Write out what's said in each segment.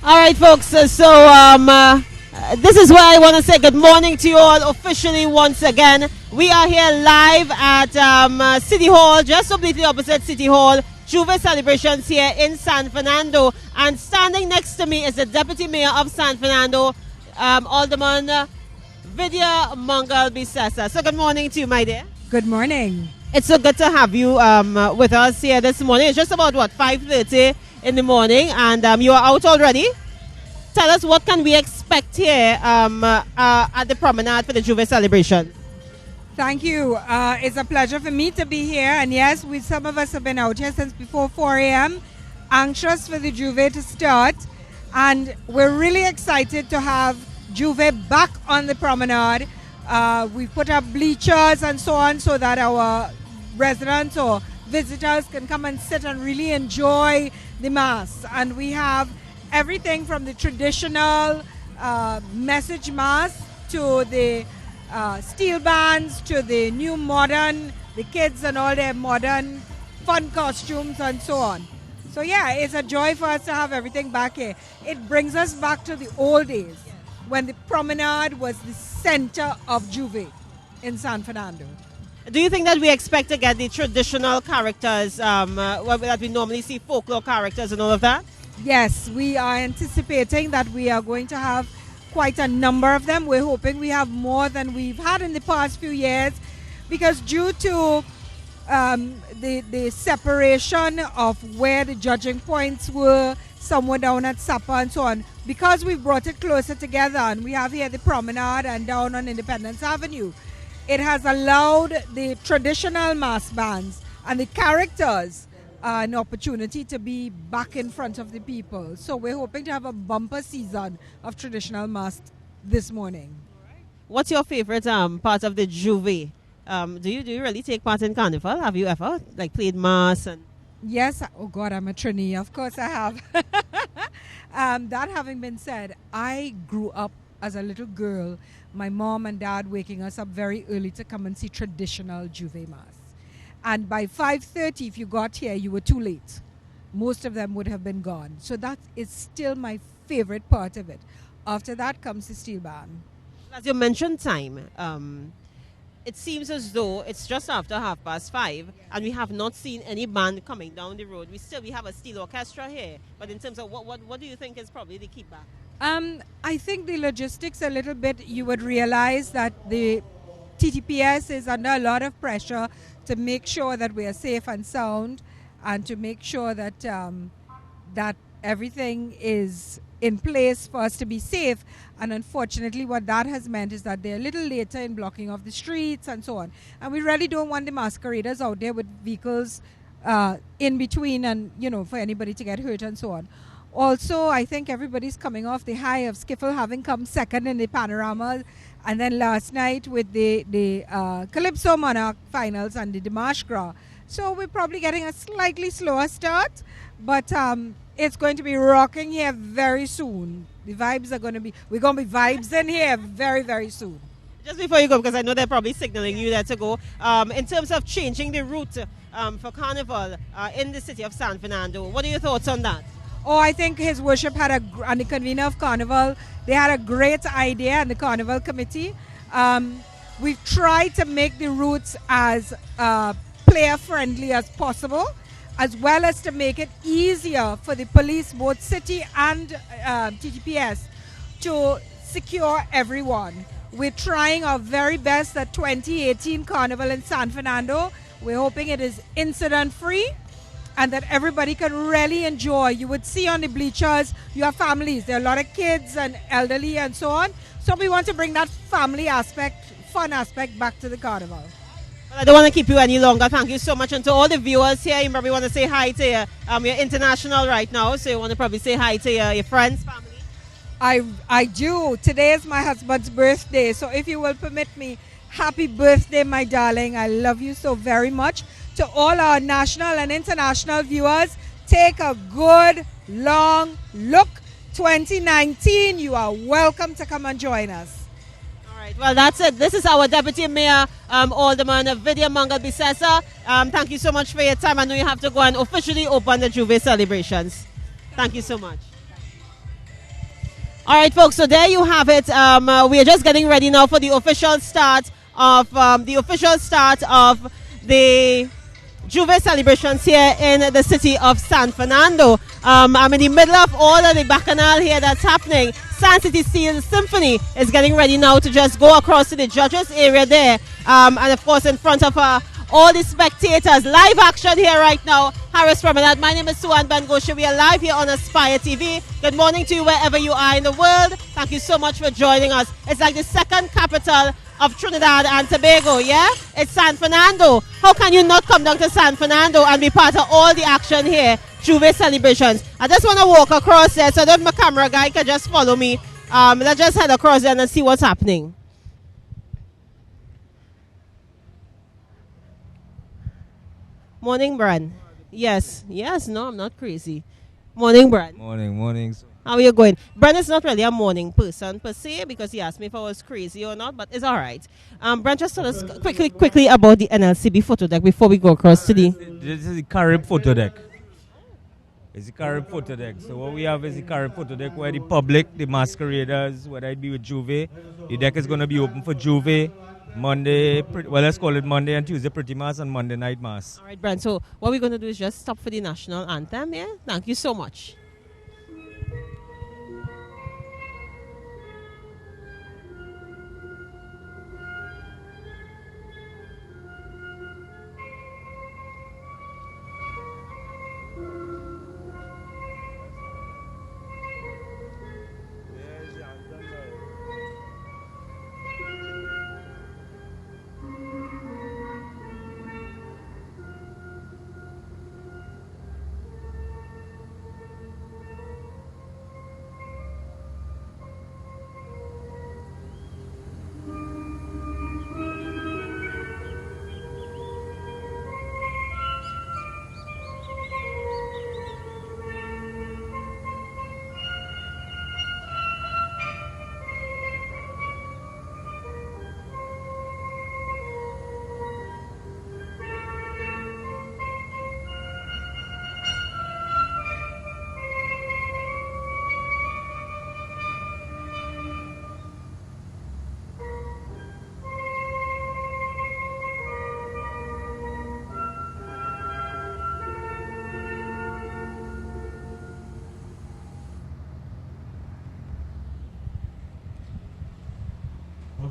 All right, folks. This is where I want to say good morning to you all officially once again. We are here live at City Hall, just obliquely opposite City Hall. Juve celebrations here in San Fernando. And standing next to me is the Deputy Mayor of San Fernando, Alderman Vidya Mangal Bisesa. So good morning to you, my dear. Good morning. It's so good to have you with us here this morning. It's just about, 5:30 in the morning, and you are out already. Tell us, what can we expect here at the promenade for the Juve celebration? Thank you. It's a pleasure for me to be here. And yes, some of us have been out here since before 4 a.m., anxious for the Juve to start. And we're really excited to have Juve back on the promenade. We've put up bleachers and so on so that our residents or visitors can come and sit and really enjoy the Mass. And we have everything from the traditional message Mass to the steel bands to the new modern, the kids and all their modern fun costumes and so on. So yeah, it's a joy for us to have everything back here. It brings us back to the old days when the promenade was the center of Juve in San Fernando. Do you think that we expect to get the traditional characters that we normally see, folklore characters and all of that? Yes, we are anticipating that we are going to have quite a number of them. We're hoping we have more than we've had in the past few years, because due to the separation of where the judging points were, some were down at Supper and so on, because we've brought it closer together and we have here the promenade and down on Independence Avenue, it has allowed the traditional mass bands and the characters an opportunity to be back in front of the people. So we're hoping to have a bumper season of traditional mass this morning. What's your favorite part of the Juve? Do you really take part in Carnival? Have you ever played mass? And Yes. Oh God, I'm a Trini. Of course I have. That having been said, I grew up as a little girl, my mom and dad waking us up very early to come and see traditional Juve mass. And by 5:30, if you got here, you were too late. Most of them would have been gone. So that is still my favorite part of it. After that comes the steel band. As you mentioned time, it seems as though it's just after 5:30, and we have not seen any band coming down the road. We have a steel orchestra here, but in terms of what do you think is probably the keeper? I think the logistics a little bit, you would realize that the TTPS is under a lot of pressure to make sure that we are safe and sound, and to make sure that that everything is in place for us to be safe. And unfortunately, what that has meant is that they're a little later in blocking off the streets and so on. And we really don't want the masqueraders out there with vehicles in between and, for anybody to get hurt and so on. Also, I think everybody's coming off the high of Skiffle having come second in the panorama. And then last night with the Calypso Monarch finals and the Dimash Gras. So we're probably getting a slightly slower start, but it's going to be rocking here very soon. The vibes are going to be, we're going to be vibes in here very, very soon. Just before you go, because I know they're probably signaling you there to go, in terms of changing the route for Carnival in the city of San Fernando, what are your thoughts on that? Oh, I think His Worship and the convener of Carnival, they had a great idea, and the Carnival Committee. We've tried to make the routes as player-friendly as possible, as well as to make it easier for the police, both city and TTPS, to secure everyone. We're trying our very best that 2018 Carnival in San Fernando, we're hoping it is incident-free, and that everybody can really enjoy. You would see on the bleachers, you have families. There are a lot of kids and elderly and so on. So we want to bring that family aspect, fun aspect back to the Carnival. Well, I don't want to keep you any longer. Thank you so much. And to all the viewers here, you probably want to say hi to you're international right now, so you want to probably say hi to your friends, family. I do. Today is my husband's birthday. So if you will permit me, happy birthday, my darling. I love you so very much. To all our national and international viewers, take a good, long look. 2019, you are welcome to come and join us. All right, well, that's it. This is our Deputy Mayor, Alderman Vidya Mangal Bisesa. Thank you so much for your time. I know you have to go and officially open the Juve celebrations. Thank you so much. All right, folks. So there you have it. We are just getting ready now for the official start of the Juve celebrations here in the city of San Fernando. I'm in the middle of all of the bacchanal here that's happening. San City Steel Symphony is getting ready now to just go across to the judges area there. And of course in front of all the spectators. Live action here right now. Harris Promenade. My name is Suan Bangosha. We are live here on Aspire TV. Good morning to you wherever you are in the world. Thank you so much for joining us. It's like the second capital of Trinidad and Tobago, yeah? It's San Fernando. How can you not come down to San Fernando and be part of all the action here? Juve celebrations. I just want to walk across there so that my camera guy can just follow me. Let's just head across there and see what's happening. Morning, Bran. Yes, no, I'm not crazy. Morning, Bran. Morning. How are you going? Bran is not really a morning person per se because he asked me if I was crazy or not, but it's all right. Bran, just tell us quickly about the NLCB photo deck before we go across to the... This is the Carib photo deck. It's the Carib photo deck. So what we have is the Carib photo deck where the public, the masqueraders, whether it be with Juve, the deck is going to be open for Juve Monday, well, let's call it Monday and Tuesday pretty mass and Monday night mass. All right, Bran. So what we're going to do is just stop for the national anthem, yeah? Thank you so much.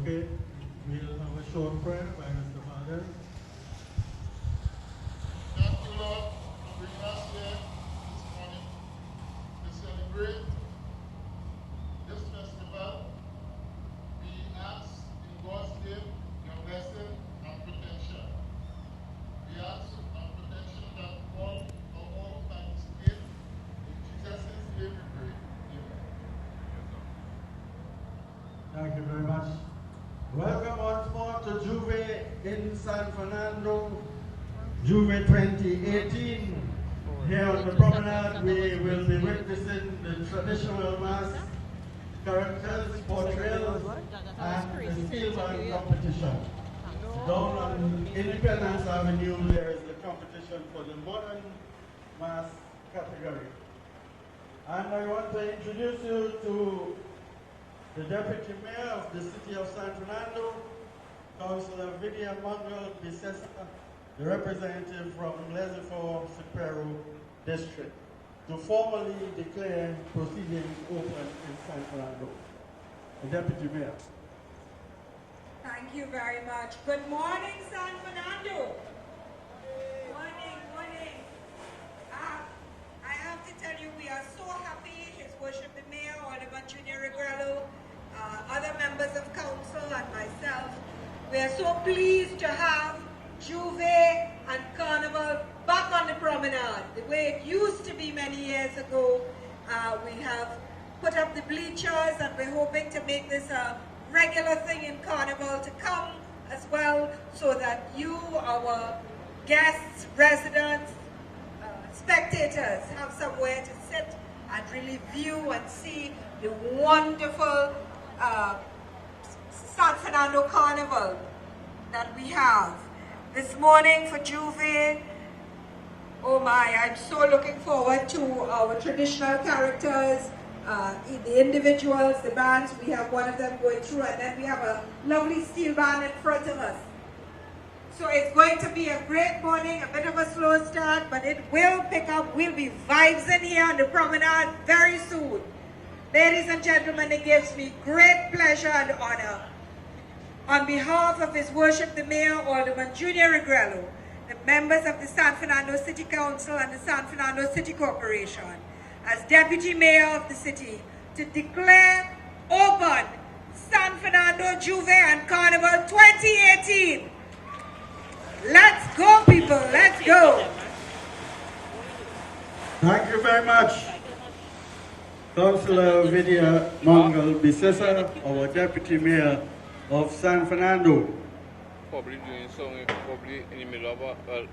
Okay, we'll have a short prayer by Mr. Father. Thank you, Lord, for bringing us here this morning to celebrate this festival. We ask in God's name your blessing and protection. We ask and protection that all thanks give. In Jesus' name we pray. Amen. Thank you very much. Welcome once more to Juve in San Fernando, Juve 2018. Here on the promenade, we will be witnessing the traditional mass, characters, portrayals, and the steel band competition. Down on Independence Avenue, there is the competition for the modern mass category. And I want to introduce you to the Deputy Mayor of the City of San Fernando, Councillor Vidia Mangal Bisesa, the representative from Lesefo Supero District, to formally declare proceedings open in San Fernando. The Deputy Mayor. Thank you very much. Good morning, San Fernando. Morning. I have to tell you, we are so happy, His Worship the Mayor, Oliver Junior Regrello, other members of council and myself. We are so pleased to have Juve and Carnival back on the promenade, the way it used to be many years ago. We have put up the bleachers and we're hoping to make this a regular thing in Carnival to come as well, so that you, our guests, residents, spectators, have somewhere to sit and really view and see the wonderful San Fernando Carnival that we have. This morning for Juve, oh my, I'm so looking forward to our traditional characters the individuals, the bands, we have one of them going through, and then we have a lovely steel band in front of us. So it's going to be a great morning, a bit of a slow start, but it will pick up. We'll be vibes in here on the promenade very soon. Ladies and gentlemen, it gives me great pleasure and honor, on behalf of His Worship the Mayor, Alderman Junior Regrello, the members of the San Fernando City Council and the San Fernando City Corporation, as Deputy Mayor of the city, to declare open San Fernando Juve and Carnival 2018. Let's go, people, let's go. Thank you very much, Councillor Vidya Mangal Bisesa, our Deputy Mayor of San Fernando. Probably doing something, probably in the middle of a,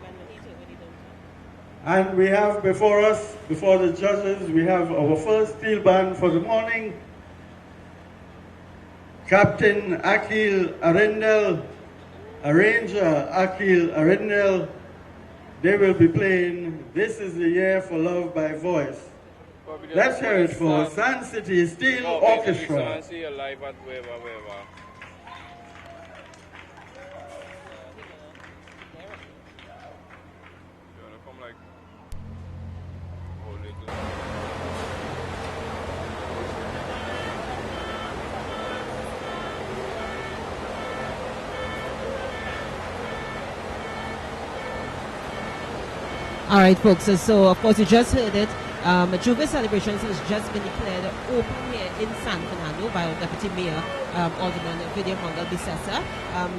And we have before us, before the judges, we have our first steel band for the morning. Captain Akil Arendel, arranger Akil Arendel. They will be playing This Is the Year for Love by Voice. Let's hear it for San City Steel Orchestra. See you live at wherever. All right, folks. So of course, you just heard it. Juve Celebrations has just been declared open here in San Fernando by our Deputy Mayor, Alderman Vidya Mangal Bisesa,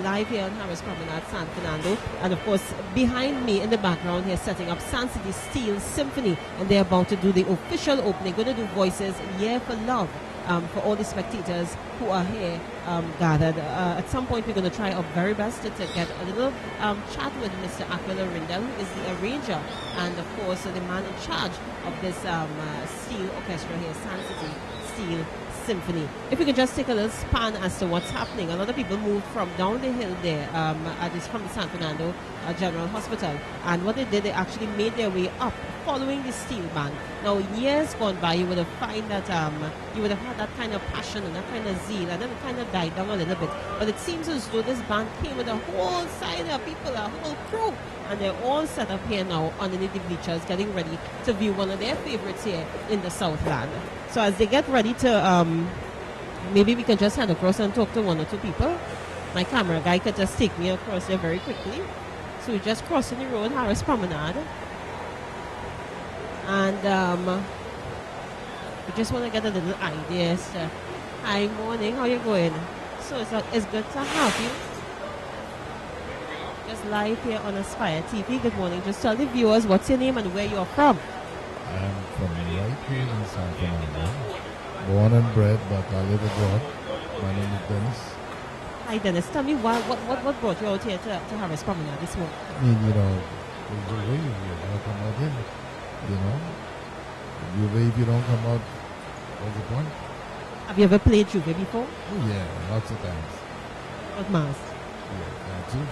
live here on Harris Promenade, San Fernando. And of course, behind me in the background here, setting up San City Steel Symphony, and they're about to do the official opening. Going to do Voices Year for Love. For all the spectators who are here gathered. At some point, we're going to try our very best to get a little chat with Mr. Aquila Rindel, who is the arranger and, of course, the man in charge of this steel orchestra here, San City Steel Symphony. If we could just take a little span as to what's happening. A lot of people moved from down the hill there, from the San Fernando General Hospital, and what they did, they actually made their way up following the steel band. Now, years gone by, you would have find that you would have had that kind of passion and that kind of zeal, and then it kind of died down a little bit. But it seems as though this band came with a whole side of people, a whole crew, and they're all set up here now underneath the bleachers, getting ready to view one of their favorites here in the Southland. So as they get ready to, maybe we can just head across and talk to one or two people. My camera guy could just take me across there very quickly. So we're just crossing the road, Harris Promenade. And we just want to get a little idea. So, hi, morning, how you going? So it's good to have you. Just live here on Aspire TV. Good morning. Just tell the viewers what's your name and where you're from. I'm from right here in San Fernando. Born and bred, but I live abroad. My name is Dennis. Hi, Dennis. Tell me what brought you out here to Harris Promenade this morning? I mean, there's a way you gotta come out here. If you don't come out, what's the point? Have you ever played Juve before? Oh yeah, lots of times. What mass? Yeah, that too.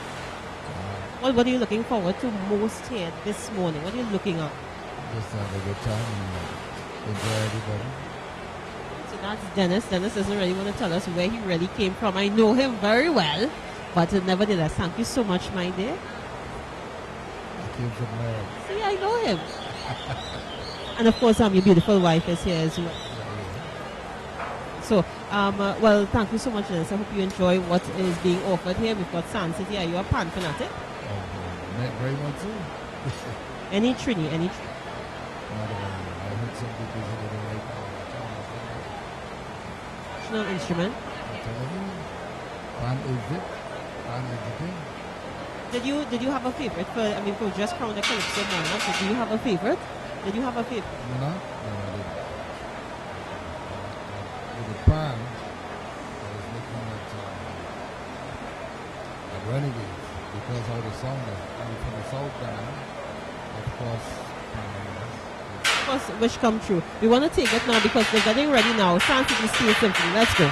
What are you looking forward to most here this morning? What are you looking at? Just have a good time and enjoy everybody. So that's Dennis. Dennis doesn't really want to tell us where he really came from. I know him very well, but nevertheless, thank you so much, my dear. I came from Lara. See, I know him. And of course, your beautiful wife is here as well. So, well, thank you so much, Dennis. I hope you enjoy what is being offered here. We've got San City. Are you a pan fanatic? Very much so. Any Trini, any Trini. I heard some people say they like National instrument. I'm telling you, pan is it. Pan is the thing. Did you have a favorite for? I mean, for just crown the Calypso Monarch. So do you have a favorite? Did you have a favorite? No, I didn't. With the pan, I was looking at Renegades because how the song is. And for the South band, of course, Of course, wish come true. We want to take it now because they're getting ready now. San City Steel Symphony. Let's go.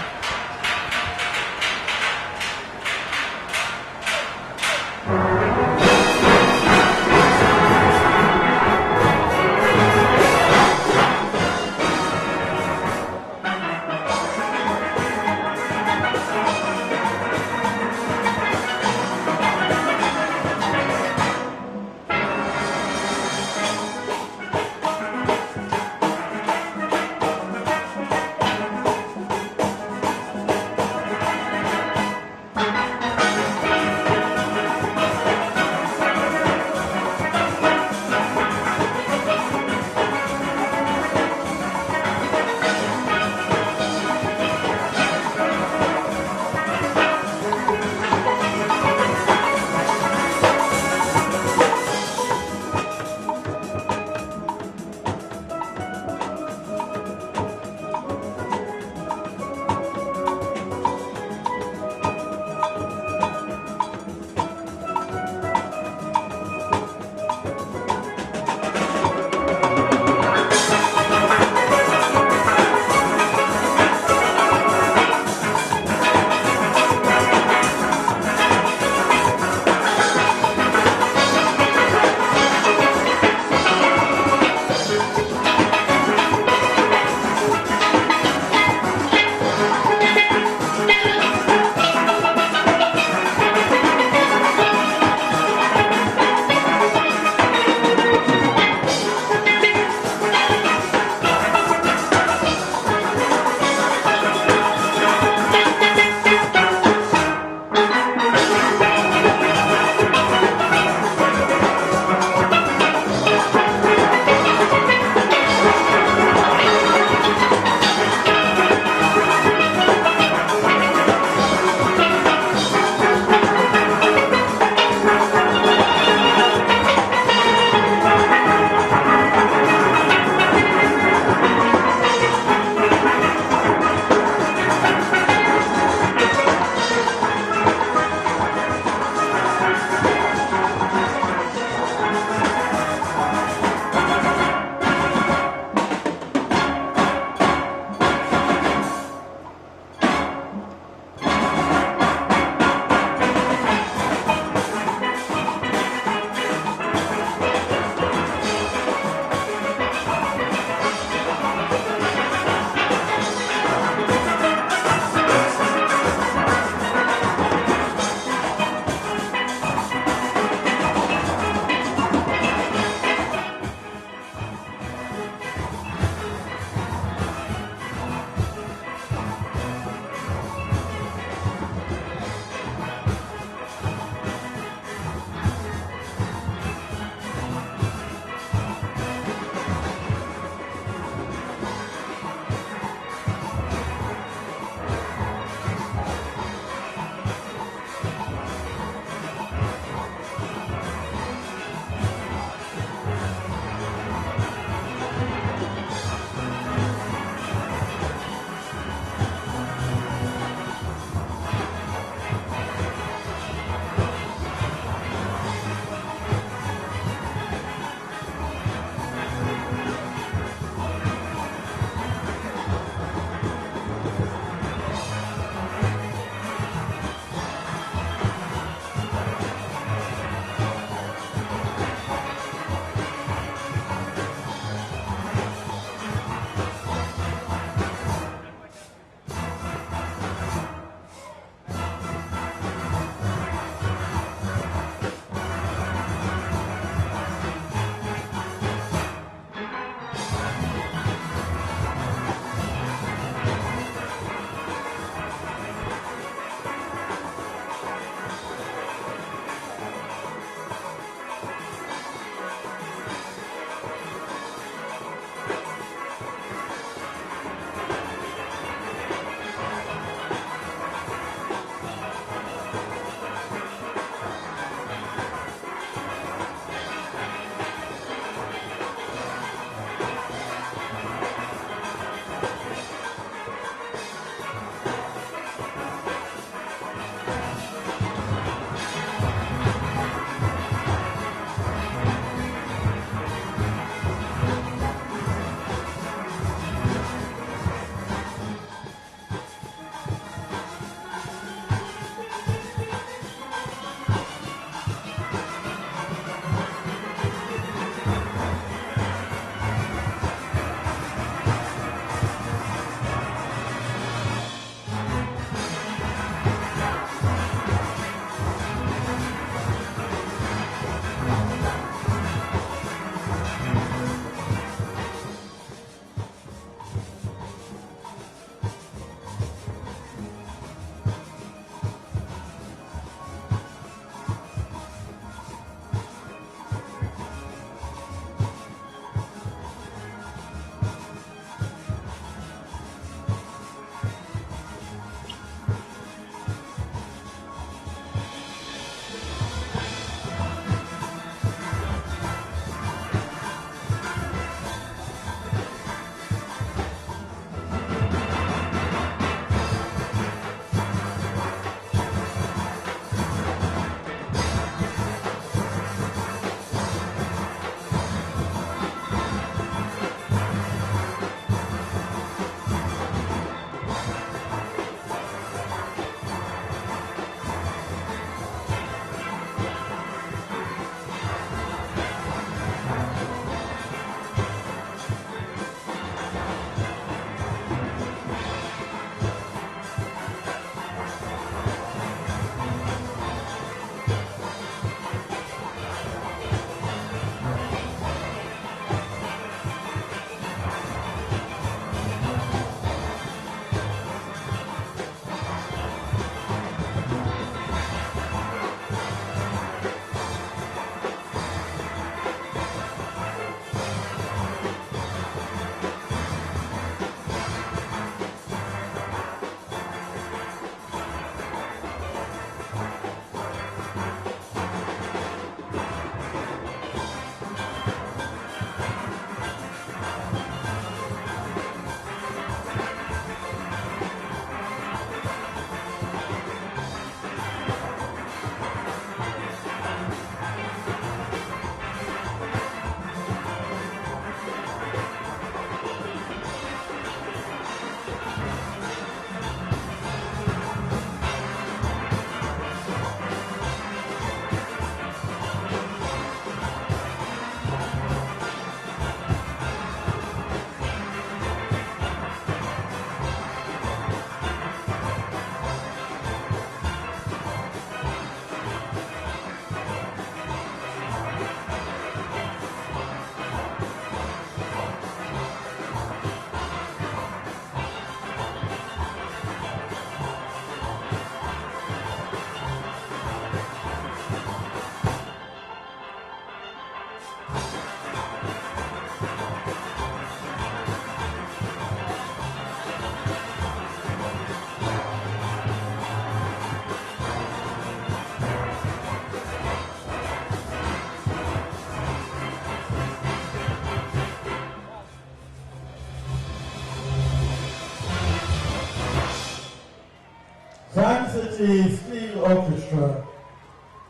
San City Steel Orchestra,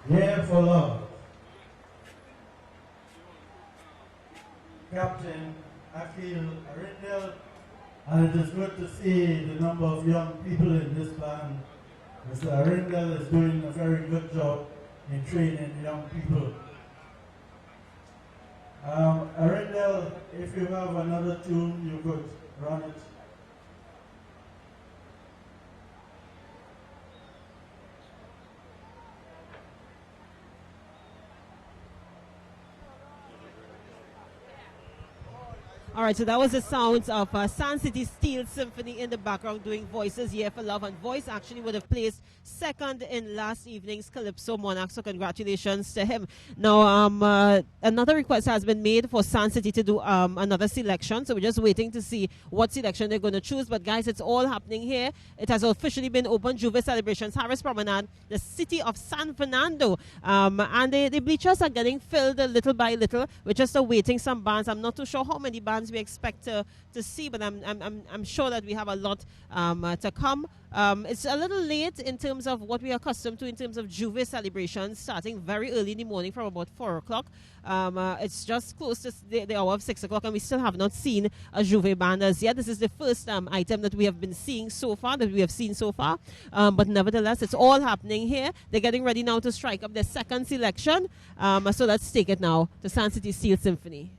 Here for Love. Captain Akil Arindel, and it is good to see the number of young people in this band. Mr. Arindel is doing a very good job in training young people. Arindel, if you have another tune, you could run it. All right, so that was the sounds of San City Steel Symphony in the background doing Voices Here for Love. And Voice actually would have placed second in last evening's Calypso Monarch, so congratulations to him. Now, another request has been made for San City to do another selection, so we're just waiting to see what selection they're going to choose. But guys, it's all happening here. It has officially been opened, Juve Celebrations, Harris Promenade, the city of San Fernando. And the bleachers are getting filled little by little. We're just awaiting some bands. I'm not too sure how many bands we expect to see, but I'm sure that we have a lot to come. It's a little late in terms of what we are accustomed to in terms of Juve celebrations, starting very early in the morning from about 4 o'clock. It's just close to the hour of 6 o'clock, and we still have not seen a Juve band as yet. This is the first item that we have been seeing so far, but nevertheless, it's all happening here. They're getting ready now to strike up their second selection. So let's take it now to San City Steel Symphony.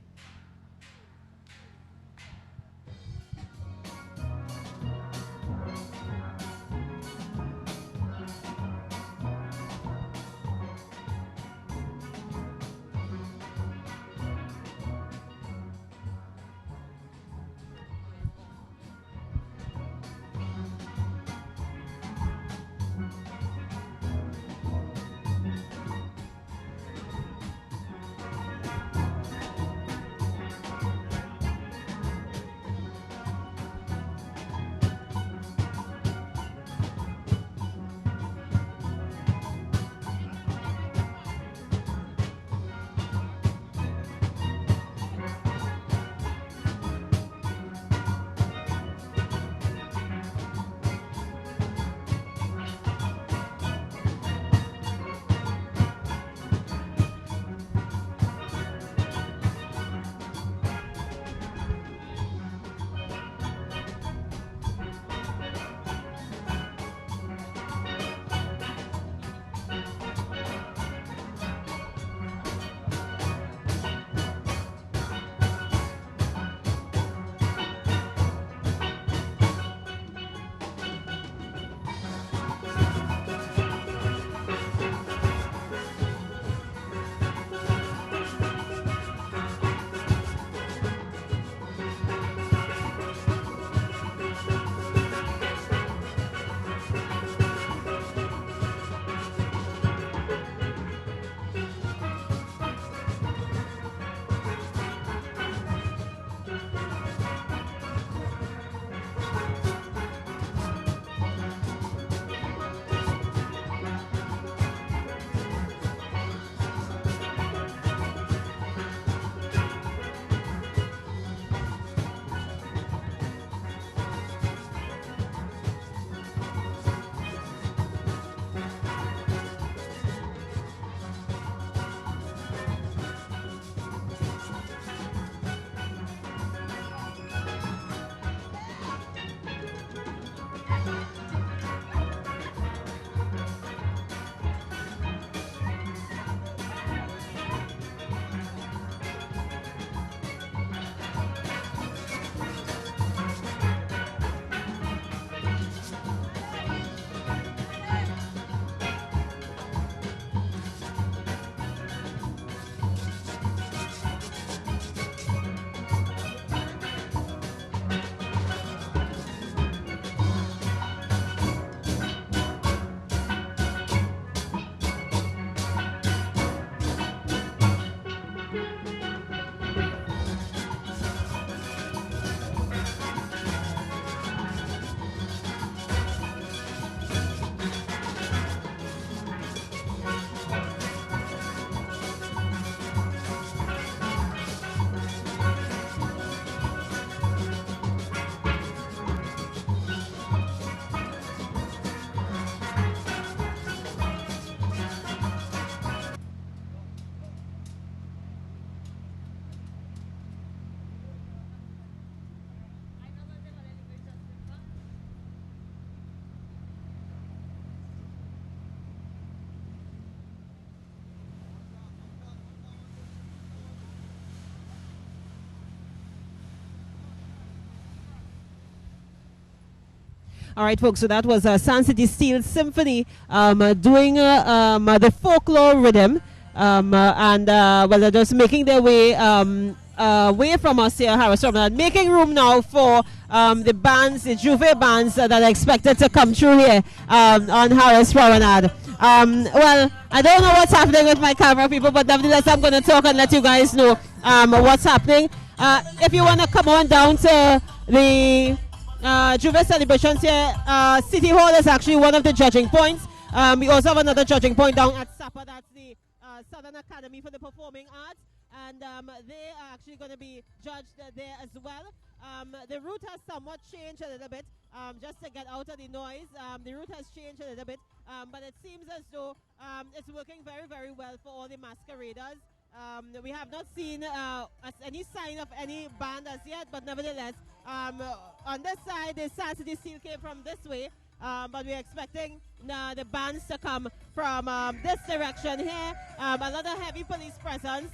All right, folks, so that was Sun City Steel Symphony doing the folklore rhythm. Well, they're just making their way away from us here, Harris Promenade, making room now for the bands, the Juve bands that are expected to come through here on Harris Promenade. Well, I don't know what's happening with my camera, people, but nevertheless, I'm going to talk and let you guys know what's happening. If you want to come on down to the Juve celebrations here, City Hall is actually one of the judging points. We also have another judging point down at SAPA, that's the Southern Academy for the Performing Arts, and they are actually going to be judged there as well. The route has somewhat changed a little bit, just to get out of the noise. The route has changed a little bit, but it seems as though it's working very, very well for all the masqueraders. We have not seen any sign of any band as yet, but nevertheless, on this side, the Sun City Steel came from this way, but we're expecting the bands to come from this direction here. A lot of heavy police presence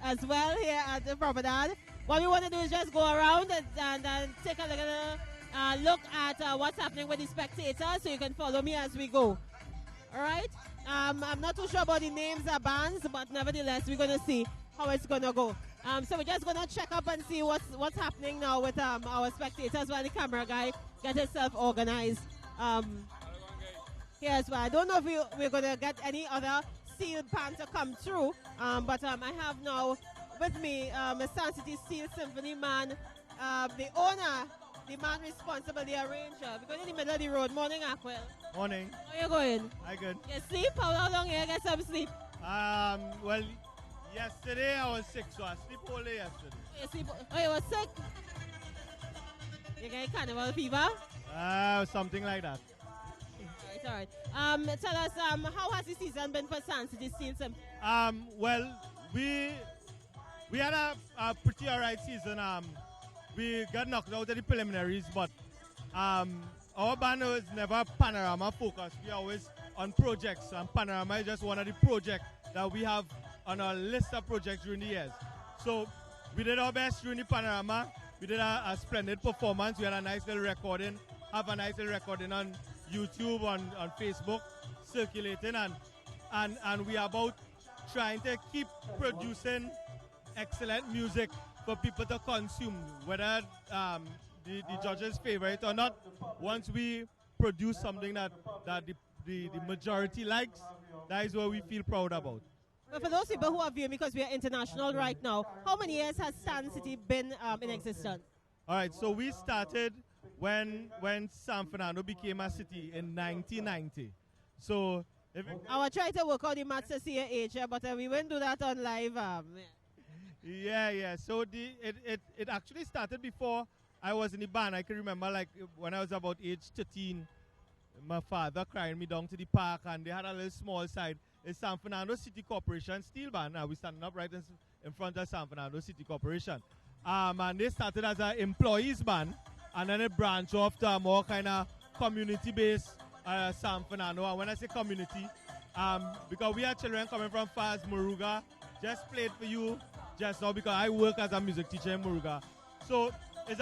as well here at the promenade. What we want to do is just go around and take a look at what's happening with the spectators, so you can follow me as we go. All right? I'm not too sure about the names of bands, but nevertheless, we're going to see how it's going to go. So we're just going to check up and see what's happening now with our spectators while the camera guy gets himself organized here as well. I don't know if we're going to get any other steel band to come through, but I have now with me a Sun City Steel Symphony man, the owner, the man responsible, the arranger. We're going in the middle of the road. Morning, Aquil. Morning. Where you going? Hi, good. You sleep? How long you get some sleep? Well, yesterday I was sick, so I sleep all day yesterday. You sleep? Oh, you were sick? You get carnival fever? Something like that. All right. Tell us, how has the season been for Sun City Steel Symphony? Well, we had a pretty alright season. We got knocked out of the preliminaries, but our band is never Panorama focused. We are always on projects, and Panorama is just one of the projects that we have on our list of projects during the years. So we did our best during the Panorama. We did a splendid performance. We had a nice little recording, have a nice little recording on YouTube, on Facebook, circulating, and we are about trying to keep producing excellent music for people to consume, whether the judges favor it or not. Once we produce something that the majority likes, that is what we feel proud about. But for those people who are viewing, because we are international right now, how many years has Sun City been in existence? All right, so we started when San Fernando became a city in 1990. So I will try to work out the maths to see your age, but we won't do that on live. Yeah. So it actually started before I was in the band. I can remember, like, when I was about age 13, my father carried me down to the park, and they had a little small side. It's San Fernando City Corporation Steel Band. Now we're standing up right in front of San Fernando City Corporation. And they started as an employees band, and then it branched off to a more kind of community-based San Fernando. And when I say community, because we have children coming from far as Muruga, just played for you just now because I work as a music teacher in Muruga. So it's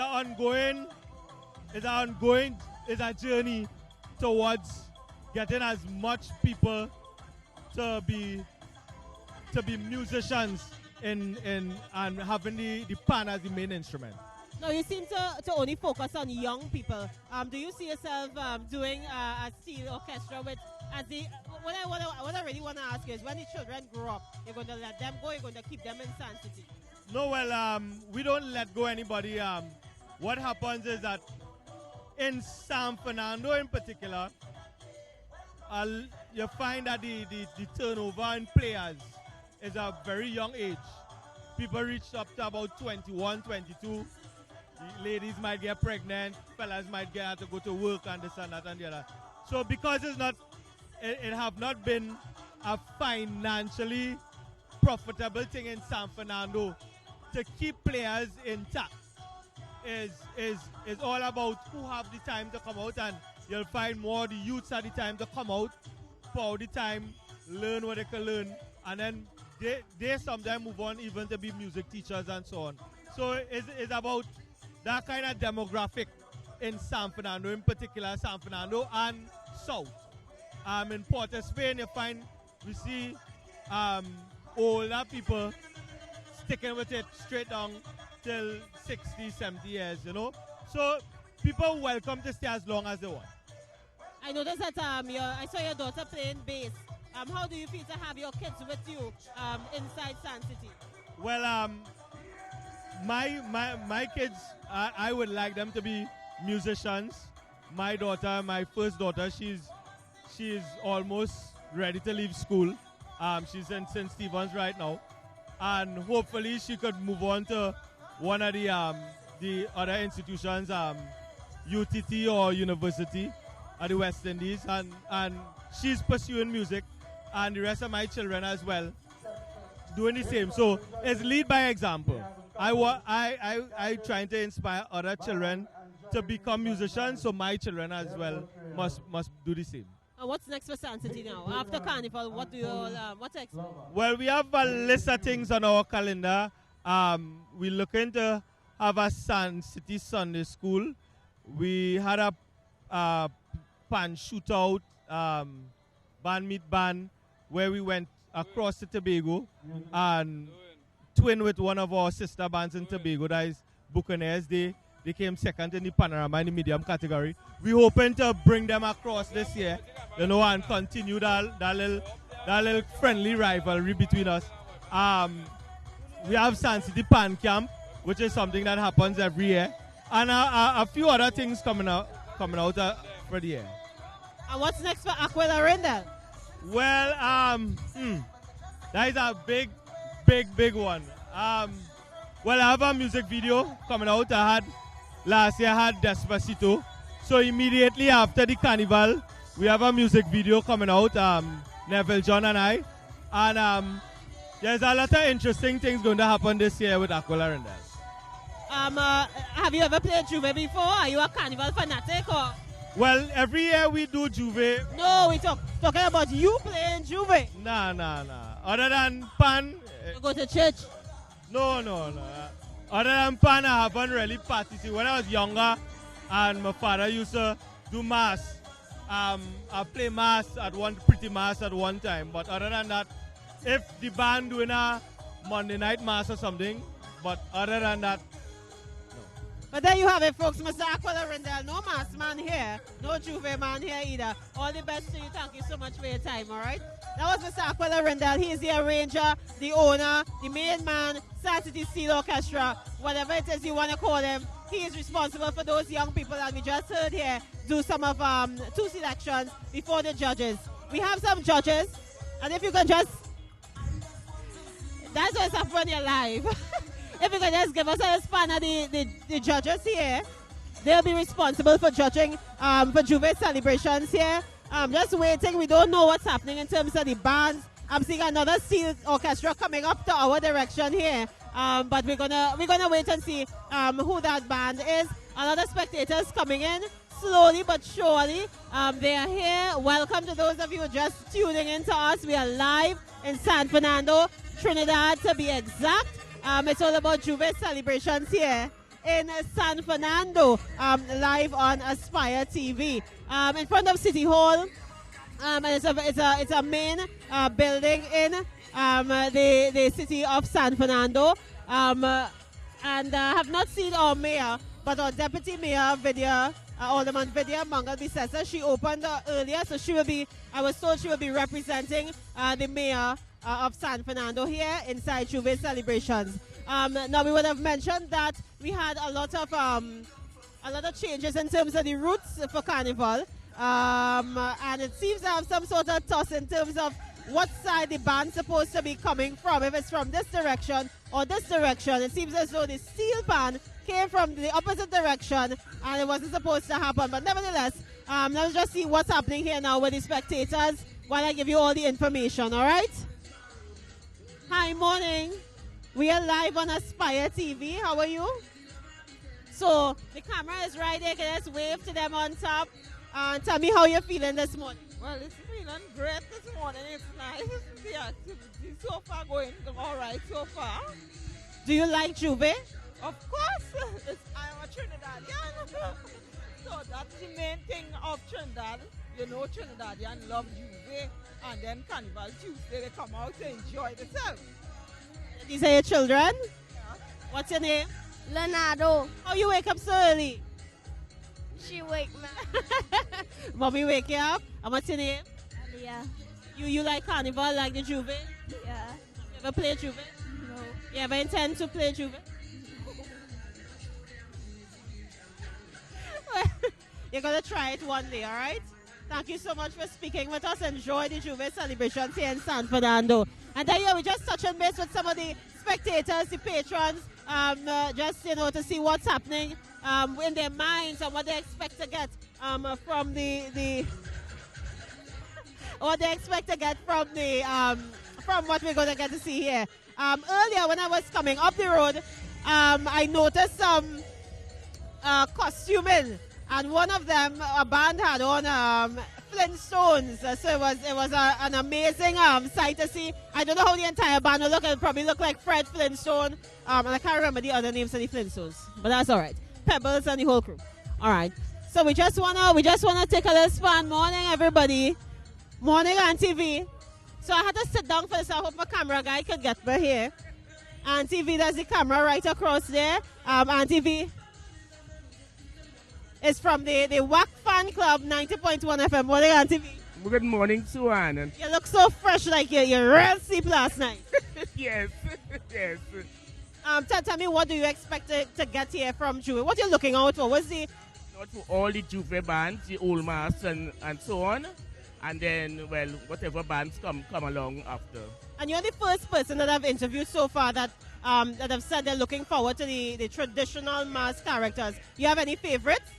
a journey towards getting as much people to be musicians and having the pan as the main instrument. No, you seem to only focus on young people. Do you see yourself doing a steel orchestra with what I really want to ask you is, when the children grow up, you're going to let them go, you're going to keep them in Sun City? No, well, we don't let go anybody. What happens is that in San Fernando in particular, you find that the turnover in players is a very young age. People reach up to about 21, 22. Ladies might get pregnant, fellas might get to go to work and this and that and the other. So because it have not been a financially profitable thing in San Fernando to keep players intact, is all about who have the time to come out, and you'll find more the youths at the time to come out, pour the time, learn what they can learn, and then they sometimes move on even to be music teachers and so on. So it's about that kind of demographic in San Fernando, in particular San Fernando and South. In Port of Spain, we see older people sticking with it straight down till 60, 70 years, you know. So people welcome to stay as long as they want. I noticed that I saw your daughter playing bass. How do you feel to have your kids with you inside San City? Well, my kids, I would like them to be musicians. My daughter, my first daughter, she's almost ready to leave school. She's in St. Stephen's right now, and hopefully she could move on to one of the other institutions, UTT or University at the West Indies, and she's pursuing music, and the rest of my children as well doing the same. So it's lead by example. I trying to inspire other children to become musicians, so my children as well must do the same. And what's next for San City now? After Carnival, what do you all, what's next? Well, we have a list of things on our calendar. We're looking to have a San City Sunday School. We had a pan shootout, band meet band, where we went across to Tobago and twin with one of our sister bands in Tobago, that is Buccaneers. They came second in the panorama in the medium category. We're hoping to bring them across this year, you know, and continue that little friendly rivalry between us. We have San City Pan Camp, which is something that happens every year, and a few other things coming out for the year. And what's next for Aquila Rindel? Well, that is a big one. Well, I have a music video coming out. Last year I had Despacito. So immediately after the carnival, we have a music video coming out, Neville, John and I. And there's a lot of interesting things going to happen this year with Aquila Rindel. Have you ever played Juve before? Are you a carnival fanatic or? Well, every year we do Juve. No, we talking about you playing Juve. Nah. Other than Pan. You go to church? No. Other than Pan, I haven't really participated. When I was younger and my father used to do mass, I play pretty mass at one time. But other than that, if the band doing a Monday night mass or something, but other than that, but there you have it, folks. Mr. Aquila Rindel, no mass man here, no Juve man here either. All the best to you. Thank you so much for your time, all right? That was Mr. Aquila Rindel. He is the arranger, the owner, the main man, San City Steel Orchestra, whatever it is you want to call him. He is responsible for those young people that we just heard here do some of 2 selections before the judges. We have some judges, and if you can just, that's what's up when you're live. If you can just give us a span of the judges here, they'll be responsible for judging for Juve celebrations here. Just waiting. We don't know what's happening in terms of the bands. I'm seeing another steel orchestra coming up to our direction here. But we're gonna wait and see who that band is. A lot of spectators coming in slowly but surely. They are here. Welcome to those of you just tuning in to us. We are live in San Fernando, Trinidad to be exact. It's all about Juve celebrations here in San Fernando, live on Aspire TV. In front of City Hall, and it's a main building in the city of San Fernando. And have not seen our mayor, but our deputy mayor, Alderman Vidya Mangal Bisesa. She opened earlier, so I was told she will be representing the mayor of San Fernando here inside Juve celebrations. Now we would have mentioned that we had a lot of changes in terms of the routes for Carnival, and it seems to have some sort of toss in terms of what side the band's supposed to be coming from. If it's from this direction or this direction, it seems as though the steel band came from the opposite direction and it wasn't supposed to happen. But nevertheless, let's just see what's happening here now with the spectators while I give you all the information, all right? Hi, morning. We are live on Aspire TV. How are you? So the camera is right there. Can I just wave to them on top? Tell me how you're feeling this morning. Well, it's feeling great this morning. It's nice. The activity so far going all right so far. Do you like Juve? Of course. I'm a Trinidadian. So that's the main thing of Trinidad. You know, Trinidadian love Juve, and then Carnival Tuesday, they come out to enjoy themselves. These are your children? What's your name? Leonardo. How you wake up so early? She wake me. Mommy wake you up? And what's your name? Yeah. You like Carnival, like the Juve? Yeah. You ever play Juve? No. You ever intend to play Juve? You're going to try it one day, all right? Thank you so much for speaking with us. Enjoy the Juve celebrations here in San Fernando. And then, we just touch on base with some of the spectators, the patrons, just, to see what's happening in their minds and what they expect to get from the what they expect to get from what we're going to get to see here. Earlier, when I was coming up the road, I noticed some costuming. And one of them, a band had on Flintstones. So it was an amazing sight to see. I don't know how the entire band will look. It'll probably look like Fred Flintstone. And I can't remember the other names of the Flintstones. But that's all right. Pebbles and the whole crew. All right. So we just wanna take a little span. Morning, everybody. Morning, Auntie V. So I had to sit down for this. I hope my camera guy could get me here. Auntie V, there's the camera right across there. Auntie V. It's from the WAC Fan Club, 90.1 FM. Morning, Auntie V. Good morning, Suan. You look so fresh, like you're real sleep last night. Yes, yes. Tell me, what do you expect to get here from Juve? What are you looking out for? What's the... Not for all the Juve bands, the old mass and so on. And then, well, whatever bands come along after. And you're the first person that I've interviewed so far that have said they're looking forward to the traditional mass characters. You have any favorites?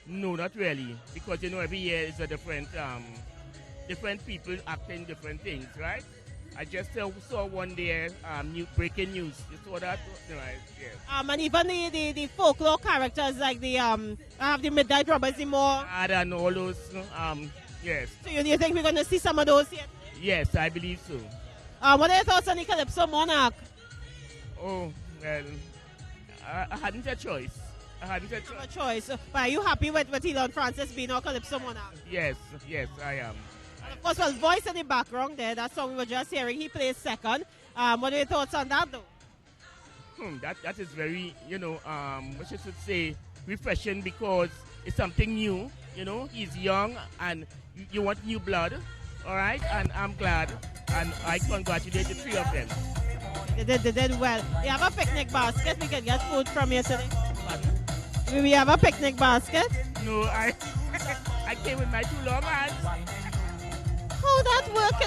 No, not really, because every year is a different people acting different things, right? I just saw one day new breaking news. You saw that, right? Yes. And even the folklore characters like the have the Midnight Robbers, the more Lara and all those, yes. So you think we're going to see some of those here? Yes, I believe so. What are your thoughts on the Calypso Monarch? Oh well, I hadn't a choice. A choice. But are you happy with Elon Francis being our Calypso Monarch? Yes, I am. And of course, well, voice in the background there, that song we were just hearing, he plays second. What are your thoughts on that, though? That is very, what you should say, refreshing because it's something new. He's young and you want new blood, all right? And I'm glad, and I congratulate the three of them. They did well. You have a picnic basket. We can get food from here today. We have a picnic basket? No, I came with my two long hands. How that work?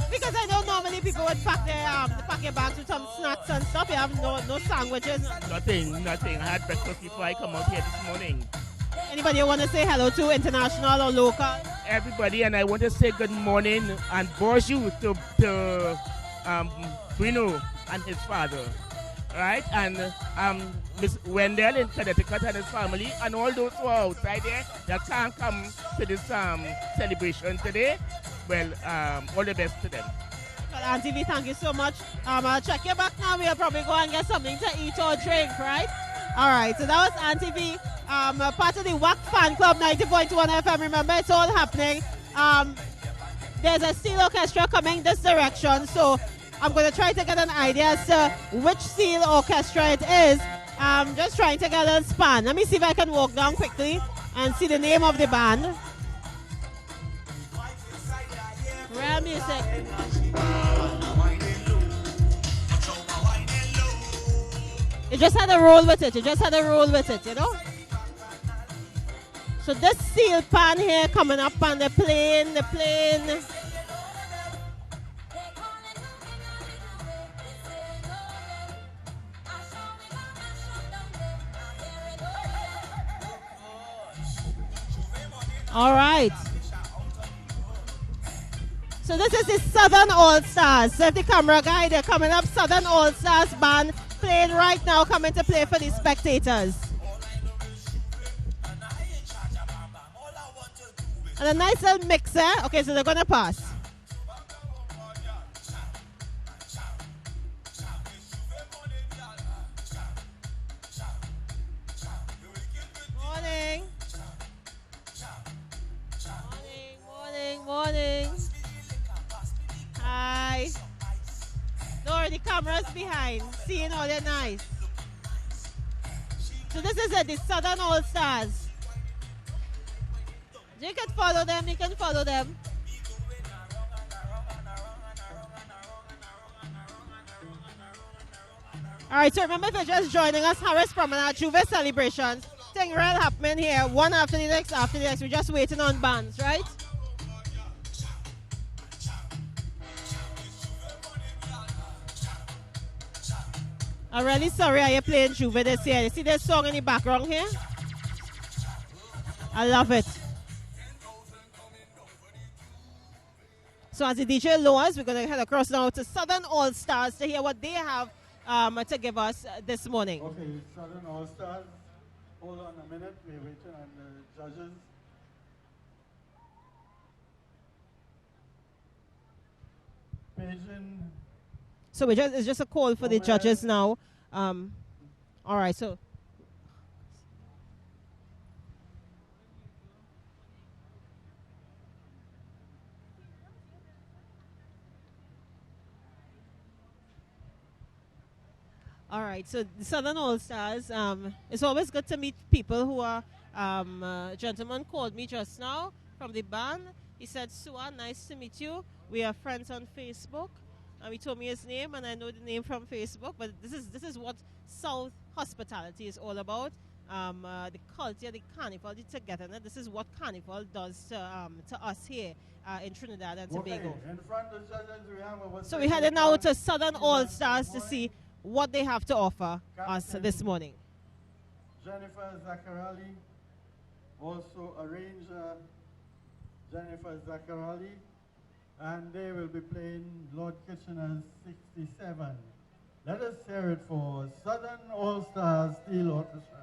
Because I know normally people would pack their bags with some snacks and stuff. You have no sandwiches? Nothing. I had breakfast before I come out here this morning. Anybody you want to say hello to, international or local? Everybody, and I want to say good morning and bonjour to Bruno and his father. Right, and Miss Wendell in Connecticut and his family, and all those who are outside there that can't come to this celebration today. Well, all the best to them. Well, Auntie V, thank you so much. I'll check you back now. We'll probably go and get something to eat or drink, right? All right, so that was Auntie V, part of the WAC Fan Club 90.1 FM. Remember, it's all happening. There's a steel orchestra coming this direction, so I'm going to try to get an idea as to which steel orchestra it is. Just trying to get a span. Let me see if I can walk down quickly and see the name of the band. Real music. You just had to roll with it. So this steel pan here coming up on the plane. All right. So this is the Southern All-Stars. So if the camera guy, they're coming up. Southern All-Stars band playing right now, coming to play for the spectators. And a nice little mixer. Okay, so they're going to pass. cameras behind, seeing all the nice. So this is the Southern All Stars. You can follow them, you can follow them. Alright, so remember if you're just joining us, Harris Promenade Juve celebrations. Thing real happening here, one after the next, after the next. We're just waiting on bands, right? I'm really sorry are you playing Juve this year. You see this song in the background here? I love it. So as the DJ lowers, we're going to head across now to Southern All Stars to hear what they have to give us this morning. Okay, Southern All Stars. Hold on a minute. We're waiting on the judges. Paging. So it's just a call for the judges now. All right, so. All right, so the Southern All Stars, it's always good to meet people who are, a gentleman called me just now from the band. He said, Sua, nice to meet you. We are friends on Facebook. He told me his name, and I know the name from Facebook, but this is what South hospitality is all about. The culture, the carnival, the togetherness. This is what carnival does to us here in Trinidad and Tobago. Okay, in front of the judges, we have So we're heading now to Southern All Stars to see what they have to offer us this morning. Jennifer Zaccarelli, also arranger Jennifer Zaccarelli, and they will be playing Lord Kitchener's 67. Let us hear it for Southern All Stars Steel Orchestra.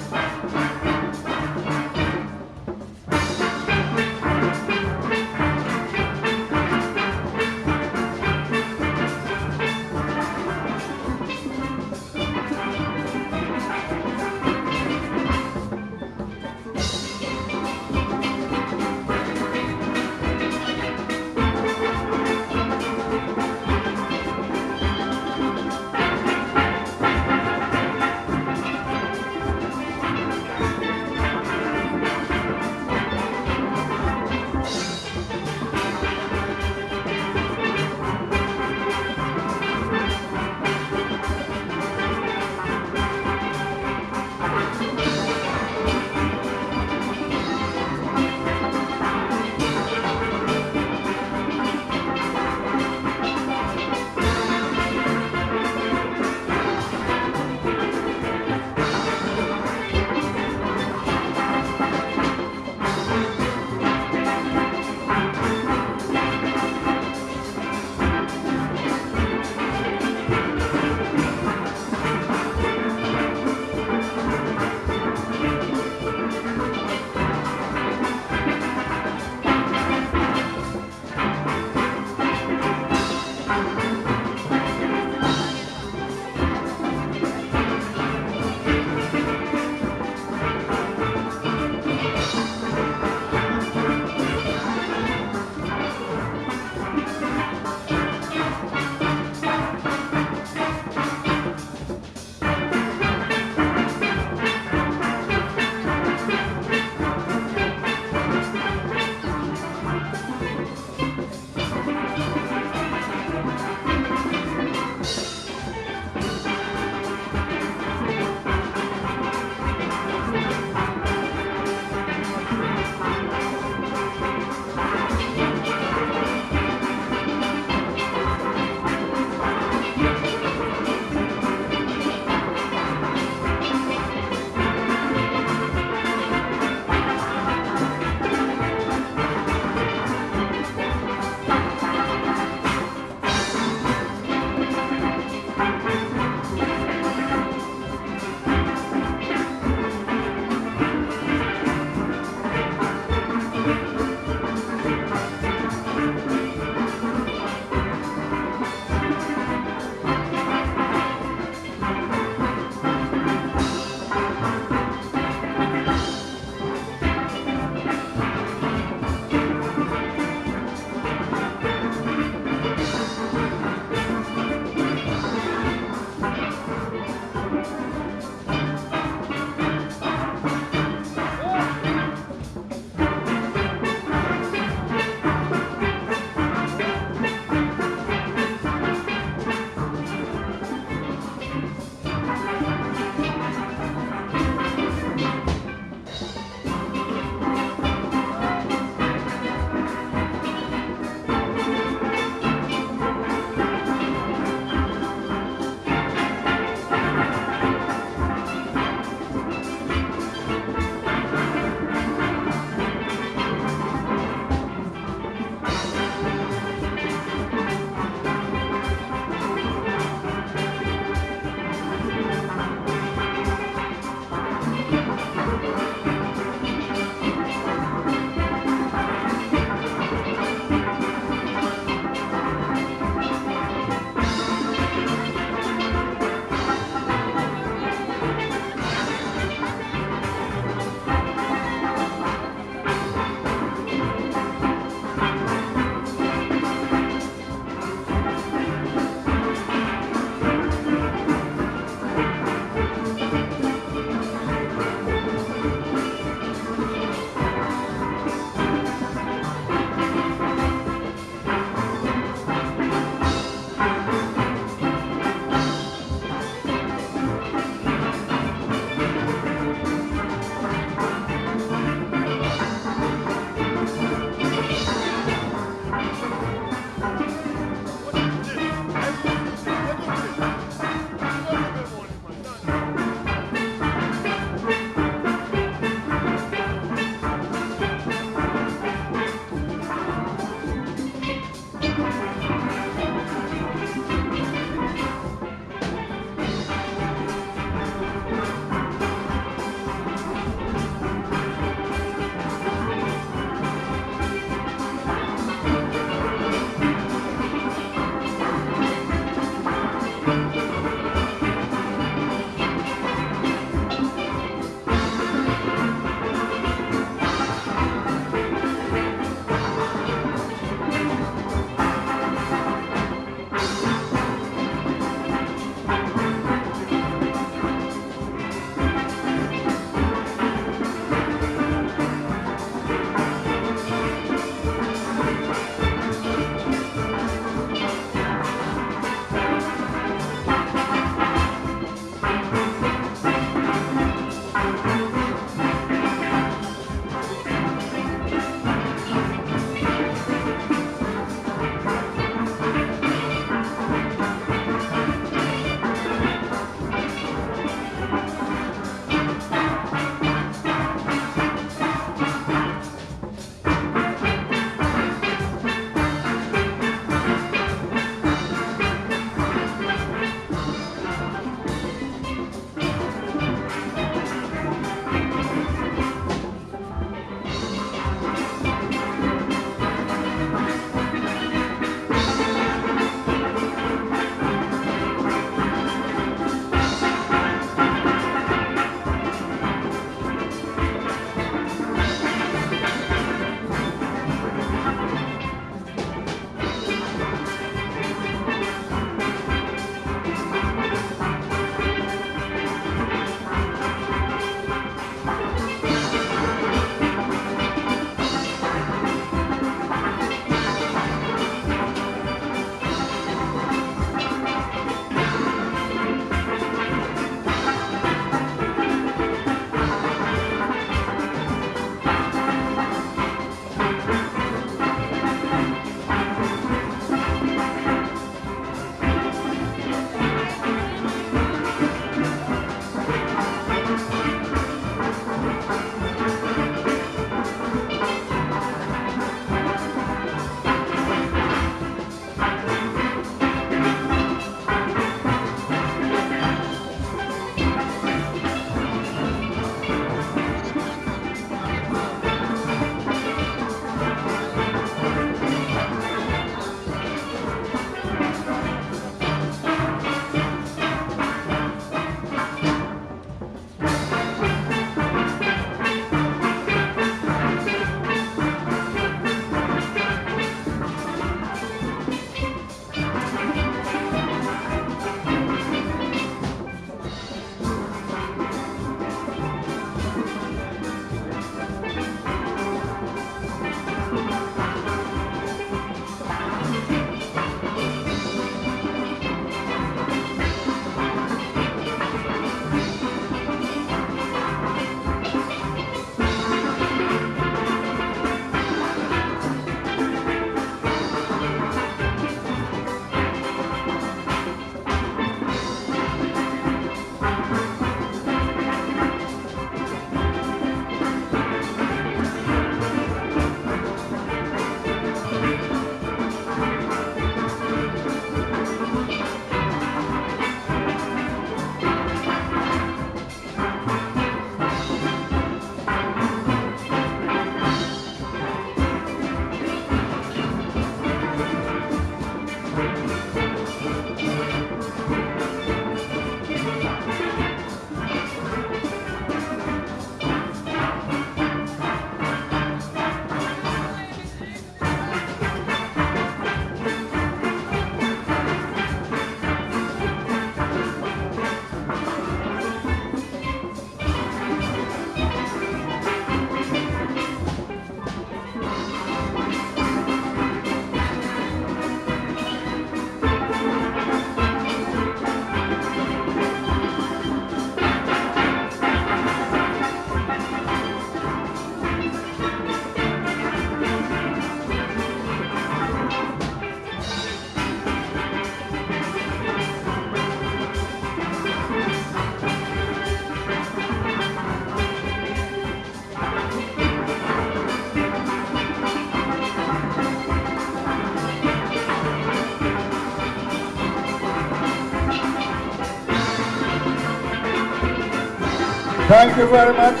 Thank you very much,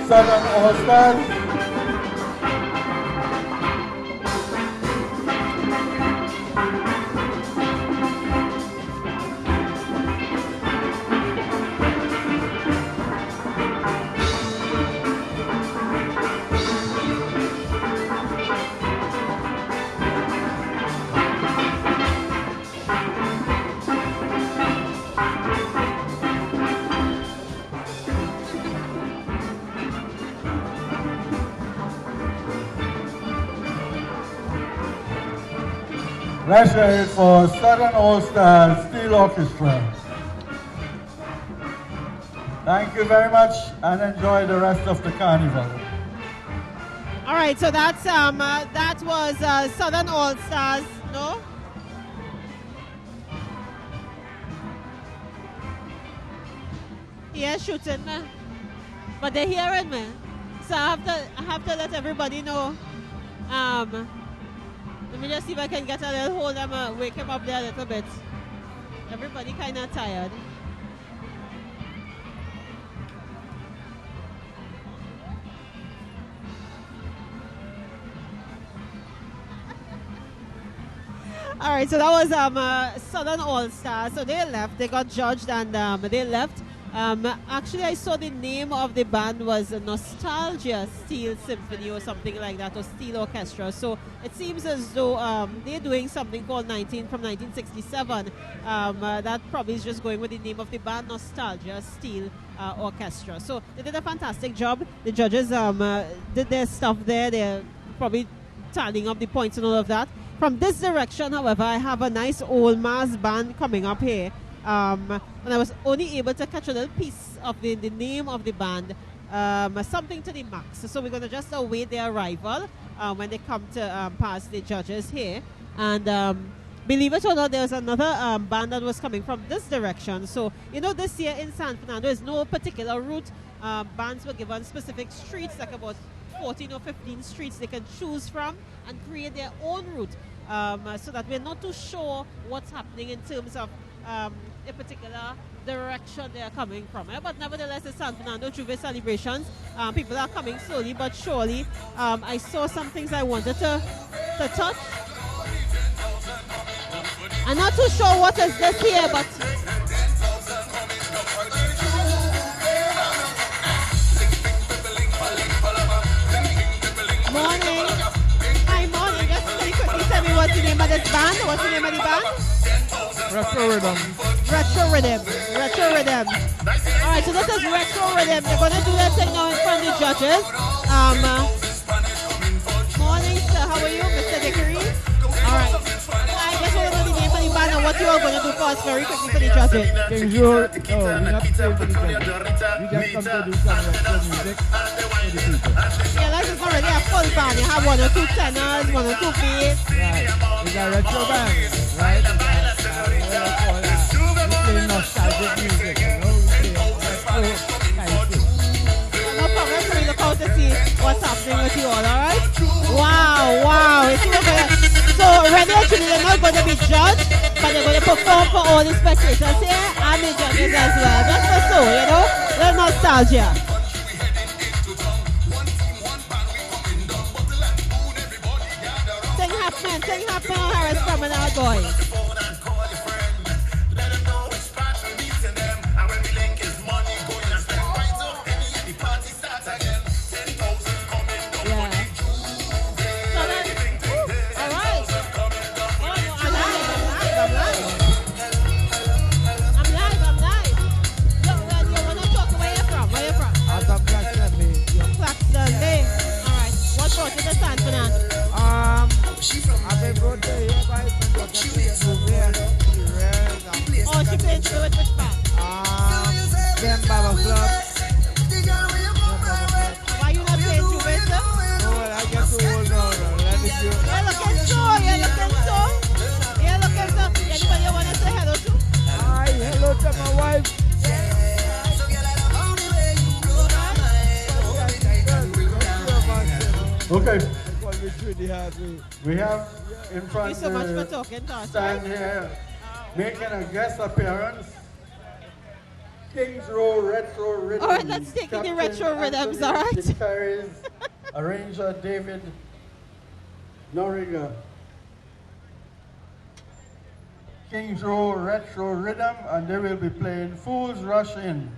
Southern All-Stars. Let's hear it for Southern All-Stars Steel Orchestra. Thank you very much and enjoy the rest of the carnival. All right, so that's that was Southern All-Stars, no? Yeah, shooting, but they're hearing me, so I have to let everybody know. Let me just see if I can get a little hold of him, wake him up there a little bit. Everybody kind of tired. All right, so that was Southern All-Stars. So they left, they got judged and they left. Actually, I saw the name of the band was Nostalgia Steel Symphony or something like that, or Steel Orchestra. So it seems as though they're doing something called 1967. That probably is just going with the name of the band, Nostalgia Steel Orchestra. So they did a fantastic job. The judges did their stuff there. They're probably tallying up the points and all of that. From this direction, however, I have a nice old mass band coming up here. And I was only able to catch a little piece of the name of the band, something to the max. So we're going to just await their arrival when they come to pass the judges here. And believe it or not, there's another band that was coming from this direction. So, you know, this year in San Fernando, there's no particular route. Bands were given specific streets, like about 14 or 15 streets they can choose from and create their own route, so that we're not too sure what's happening in terms of a particular direction they are coming from. But nevertheless, the San Fernando Juve celebrations, people are coming slowly but surely. I saw some things I wanted to touch. I'm not too sure what is this here, but morning. Hi, morning. Just very quickly tell me what's the name of this band? What's the name of the band? Retro Rhythm. Retro Rhythm. Retro Rhythm. All right, so this is Retro Rhythm. They're going to do their thing now in front of the judges. Morning, sir. How are you, Mr. Dickery? All right. I just want to know the name of the band and what you are going to do for us very quickly for the judges. We're not playing for the judges. We just come to do some retro music for the people. Yeah, like it's already a full band. You have one or two tenors, one or two bass. Right. It's a retro band, right? We play nostalgic music, you know? We play retro kind of thing. No problem. So we look out to see what's happening with you all, alright? Wow, wow. So already actually they're not going to be judged, but they're going to perform for all the spectators here and the judges as well. Just for so, you know? Little nostalgia. Thing happening on Harris Promenade, boys. Okay. We have in front so much for talking to us, stand here making a guest appearance. Kings Row Retro Rhythm. All right, let's take it the retro rhythms, all right? Guitarist, arranger David Noriga. Kings Row Retro Rhythm, and they will be playing Fools Rush In.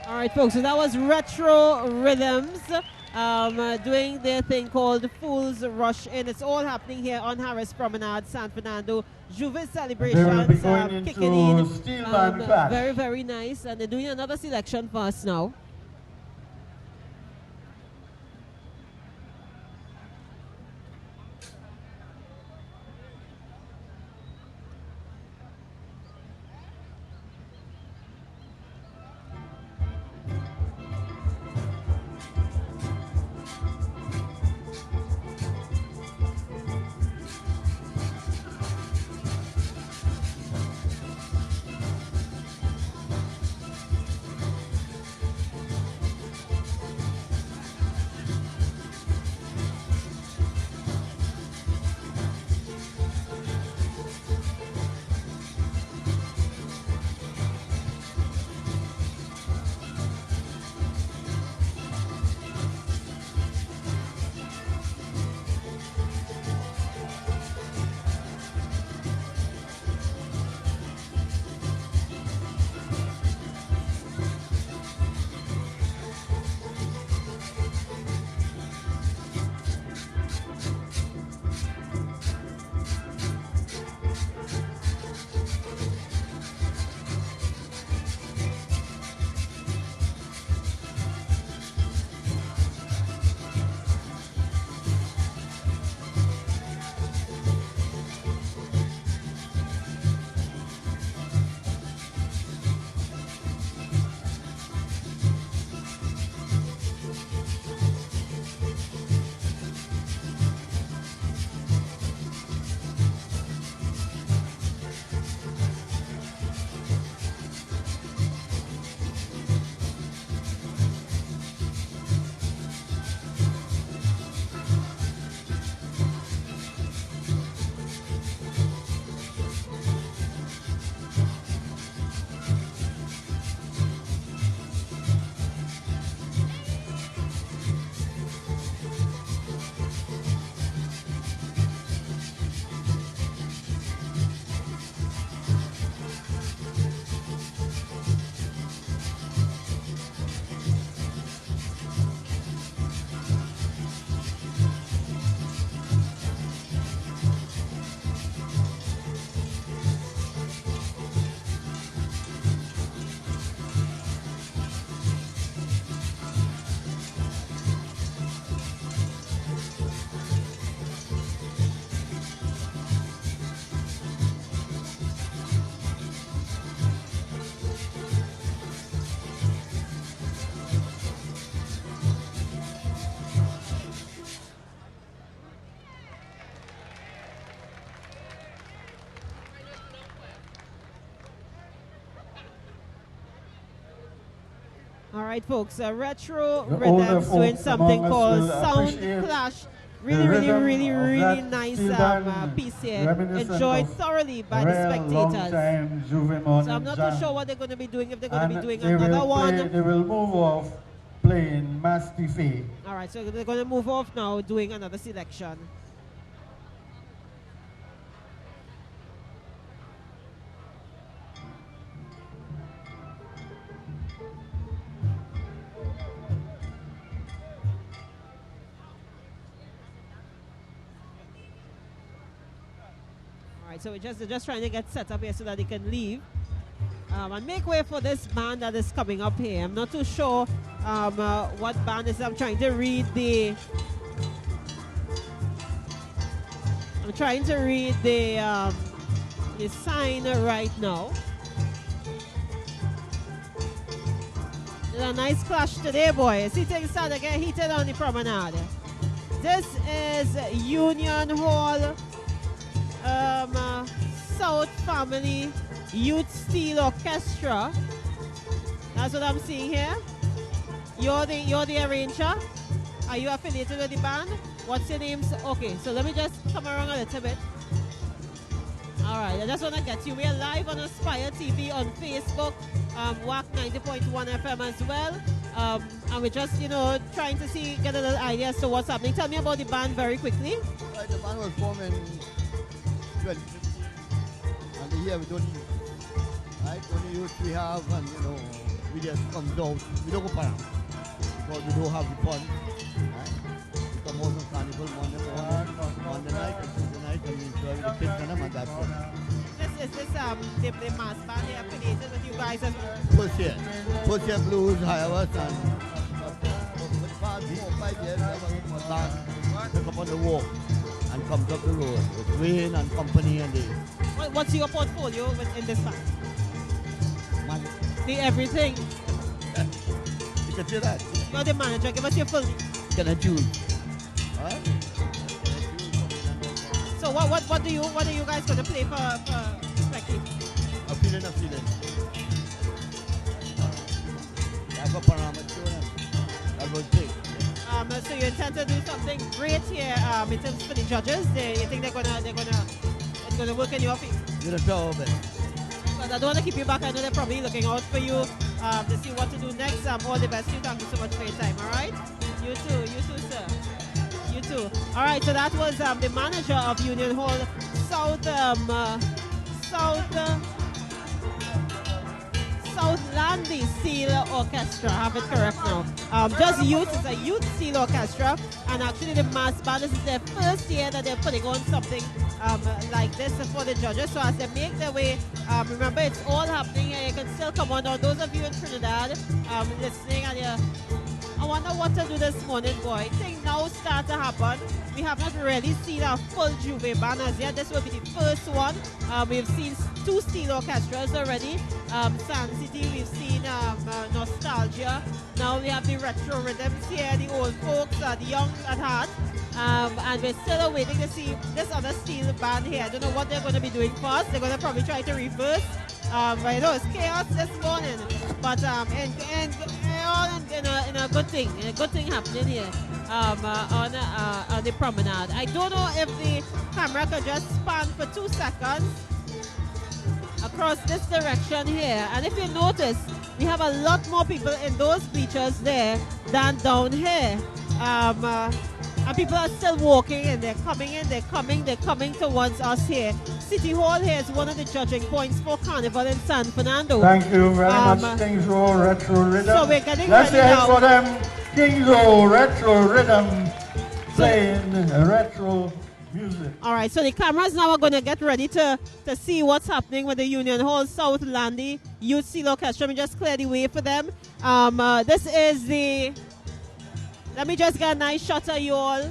All right, folks, so that was Retro Rhythms doing their thing called Fool's Rush In. It's all happening here on Harris Promenade, San Fernando. Juve celebrations kicking in. Very, very nice. And they're doing another selection for us now. All right, folks, Retro Rhythms doing something called Sound Clash. Really nice piece here. Enjoyed thoroughly by the spectators. So I'm not too sure what they're going to be doing, if they're going to be doing another one. They will move off playing Mastife. All right, so they're going to move off now, doing another selection. So they're just trying to get set up here so that they can leave and make way for this band that is coming up here. I'm not too sure what band is. I'm trying to read the sign right now. There's a nice clash today, boys. See things start to get heated on the promenade. This is Union Hall. South Family Youth Steel Orchestra. That's what I'm seeing here. You're the arranger. Are you affiliated with the band? What's your name? Okay, so let me just come around a little bit. All right, I just want to get you. We are live on Aspire TV on Facebook, WAC 90.1 FM as well. And we're just, trying to get a little idea as to what's happening. Tell me about the band very quickly. Right, the band was formed in 20. And here we don't use. Right? Only youth we have, and we we just come down. We don't go para because we don't have the funds. Right? We come out on Carnival Monday night and Tuesday night and we enjoy with the kids and them and that's it. Is this the mass band here affiliated with you guys as well? Push here blues, Iowa, and for the past 4 or 5 years, we have a band pick up on the walk and comes up the road with Wayne and company and they. What's your portfolio in this band? Man. The everything. You can say that. You're the manager. Give us your full name. Can I choose? Alright? So what do you guys gonna play for Spectate? A feeling. That's a panorama show. That was big. So you intend to do something great here in terms for the judges? You think it's gonna work in your favor? You're the job, man. But I don't want to keep you back. I know they're probably looking out for you to see what to do next. All the best to you. Thank you so much for your time. All right? You too, sir. You too. All right. So that was the manager of Union Hall Southlandy Steel Orchestra. I have it correct now. Just youth. It's a youth steel orchestra, and actually the mass band. This is their first year that they're putting on something like this for the judges. So as they make their way, remember it's all happening here. You can still come on. Now, those of you in Trinidad listening, and I wonder what to do this morning, boy. Things now start to happen. We have not really seen a full Juve band as yet. This will be the first one. We've seen 2 steel orchestras already. Sun City, we've seen Nostalgia. Now we have the retro rhythms here, the old folks, the young at heart. And we're still awaiting to see this other steel band here. I don't know what they're going to be doing first. They're going to probably try to reverse. But you know, it's chaos this morning. But in a good thing happening here on the promenade. I don't know if the camera could just span for 2 seconds across this direction here. And if you notice, we have a lot more people in those bleachers there than down here. And people are still walking and they're coming towards us here. City Hall here is one of the judging points for Carnival in San Fernando. Thank you very much, Kings Row Retro Rhythm. So we're getting Let's ready now. for them, Kings Row Retro Rhythm, playing retro music. All right, so the cameras now are going to get ready to see what's happening with the Union Hall Southlandy Youth Steel Orchestra. Let me just clear the way for them. This is the... Let me just get a nice shot of you all.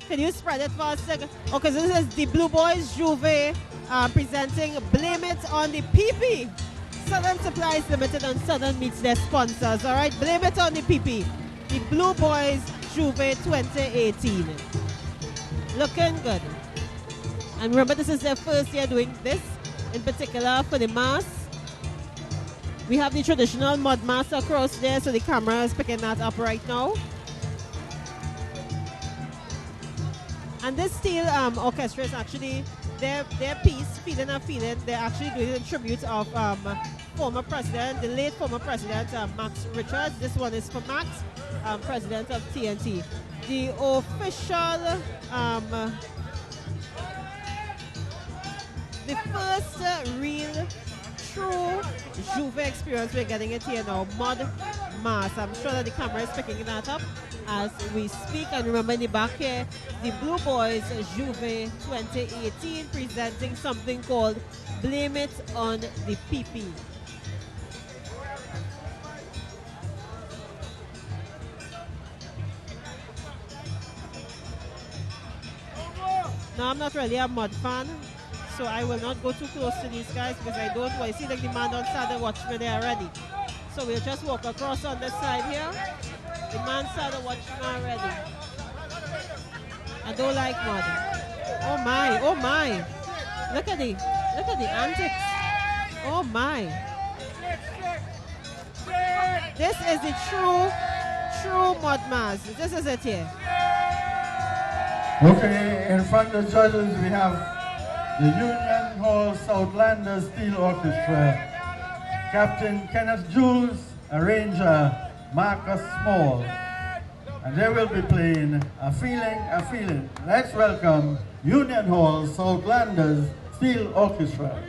Can you spread it for a second? Okay, so this is the Blue Boys Juve presenting Blame It on the PP. Southern Supplies Limited and Southern meets their sponsors. All right, Blame It on the PP. The Blue Boys Juve 2018. Looking good. And remember, this is their first year doing this, in particular for the mass. We have the traditional mud mass across there, so the camera is picking that up right now. And this steel orchestra is actually their piece, Feeling a Feeling. They're actually doing it in tribute of former president, the late former president, Max Richards. This one is for Max, president of TNT. The official, the first real, true Juve experience, we're getting it here now, mud mass. I'm sure that the camera is picking that up as we speak. And remember, in the back here, the Blue Boys Juve 2018 presenting something called Blame It on the PP. Now, I'm not really a mud fan, so I will not go too close to these guys because I don't want to see like the man outside the watch me there already. So we'll just walk across on this side here. The man side the watch me already. I don't like mud. Oh my, oh my. Look at the antics. Oh my. This is the true mud mass. This is it here. Okay, in front of the judges we have the Union Hall Southlanders Steel Orchestra, Captain Kenneth Jules, arranger Marcus Small, and they will be playing A Feeling. Let's welcome Union Hall Southlanders Steel Orchestra.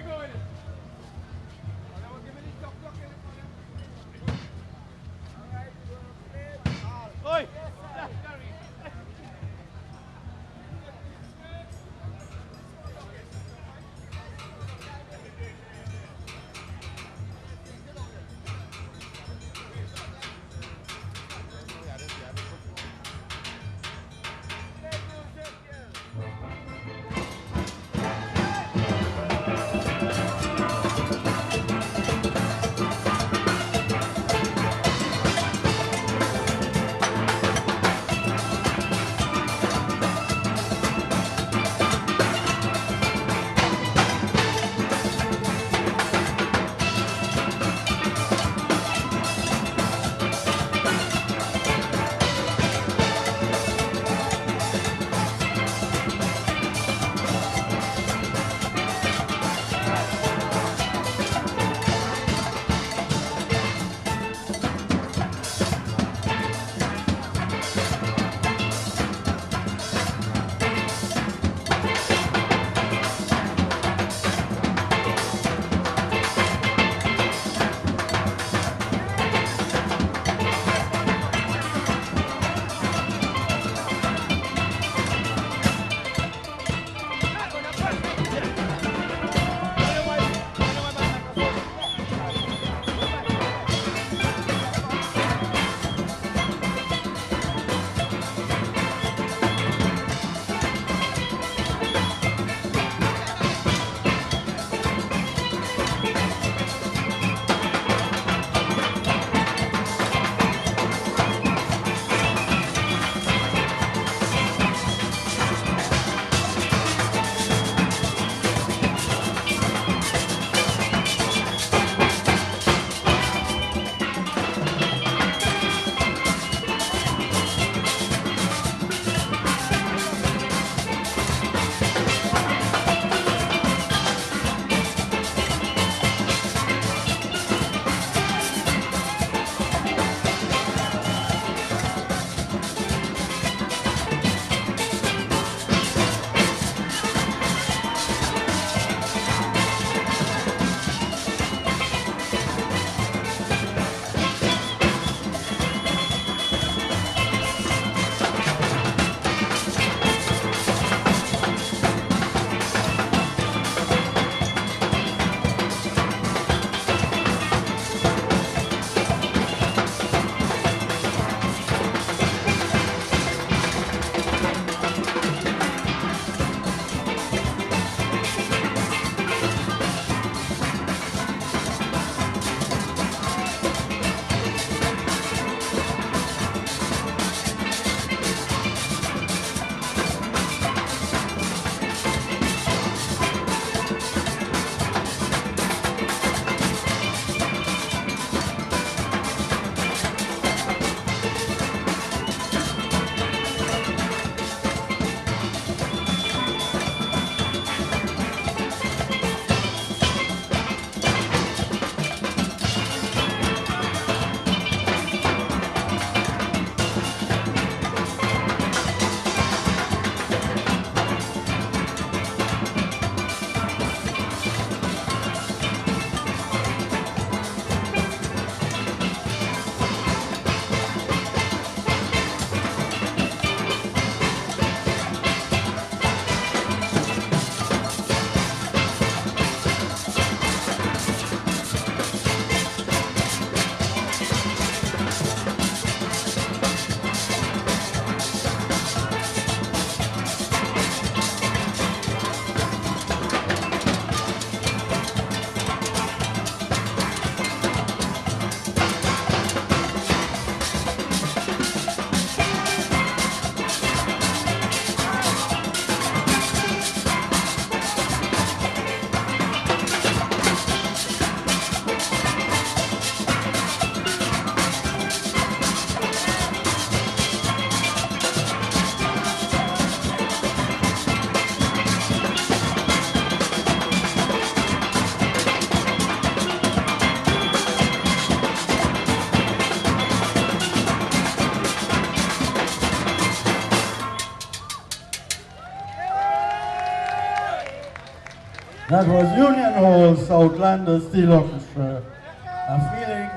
That was Union Hall Southlander Steel Orchestra.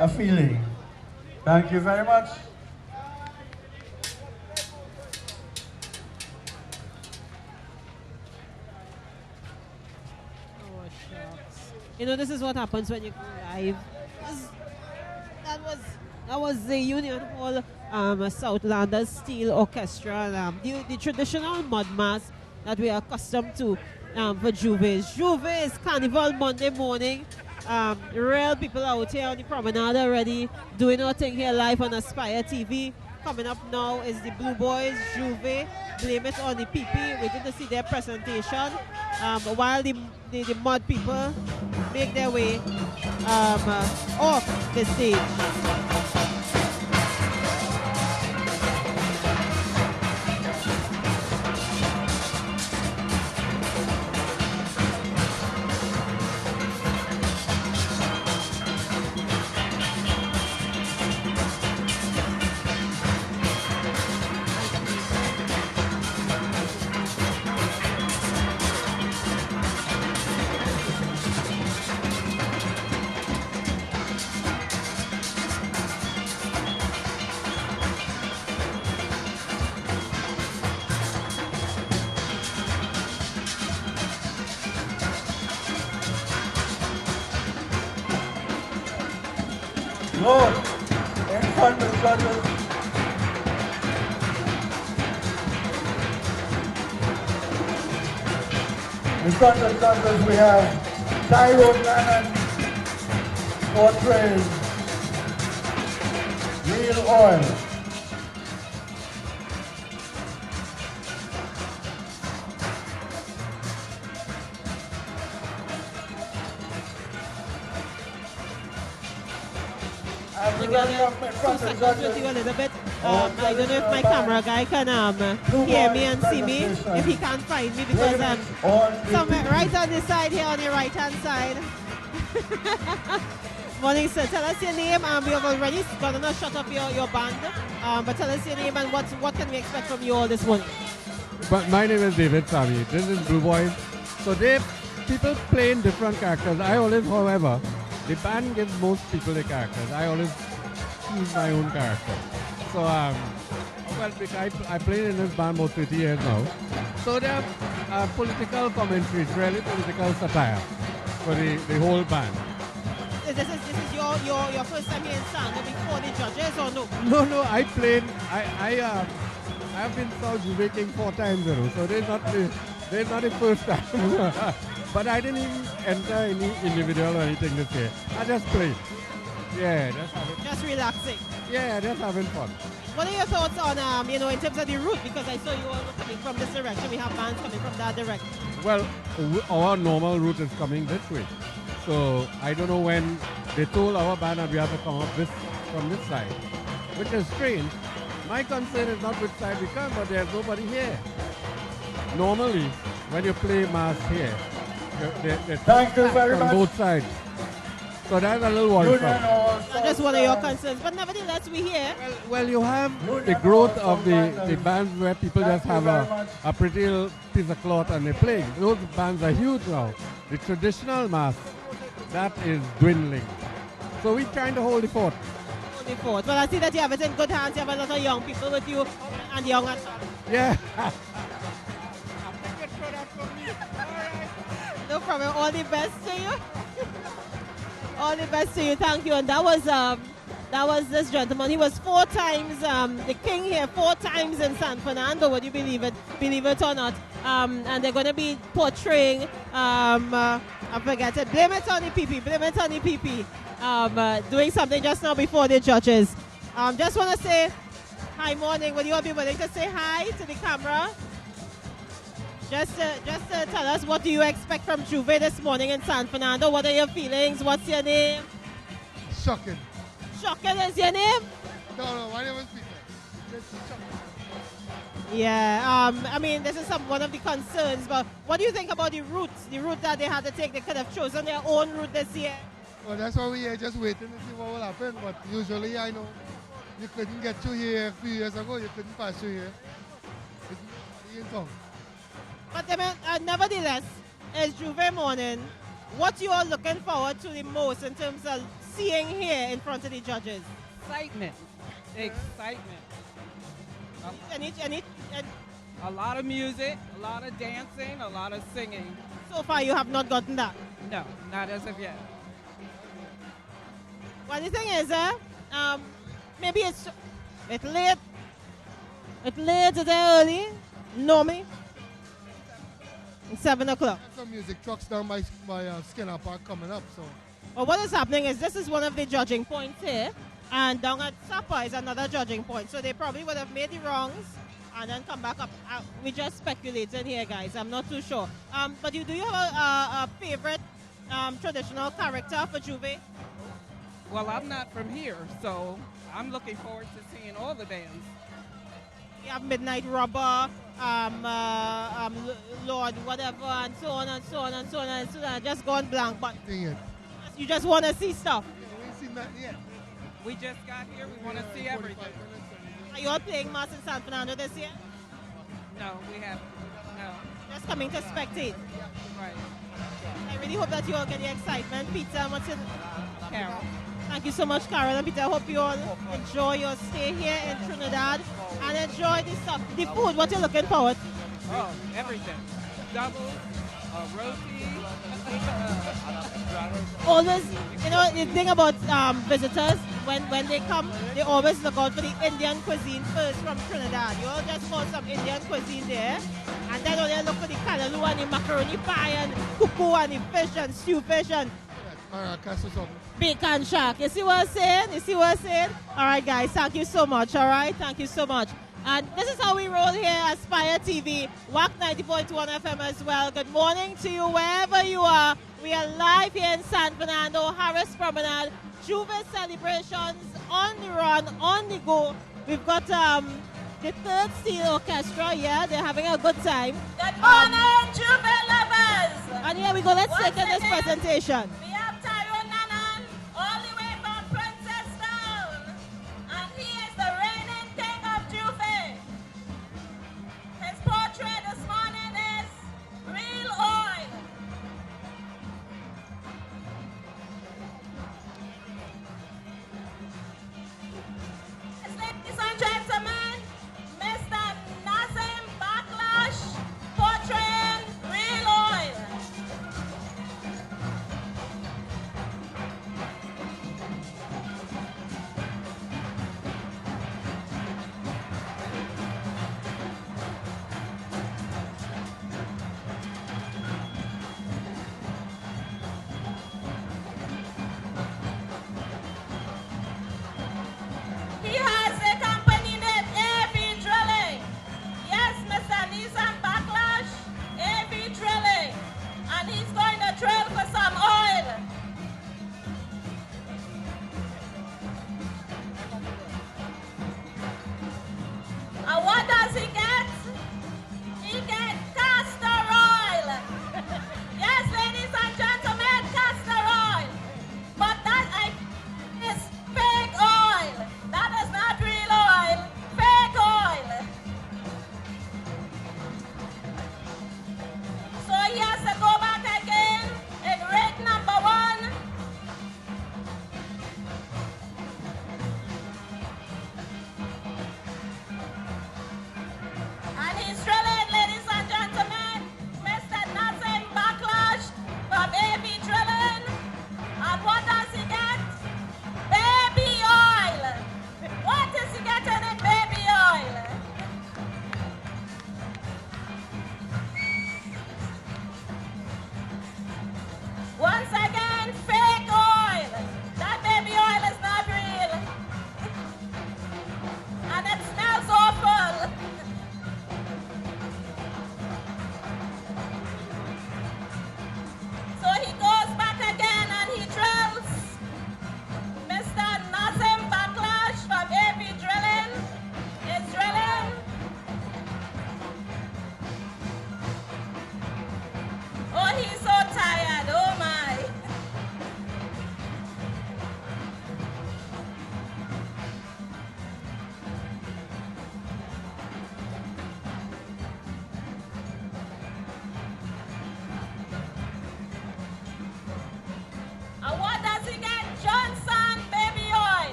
A feeling. Thank you very much. You know, this is what happens when you go live. That was the Union Hall Southlander Steel Orchestra. And, the traditional mud mass that we are accustomed to for Juve. Juve is Carnival Monday morning. Real people out here on the promenade already doing our thing here live on Aspire TV. Coming up now is the Blue Boys, Juve, Blame It on the PP, waiting to see their presentation. While the mud people make their way off the stage. Lord, in front of judges. In front of judges we have Tyrone Lannon, portrays Real Oil. With you a little bit. I don't know if my camera guy can hear me and see me. If he can't find me, because I'm somewhere right on this side here on your right hand side. Morning, sir. Tell us your name. We have already gotten a shot of your band, but tell us your name and what can we expect from you all this morning. But my name is David Sami. This is Blue Boys. So people playing different characters. I always, however, the band gives most people the characters. I always choose my own character. So, I played in this band about 30 years now. So there are political commentaries, really political satire for the whole band. This is your first time here in Sando before the judges, or no? No, I played, I have been South Juve King 4 times, so there's not the first time. But I didn't even enter any individual or anything this year. I just played. Yeah, just relaxing. Yeah, just having fun. What are your thoughts on, in terms of the route? Because I saw you all coming from this direction. We have bands coming from that direction. Well, our normal route is coming this way. So I don't know when they told our band that we have to come up from this side, which is strange. My concern is not which side we come, but there's nobody here. Normally, when you play mass here, thank you very much. On both sides. So that's a little worrisome. That's one of your concerns, but nevertheless, we here. Well, you have the growth of the bands where people just have a pretty little piece of cloth and they're playing. Those bands are huge now. The traditional mass, that is dwindling. So we're trying to hold the fort. Hold the fort. Well, I see that you have it in good hands. You have a lot of young people with you and young at top. Yeah. No problem. All the best to you. All the best to you. Thank you. And that was this gentleman. He was 4 times the king here, 4 times in San Fernando. Would you believe it? Believe it or not? And they're going to be portraying. I forget it. Blame it on the PP. Blame it on the PP. Doing something just now before the judges. Just want to say hi, morning. Would you all be willing to say hi to the camera? Just tell us, what do you expect from Juve this morning in San Fernando? What are your feelings? What's your name? Shocking. Shocking is your name? No, my name is Peter. Yeah, I mean, this is one of the concerns, but what do you think about the route that they had to take? They could have chosen their own route this year. Well, that's why we are just waiting to see what will happen, but usually I know you couldn't get through here a few years ago, you couldn't pass through here. But nevertheless, is Juve morning. What you are looking forward to the most in terms of seeing here in front of the judges? Excitement. Excitement. Any, A lot of music, a lot of dancing, a lot of singing. so far you have not gotten that? No, not as of yet. Well, the thing is, maybe it's late. It's late, it's early. Know me? 7 o'clock. Some music trucks down by Skinner Park coming up, so. Well, what is happening is this is one of the judging points here, and down at Supper is another judging point. So they probably would have made the wrongs and then come back up. We just speculating here, guys. I'm not too sure. But do you have a favorite traditional character for Juve? Well, I'm not from here, so I'm looking forward to seeing all the bands. You have Midnight Rubber, Lord whatever, and so on and so on and so on and so on. Just gone blank, but you just want to see stuff. We ain't seen nothing yet. We just got here. We want to see everything. Are you all playing Mass in San Fernando this year? No, we haven't. No. Just coming to spectate. Right. I really hope that you all get the excitement. Peter, what's it? Carol. Thank you so much, Carol and Peter. I hope you all enjoy your stay here in Trinidad and enjoy the stuff. The food, what you're looking forward? Oh, everything. Double, roti. Always, you know, the thing about visitors, when they come, they always look out for the Indian cuisine first from Trinidad. You all just want some Indian cuisine there. And then they look for the callaloo and the macaroni pie and cuckoo and the fish and stew fish and bacon shark. You see what I'm saying? You see what I'm saying? All right, guys, thank you so much. All right, thank you so much. And this is how we roll here at Aspire TV, WAC 90.1 FM as well. Good morning to you wherever you are. We are live here in San Fernando, Harris Promenade, Juve celebrations on the run, on the go. We've got the Third Steel Orchestra, yeah, they're having a good time. Good morning, Juve lovers! And here we go, let's take in this presentation. We have Tyrone Nanan, all the way from Princestown. And he is the reigning king of Juve. His portrait this morning is Real Oil. Ladies and gentlemen, Mr. Nazim Backlash portraying Real Oil.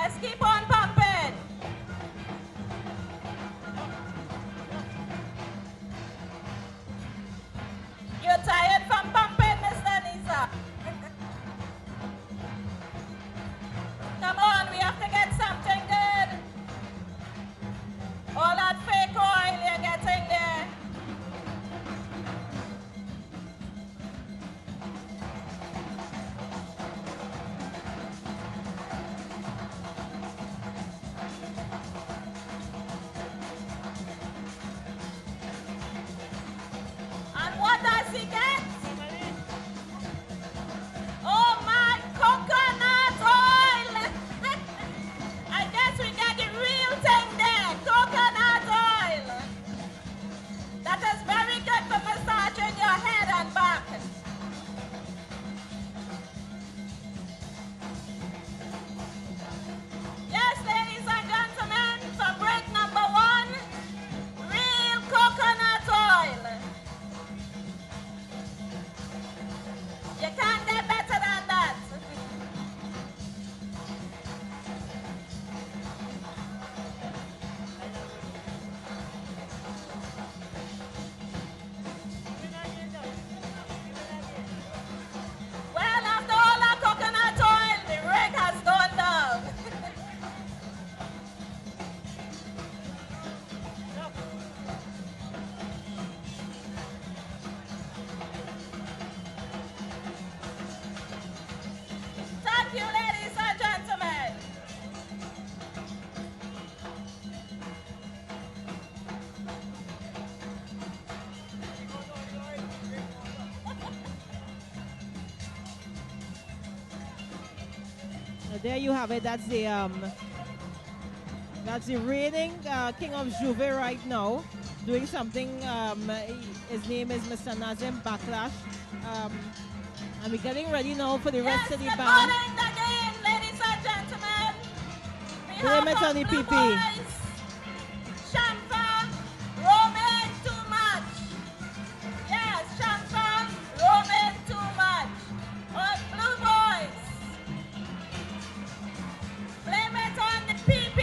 Yes, keep on pumping. You're tired from pumping, Mr. Nisa. Come on, we have to get something good. All that fake oil you're getting there. And what does he get? Oh my, coconut oil! I guess we got the real thing there, coconut oil. That is very good for massaging your head and back. Yes, ladies and gentlemen, for break number 1, real coconut oil. You can't get better than that. Well, after all that coconut oil, the rig has gone down. Thank you, ladies and gentlemen. There you have it. That's the reigning King of Juve right now, doing something. His name is Mr. Nazim Backlash, and we're getting ready now for the rest of the Good band. morning again, ladies and gentlemen. Blame it on the Blue PP. Boys, Champa, roaming too much. Yes, Champa, roaming too much. On Blue Boys. Blame it on the PP.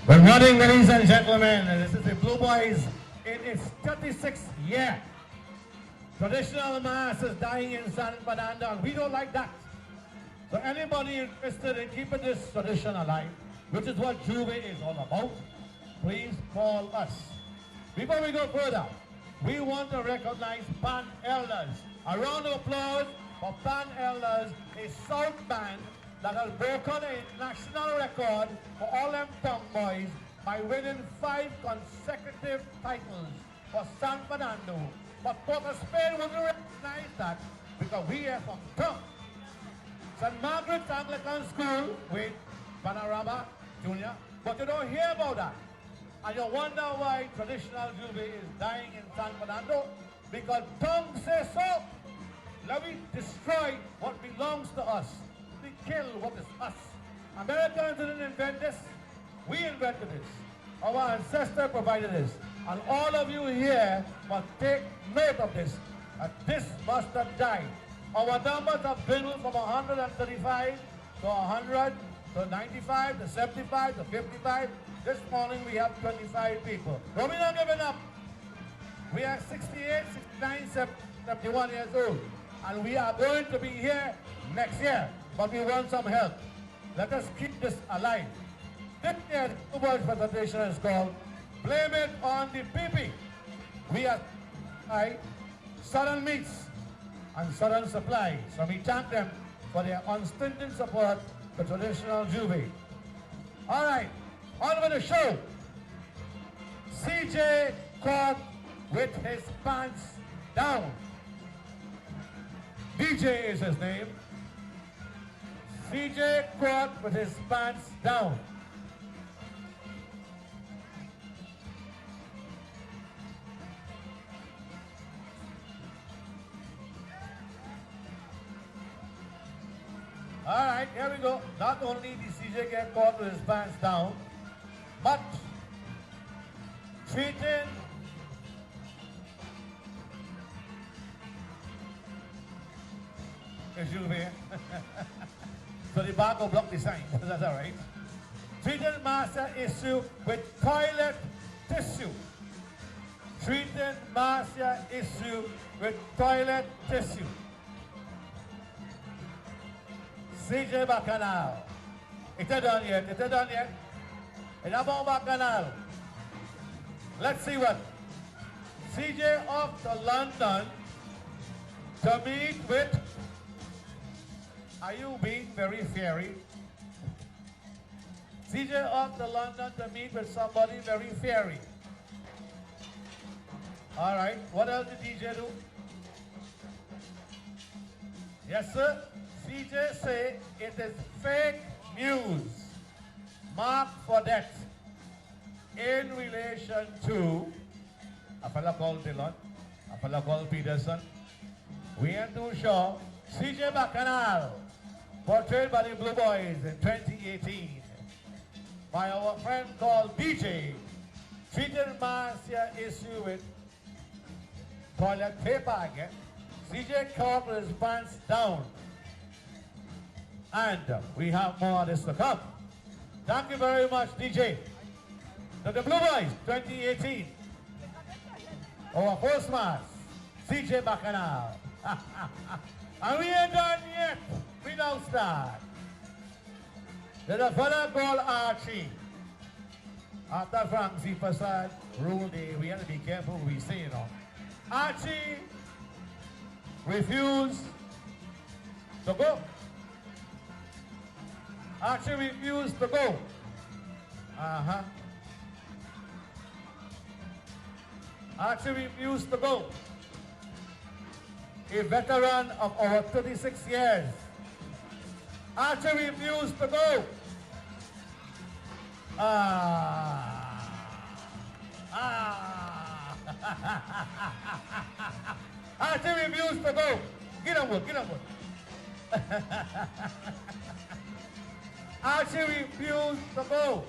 Good morning, ladies and gentlemen. This is the Blue Boys in its 36th year. Traditional mass is dying in San Fernando, and we don't like that. So anybody interested in keeping this tradition alive, which is what Juve is all about, please call us. Before we go further, we want to recognize band elders. A round of applause for band elders, a South band that has broken a national record for all them tongue boys by winning 5 consecutive titles for San Fernando. But Port of Spain wouldn't recognize that because we are from tongue. St. Margaret's Anglican School with Panorama Junior, but you don't hear about that. And you wonder why traditional Juve is dying in San Fernando? Because tongue says so. Let me destroy what belongs to us. We kill what is us. Americans didn't invent this. We invented this. Our ancestor provided this. And all of you here must take note of this. This must have died. Our numbers have dwindled from 135 to 100 to 95 to 75 to 55. This morning we have 25 people. But we're not giving up. We are 68, 69, 71 years old. And we are going to be here next year. But we want some help. Let us keep this alive. This year's Blue Boys presentation is called Blame It on the PP. We are Southern Meats and Southern Supply. So we thank them for their unstinted support for traditional Juve. All right, on with the show. CJ caught with his pants down. DJ is his name. CJ caught with his pants down. All right, here we go. Not only did CJ get caught with his pants down, but treating Juve. So the bar go block the sign. That's all right. Treating master issue with toilet tissue. Treating master issue with toilet tissue. CJ Bacchanal. It's done yet. It's done yet. And about Bacchanal. Let's see what. CJ off to London to meet with. Are you being very fairy? CJ off to London to meet with somebody very fairy. All right. What else did DJ do? Yes, sir. CJ say it is fake news. Mark for that. In relation to a fellow called Dillon, a fellow called Peterson. We ain't too sure. CJ Bacchanal, portrayed by the Blue Boys in 2018 by our friend called DJ, treated Marcia issue with toilet paper again. CJ caught with his pants down. And we have more of this to come. Thank you very much, DJ. To the Blue Boys 2018. Our first match, CJ Bacchanal. And we ain't done yet. We don't start. There's a fella called Archie. After Frank Z. Prasad ruled day, we have to be careful what we say, you know. Archie refused to go. Archie refused to go. Archie refused to go. A veteran of over 36 years. Archie refused to go. Archie refused to go. Get on wood, get on wood. Archie refused to go.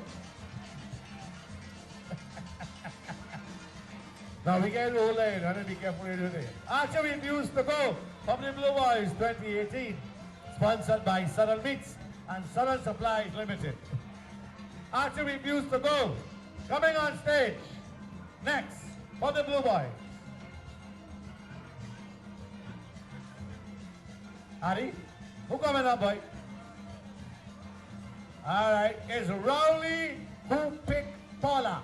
Now we get roll in, I be careful what you do there. Archie refused to go. Public Blue Boys 2018. Sponsored by Southern Meats and Southern Supplies Limited. Archie refused to go. Coming on stage. Next, for the Blue Boys. Harry, who coming up, boy? All right, it's Rowley who picked Paula.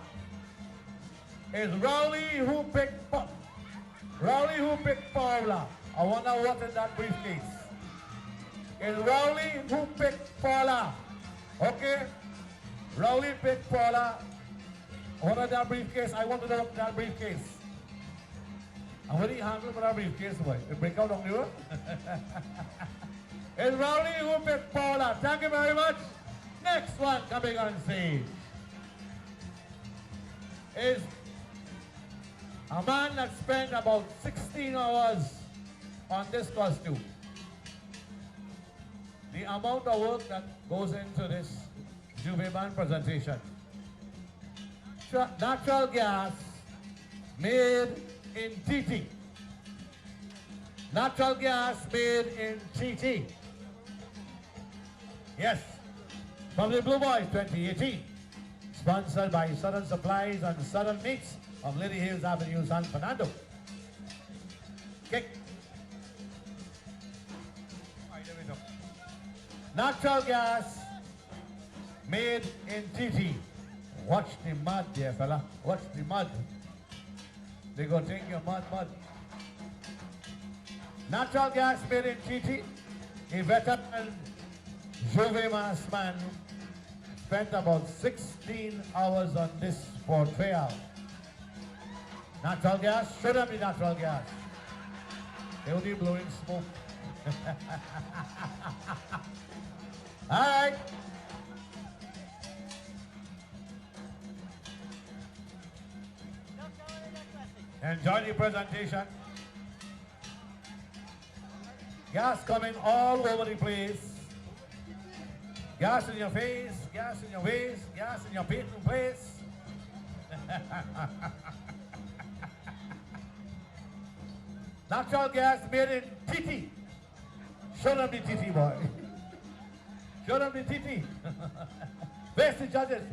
It's Rowley who picked Paula. I wonder what's in that briefcase. It's Rowley who picked Paula. Okay? Rowley picked Paula. What is that briefcase? I want to know that briefcase. And what do you handle with that briefcase, boy? You break out on you? It's Rowley who picked Paula. Thank you very much. Next one coming on stage is a man that spent about 16 hours on this costume. The amount of work that goes into this Juve band presentation. Natural gas made in TT. Natural gas made in TT. Yes. From the Blue Boys 2018. Sponsored by Southern Supplies and Southern Meats of Lady Hills Avenue, San Fernando. Kick. Natural gas made in TT. Watch the mud there, fella. Watch the mud. They go take your mud. Natural gas made in TT. A veteran Juve mass man spent about 16 hours on this portrayal. Natural gas? Show them the natural gas. They only blowing smoke. All right. Enjoy the presentation. Gas coming all over the place. Gas in your face, gas in your waist, gas in your beating place. Natural gas made in TT. Show them the TT, boy. Show them the TT. Face the judges.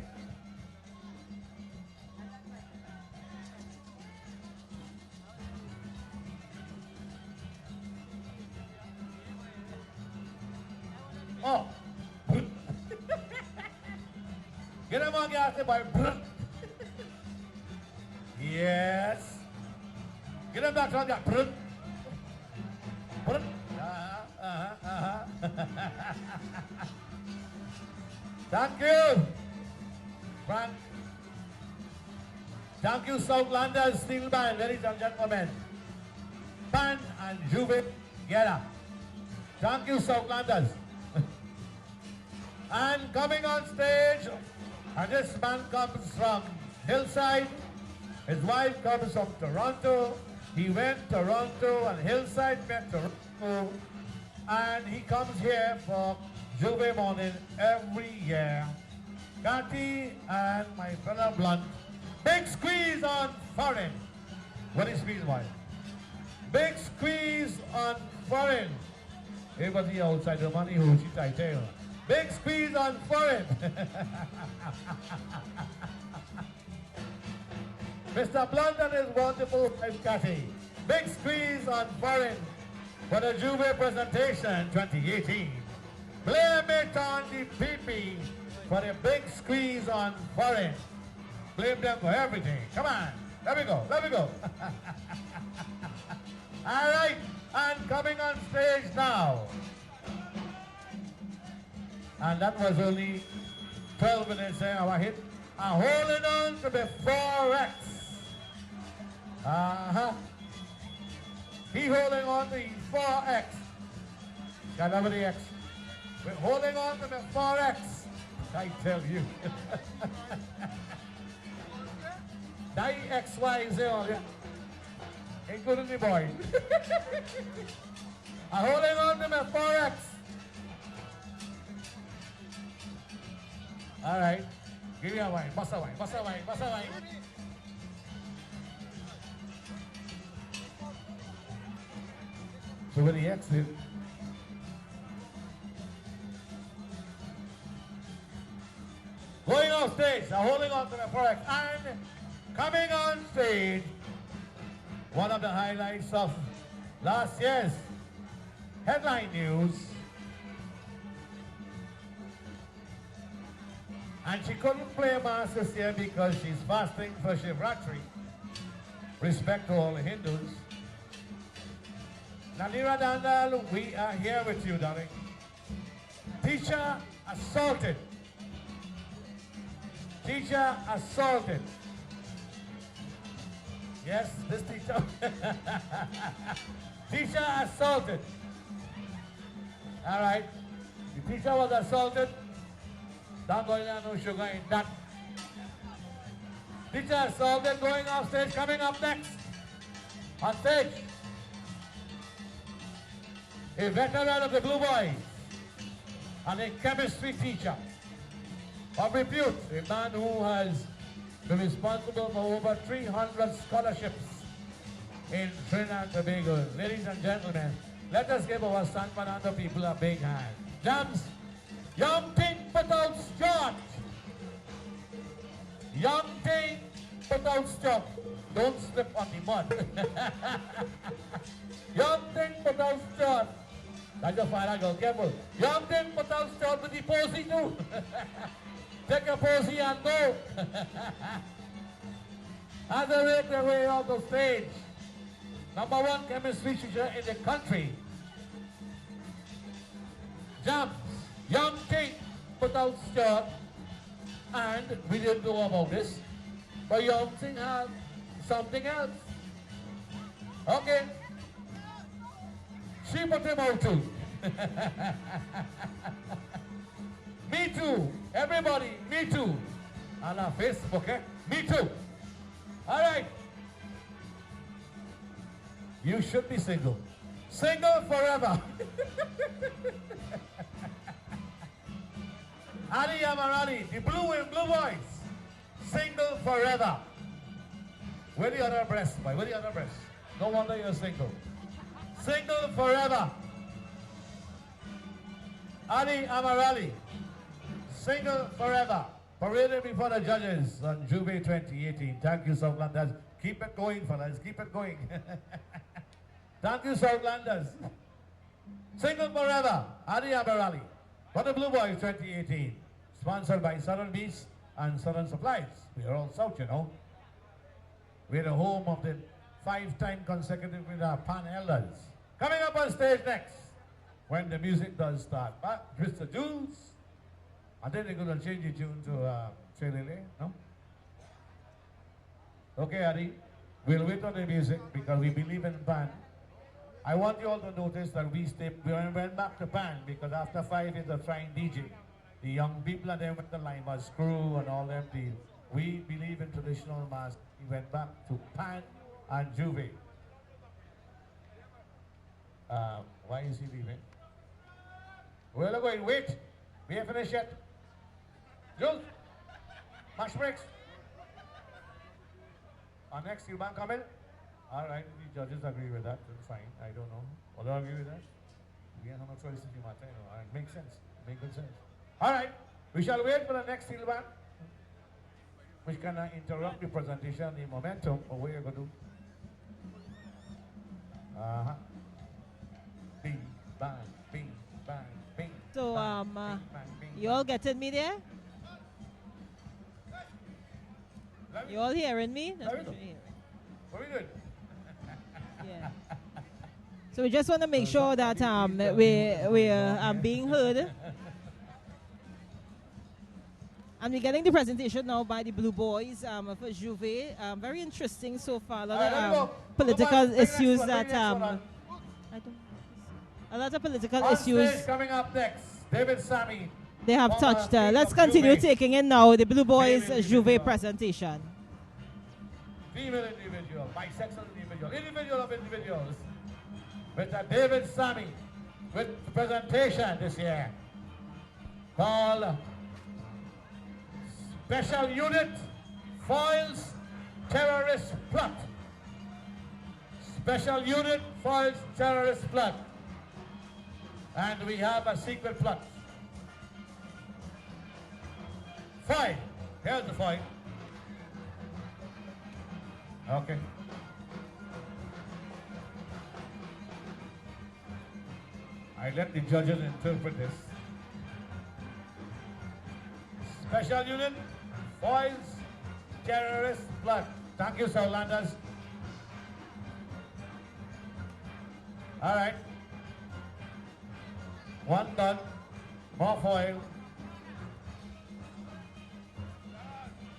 Oh. Get them on gas, boy. Yes. Get them back on gas. Thank you, Frank. Thank you, Southlanders Steel Band, ladies and gentlemen. Band and Juve together. Thank you, Southlanders. And coming on stage, and this man comes from Hillside. His wife comes from Toronto. He went Toronto and Hillside met Toronto. And he comes here for Juve morning every year. Cathy and my fellow Blunt. Big squeeze on foreign. What is squeeze, boy? Big squeeze on foreign. Everybody outside the money who she title. Big squeeze on foreign. Mr. Blunt and his wonderful wife Cathy. Big squeeze on foreign for the Juve presentation 2018. Blame it on the PP for the big squeeze on foreign. Blame them for everything. Come on, let me go, let me go. All right, and coming on stage now. And that was only 12 minutes there, our hit. And holding on to the 4X. He holding on to the 4X. Got over the X. We're holding on to the 4X. I tell you. Die XY0. Including the boy. I'm holding on to my 4X. All right. Give me a wine. Bust a wine. Bust a wine. Bust a wine. So with the exit. Going off stage. I'm holding on to my 4X. And coming on stage, one of the highlights of last year's headline news. And she couldn't play mass this year because she's fasting for Shivratri. Respect to all the Hindus. Nalira Dandal, we are here with you, darling. Teacher assaulted. Teacher assaulted. Yes, this teacher. Teacher assaulted. All right. The teacher was assaulted. Don't go in there, no sugar in that. Teacher assaulted, going off stage, coming up next. On stage. A veteran of the Blue Boys and a chemistry teacher of repute, a man who has been responsible for over 300 scholarships in Trinidad and Tobago. Ladies and gentlemen, let us give our San Fernando people a big hand. Jams, young thing without start. Young thing without stop. Don't slip on the mud. Young thing without start. That's your father, go careful. Young thing without start with the posy too. Take a posy and go. As they make their way off the stage, #1 chemistry teacher in the country. Jumps, young king without skirt, and we didn't know about this, but young thing had something else. Okay. She put him out too. Me too. Everybody, me too. On our Facebook, eh? Me too. All right. You should be single. Single forever. Ali Amarali, the blue and blue boys. Single forever. Where the other breast, boy? Where the other breast? No wonder you're single. Single forever. Ali Amarali. Single forever. Paraded before the judges on Juve 2018. Thank you, Southlanders. Keep it going, fellas. Keep it going. Thank you, Southlanders. Single forever. Ali Amarali. For the Blue Boys 2018. Sponsored by Southern Beats and Southern Supplies. We are all South, you know. We're the home of the 5-time consecutive winner Pan Elders. Coming up on stage next, when the music does start. But Mr. Jules, I think they're going to change the tune to Chelele, no? Okay, Adi, we'll wait on the music because we believe in Pan. I want you all to notice that we went back to Pan because after 5 years of trying DJ, the young people and then with the Lima Screw and all them deals. We believe in traditional mass. We went back to Pan and Juve. Why is he leaving? Well, going, wait. We ain't finished yet. Jules, mash breaks. Our next steel band coming? All right, the judges agree with that. That's fine. I don't know. Or don't agree with that? We have no choice in the matter. You know. It makes sense. Make good sense. All right. We shall wait for the next steel band, which can interrupt the presentation, the momentum of what you're going to do. Bing, bang, bing, bang, bing. So, bang, bing, bang, bing, you all getting me there? You all hearing me? That's what you're hearing. Very good. Yeah. So we just want to make sure that we're being heard. And we're getting the presentation now by the Blue Boys for Juve. Very interesting so far. A lot of political issues that a lot of political issues coming up next. David Sammy. They have touched. Let's continue taking in now the Blue Boys Juve presentation. Female individual, bisexual individual, individual of individuals. With David Sammy with the presentation this year called Special Unit Foils Terrorist Plot. Special Unit Foils Terrorist Plot. And we have a secret plot. Foil. Here's the foil. Okay. I let the judges interpret this. Special Unit Foils Terrorist Plot. Thank you, Southlanders. All right. One done. More foil.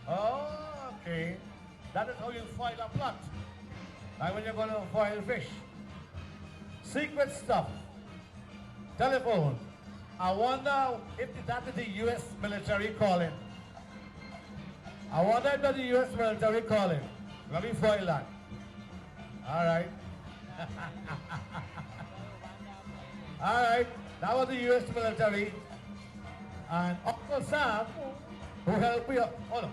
Oh, okay. That is how you foil a plot. Like when you're going to foil fish. Secret stuff. Telephone. I wonder if that is the U.S. military calling. I wonder if that's the U.S. military calling. Let me foil that. All right. All right. That was the U.S. military. And Uncle Sam, who helped me up. Hold on.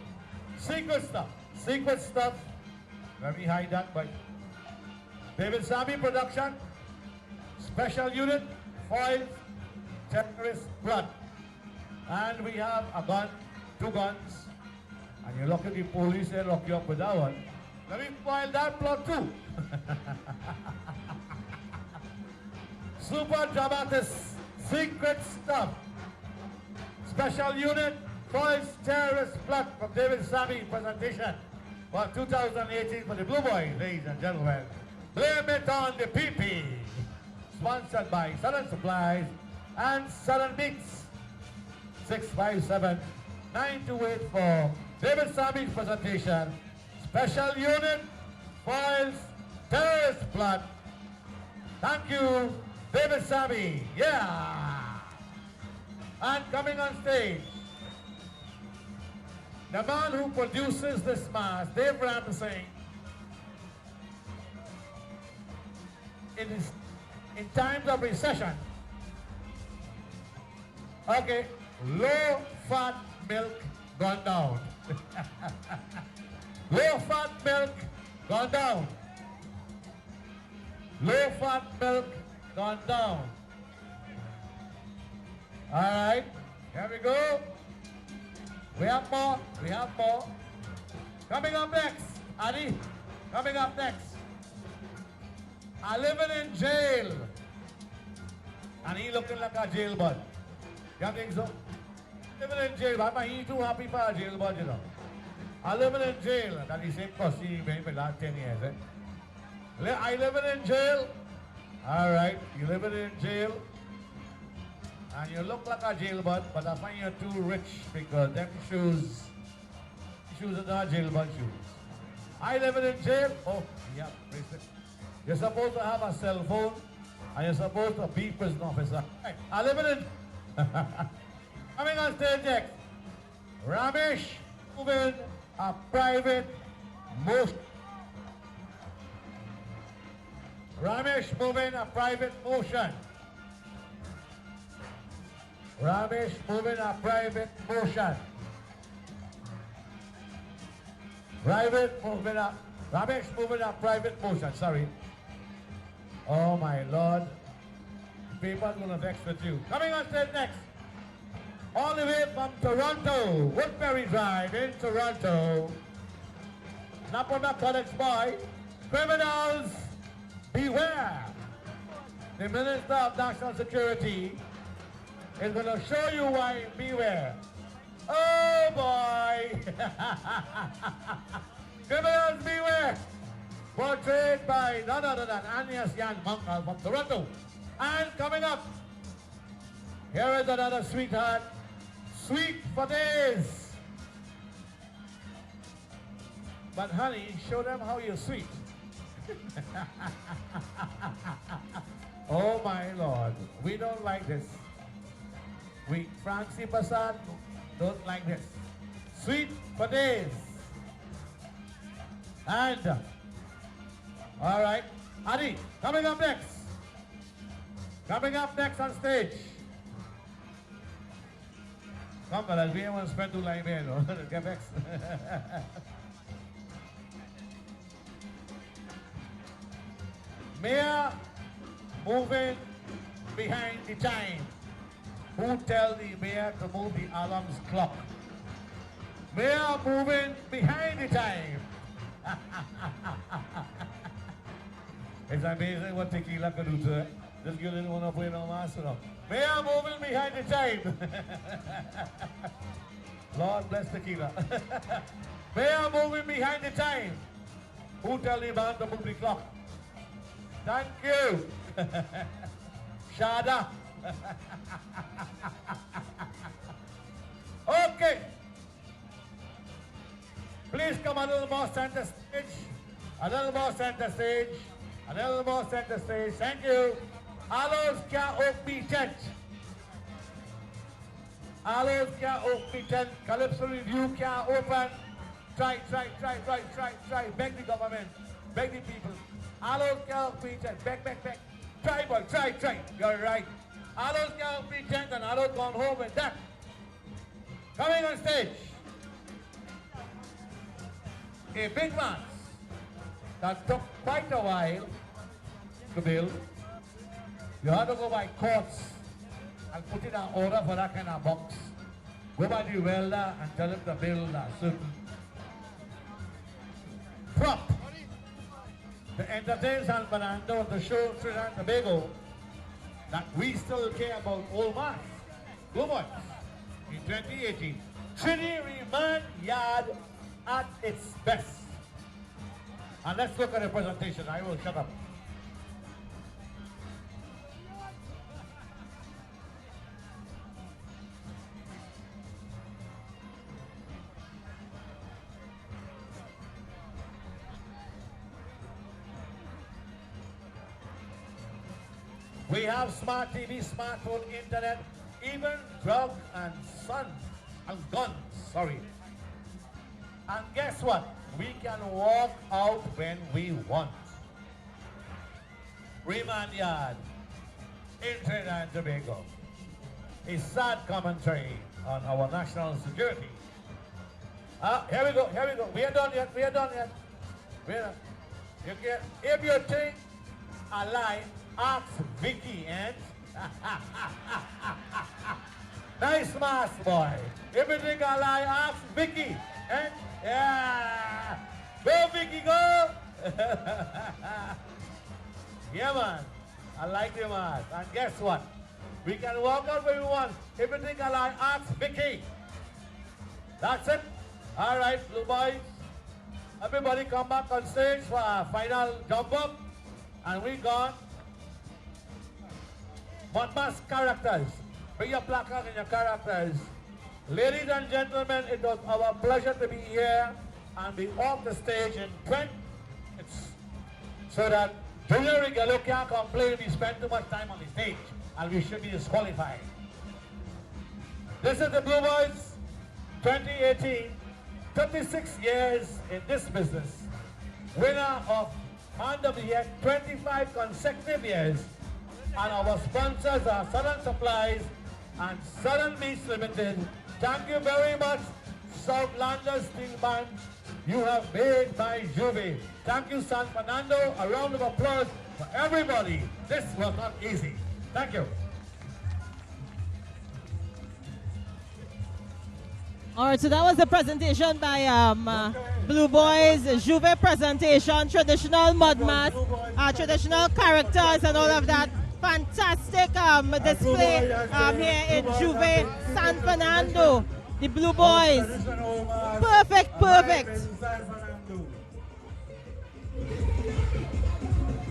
Secret stuff. Secret stuff. Let me hide that by David Sammy production. Special Unit Foils Terrorist Plot. And we have a gun, 2 guns. And you look at the police, they lock you up with that one. Let me foil that plot too. Super dramatic secret stuff. Special Unit Foils Terrorist Plot from David Sammy presentation for 2018 for the Blue Boys, ladies and gentlemen. Blame it on the PP. Sponsored by Southern Supplies and Southern Beats. 657-9284. David Sammy's presentation. Special Unit Foils Terrorist Plot. Thank you David Sammy, yeah. And coming on stage, the man who produces this mass, Dave Ramsey, in times of recession, okay, low fat milk gone down. Low fat milk gone down. Low fat milk gone down. All right, here we go. We have more. We have more. Coming up next, Adi. Coming up next. I living in jail. And he looking like a jail bud. You think so? Living in jail. I'm too happy for a jail bud, you know. I living in jail. That's the same cost he made for the last 10 years. Eh? I living in jail. All right, you living in jail. And you look like a jail bud, but I find you're too rich because them shoes are not jail bud shoes. I living in jail. Oh, yeah, bracelet. You're supposed to have a cell phone and you're supposed to be prison officer. Hey, I live in coming on stage next. Ramesh moving a private motion. Ramesh moving a private motion. Ramesh moving a private motion. Ramesh moving a private motion, sorry. Oh my Lord. People's gonna vex with you. Coming on stage next. All the way from Toronto, Woodbury Drive in Toronto. Napoma College boy. Criminals, beware. The Minister of National Security is gonna show you why beware. Oh boy. Criminals, beware. Portrayed by none other than Agnes Yan Monkal from Toronto. And coming up, here is another sweetheart. Sweet for days. But honey, show them how you're sweet. Oh my Lord, we don't like this. We, Francie Passat, don't like this. Sweet for days. And all right, Adi, coming up next. Coming up next on stage. Come on, we want to spend too long here, no? Get vexed. Mayor moving behind the time. Who tell the mayor to move the alarm's clock? Mayor moving behind the time. It's amazing what tequila can do to it. This girl didn't want to play no master now. Mayor moving behind the time. Lord bless tequila. Mayor moving behind the time. Who tell the man to move the clock? Thank you. Shada. Okay. Please come a little more center stage. A little more center stage. A little more center stage. Thank you. Aloes can't open tent. Aloes can't open tent. Calypso Review can't open. Try. Beg the government. Beg the people. Aloes can't open tent. Beg. Try, boy. Try. You're right. Aloes can't open tent and Aloes gone home with that. Coming on stage. A big man that took quite a while to build. You had to go by courts and put in an order for that kind of box. Go by the welder and tell him to build a certain prop to entertain San Fernando and to show Trinidad and Tobago that we still care about old man. Go boys. In 2018, Trinity remained yard at its best. And let's look at the presentation. I will shut up. We have smart TV, smartphone, internet, even drugs and guns, sorry. And guess what? We can walk out when we want. Remand Yard in Trinidad and Tobago. A sad commentary on our national security. Here we go. We are done yet. You can, if you think a lie, ask Vicky and nice mask, boy. If you think a lie, ask Vicky and yeah. Go Vicky, go. Yeah, man. I like the mask. And guess what? We can walk out when we want. If you think a lie, ask Vicky. That's it. All right, Blue Boys. Everybody come back on stage for our final jump up. And we gone. Monmas characters. Bring your placard and your characters. Ladies and gentlemen, it was our pleasure to be here and be off the stage in print. So that Junior Rigalo can't complain we spend too much time on the stage and we should be disqualified. This is the Blue Boys 2018, 36 years in this business. Winner of Hand of the Year 25 consecutive years. And our sponsors are Southern Supplies and Southern Meats Limited. Thank you very much, Southlanders Steel Band. You have made my Juve. Thank you, San Fernando. A round of applause for everybody. This was not easy. Thank you. All right, so that was the presentation by Blue Boys, Juve presentation, traditional mud mask, traditional characters and all of that. Fantastic display here in Juve, San Fernando. The Blue Boys. Perfect.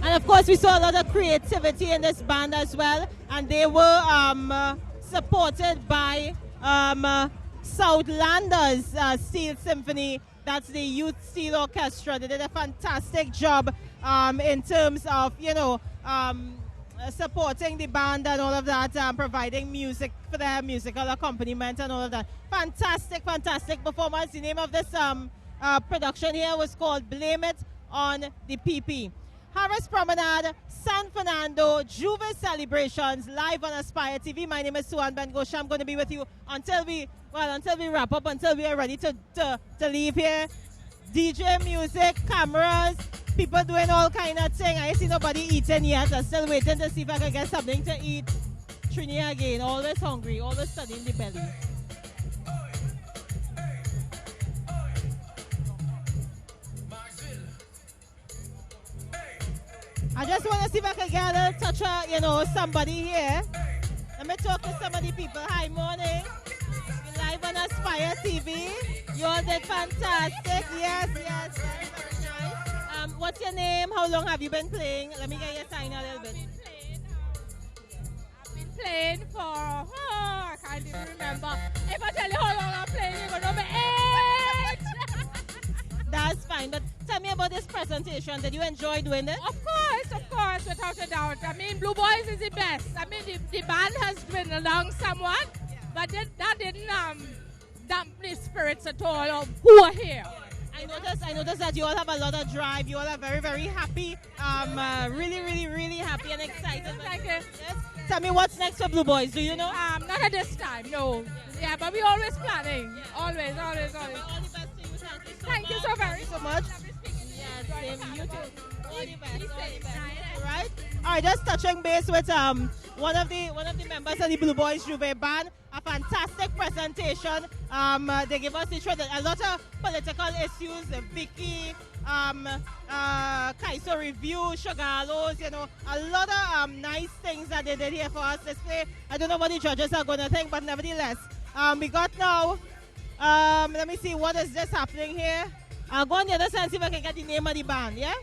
And of course, we saw a lot of creativity in this band as well. And they were supported by Southlanders Steel Symphony. That's the Youth Steel Orchestra. They did a fantastic job in terms of, supporting the band and all of that, providing music for their musical accompaniment and all of that. Fantastic performance. The name of this production here was called Blame It on the PP. Harris Promenade, San Fernando, Juve Celebrations, live on Aspire TV. My name is Suan Ben Gosha. I'm going to be with you until we wrap up, until we are ready to leave here. DJ music, cameras, people doing all kind of thing. I see nobody eating yet. I'm still waiting to see if I can get something to eat. Trini again, always hungry, always studying the belly. I just want to see if I can get a touch of, somebody here. Let me talk to some of the people. Hi, morning. You're live on Aspire TV. You all did fantastic. Yes, very nice. What's your name? How long have you been playing? Let me get your sign a little bit. I've been playing for, I can't even remember. If I tell you how long I'm playing, you're going to be 8. That's fine, but tell me about this presentation. Did you enjoy doing it? Of course, without a doubt. I mean, Blue Boys is the best. I mean, the band has been along somewhat, but that didn't damp the spirits at all of who are here. I noticed that you all have a lot of drive. You all are very, very happy. Really happy and excited. Yes. Tell me what's next for Blue Boys. Do you know? Not at this time, no. Yeah, but we always planning. Always. All the best to you. Thank you so very much. Yes, same. You too. All the best. All right, just touching base with one of the members of the Blue Boys Juve band. A fantastic presentation. They give us a lot of political issues. Vicky, Kaiso Review, Shagalos, a lot of nice things that they did here for us display. I don't know what the judges are going to think, but nevertheless, we got now. Let me see what is just happening here. I'll go on the other side and see if I can get the name of the band, yeah?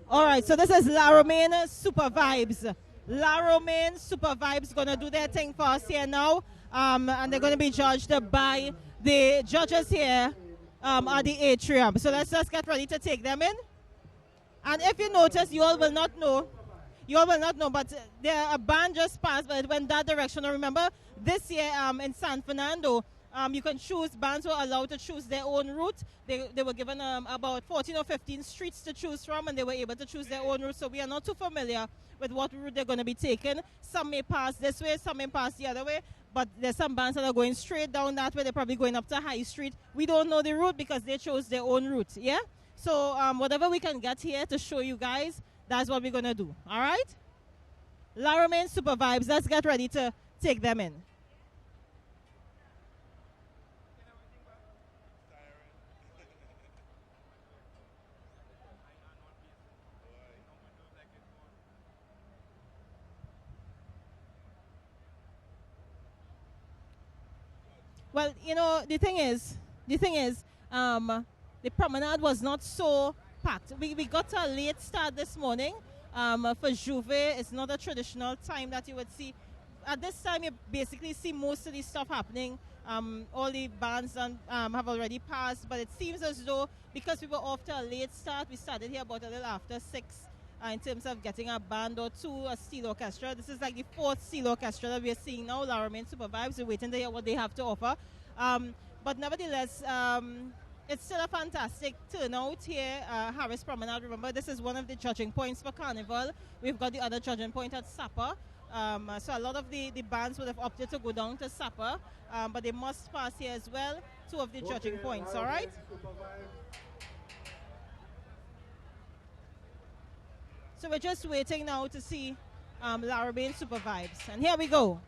All right, so this is La Romaine Super Vibes. La Romaine Super Vibes going to do their thing for us here now. And they're going to be judged by the judges here are the atrium. So let's just get ready to take them in. And if you notice, you all will not know, but a band just passed, but it went that direction. And remember, this year in San Fernando, you can choose, bands were allowed to choose their own route. They were given about 14 or 15 streets to choose from, and they were able to choose their own route. So we are not too familiar with what route they're going to be taking. Some may pass this way, some may pass the other way, but there's some bands that are going straight down that way. They're probably going up to High Street. We don't know the route because they chose their own route, yeah? So whatever we can get here to show you guys, that's what we're going to do, all right? Lara Main Super Vibes, let's get ready to take them in. Well, you know, the thing is, the promenade was not so packed. We got a late start this morning. For Juve, it's not a traditional time that you would see. At this time, you basically see most of the stuff happening. All the bands have already passed, but it seems as though because we were off to a late start, we started here about a little after 6 in terms of getting a band or two, a steel orchestra. This is like the 4th steel orchestra that we're seeing now. Lara Main Super Vibes. We're waiting to hear what they have to offer. But nevertheless, it's still a fantastic turnout here, Harris Promenade. Remember, this is one of the judging points for Carnival. We've got the other judging point at Supper. So a lot of the bands would have opted to go down to Supper, but they must pass here as well, 2 of the judging points, all right? So we're just waiting now to see Lara Main Super Vibes. And here we go.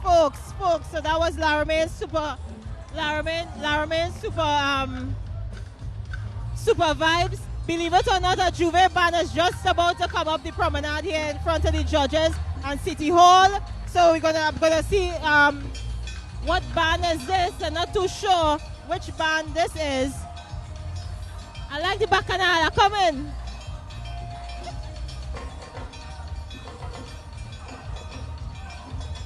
folks. So that was Lara super vibes. Believe it or not, a Juve band is just about to come up the promenade here in front of the judges and City Hall. So I'm gonna see what band is this. I'm not too sure which band this is. I like the Bacchanal. Come in.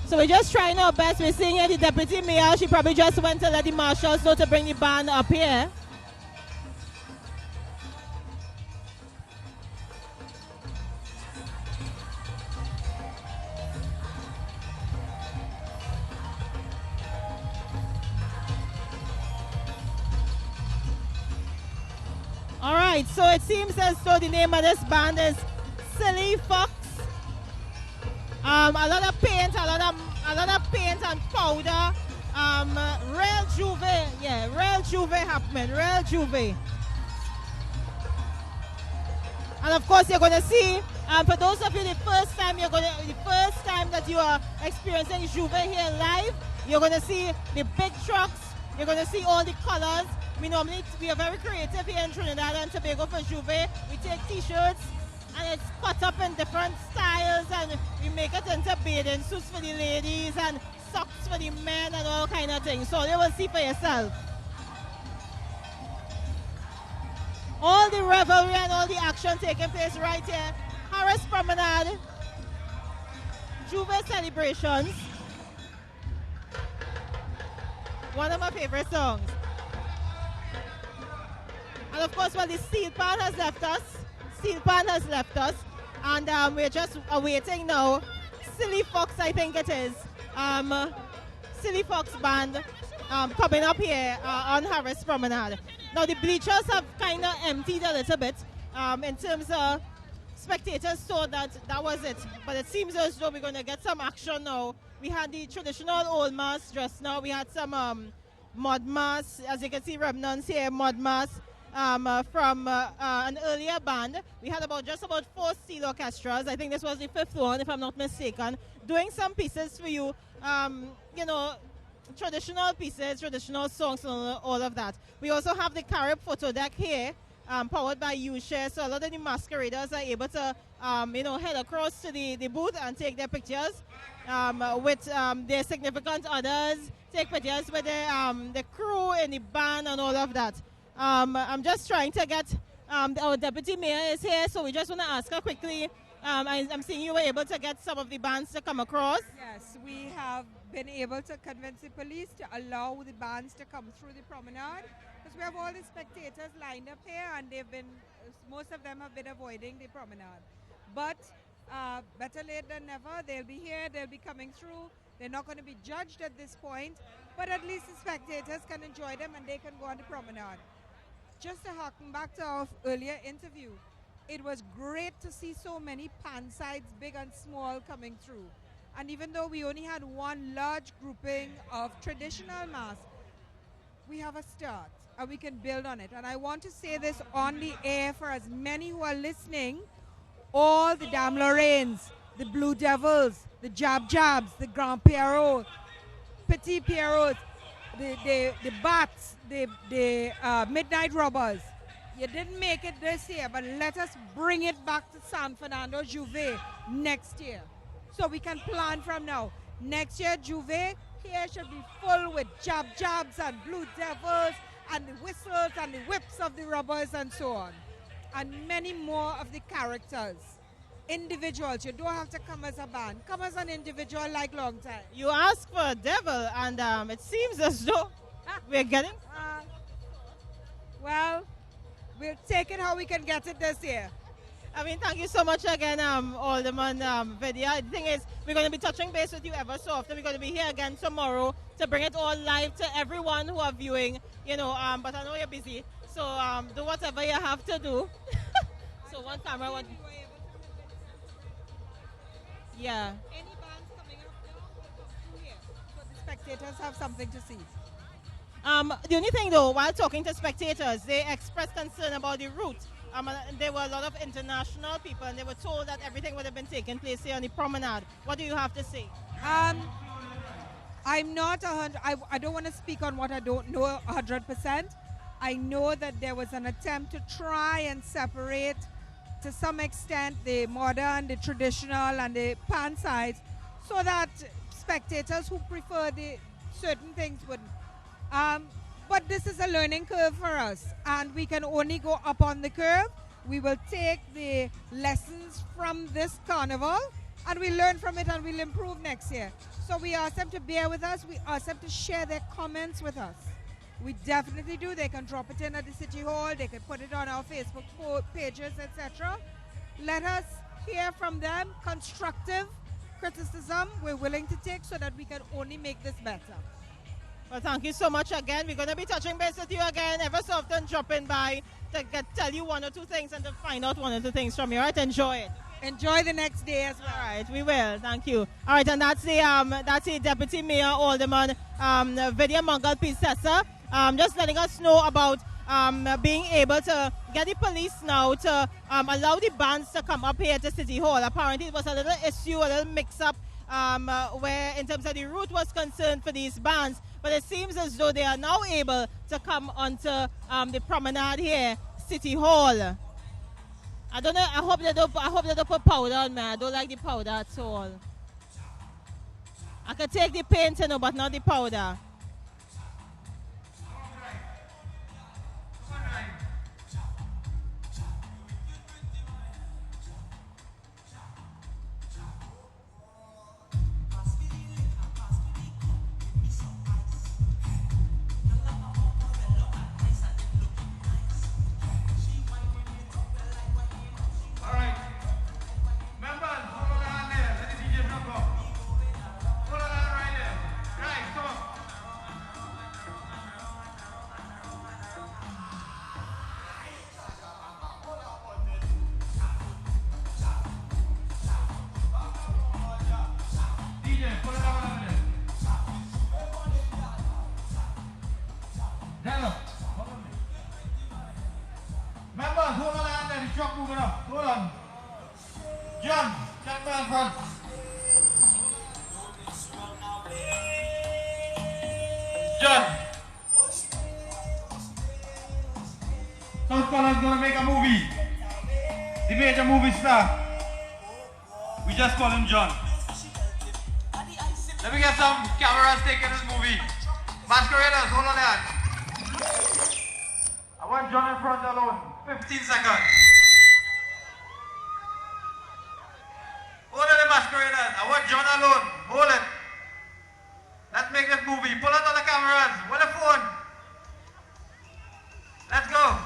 So we're just trying our best. We're seeing here the deputy mayor. She probably just went to let the marshals know to bring the band up here. All right, so it seems as though the name of this band is Silly Fox. A lot of paint and powder. Real Juve, yeah, real Juve happening, real Juve. And of course, you're gonna see. For those of you the first time that you are experiencing Juve here live, you're gonna see the big trucks. You're gonna see all the colors. We are very creative here in Trinidad and Tobago for Juve. We take t-shirts and it's cut up in different styles and we make it into bathing suits for the ladies and socks for the men and all kind of things. So you will see for yourself. All the revelry and all the action taking place right here. Harris Promenade, Juve celebrations. One of my favorite songs. And of course, well, the steel pan has left us. And we're just awaiting now. Silly Fox, I think it is. Silly Fox band coming up here on Harris Promenade. Now, the bleachers have kind of emptied a little bit in terms of spectators saw that was it. But it seems as though we're going to get some action now. We had the traditional old mass just now. We had some mud mass, as you can see, remnants here, mud mass. From an earlier band. We had just about 4 steel orchestras. I think this was the 5th one, if I'm not mistaken, doing some pieces for you, traditional pieces, traditional songs, and all of that. We also have the Carib photo deck here, powered by U-Share, so a lot of the masqueraders are able to, head across to the booth and take their pictures with their significant others, take pictures with the crew in the band and all of that. I'm just trying to get, our deputy mayor is here, so we just want to ask her quickly. I'm seeing you were able to get some of the bands to come across. Yes, we have been able to convince the police to allow the bands to come through the promenade, because we have all the spectators lined up here and most of them have been avoiding the promenade. But better late than never, they'll be here, they'll be coming through. They're not going to be judged at this point, but at least the spectators can enjoy them and they can go on the promenade. Just to harken back to our earlier interview, it was great to see so many pan sides, big and small, coming through. And even though we only had one large grouping of traditional mass, we have a start and we can build on it. And I want to say this on the air for as many who are listening, all the Dame Lorraines, the Blue Devils, the Jab Jabs, the Grand Pierrot, Petit Pierrots, the Bats, the Midnight Robbers. You didn't make it this year, but let us bring it back to San Fernando Juve next year. So we can plan from now. Next year, Juve here should be full with Jab Jabs and Blue Devils and the whistles and the whips of the robbers and so on. And many more of the characters. Individuals, you don't have to come as a band. Come as an individual like Long Time. You asked for a devil, and it seems as though we're getting... well, we'll take it how we can get it this year. I mean, thank you so much again, Alderman Vidya. The thing is, we're going to be touching base with you ever so often. We're going to be here again tomorrow to bring it all live to everyone who are viewing, but I know you're busy. So do whatever you have to do. So one camera, one... Yeah. Any bands coming up now will go through here, so the spectators have something to see. The only thing though, while talking to spectators, they expressed concern about the route. There were a lot of international people and they were told that everything would have been taking place here on the promenade. What do you have to say? I'm not 100. I don't want to speak on what I don't know 100%. I know that there was an attempt to try and separate, to some extent, the modern, the traditional, and the pan sides, so that spectators who prefer the certain things wouldn't. But this is a learning curve for us, and we can only go up on the curve. We will take the lessons from this carnival, and we'll learn from it, and we'll improve next year. So we ask them to bear with us. We ask them to share their comments with us. We definitely do. They can drop it in at the City Hall. They can put it on our Facebook pages, etc. Let us hear from them. Constructive criticism we're willing to take so that we can only make this better. Well, thank you so much again. We're going to be touching base with you again ever so often, dropping by to tell you one or two things and to find out one or two things from you. All right, enjoy it. Enjoy the next day as well. All right, we will. Thank you. All right, and that's the Deputy Mayor Alderman Vidya Mangal Pisesa, just letting us know about being able to get the police now to allow the bands to come up here to City Hall. Apparently, it was a little issue, a little mix-up where in terms of the route was concerned for these bands. But it seems as though they are now able to come onto the promenade here, City Hall. I don't know. I hope they don't put powder on me. I don't like the powder at all. I can take the paint, you know, but not the powder. Members, hold on there, the truck moving up. Hold on. John, check me in front. John. Some fella's gonna make a movie. The major movie star. We just call him John. Let me get some cameras taking this movie. Masqueraders, hold on there. I want John in front alone. 15 seconds. Hold on the masqueraders. I want John alone. Hold it. Let's make this movie. Pull out all the cameras. With the phone. Let's go.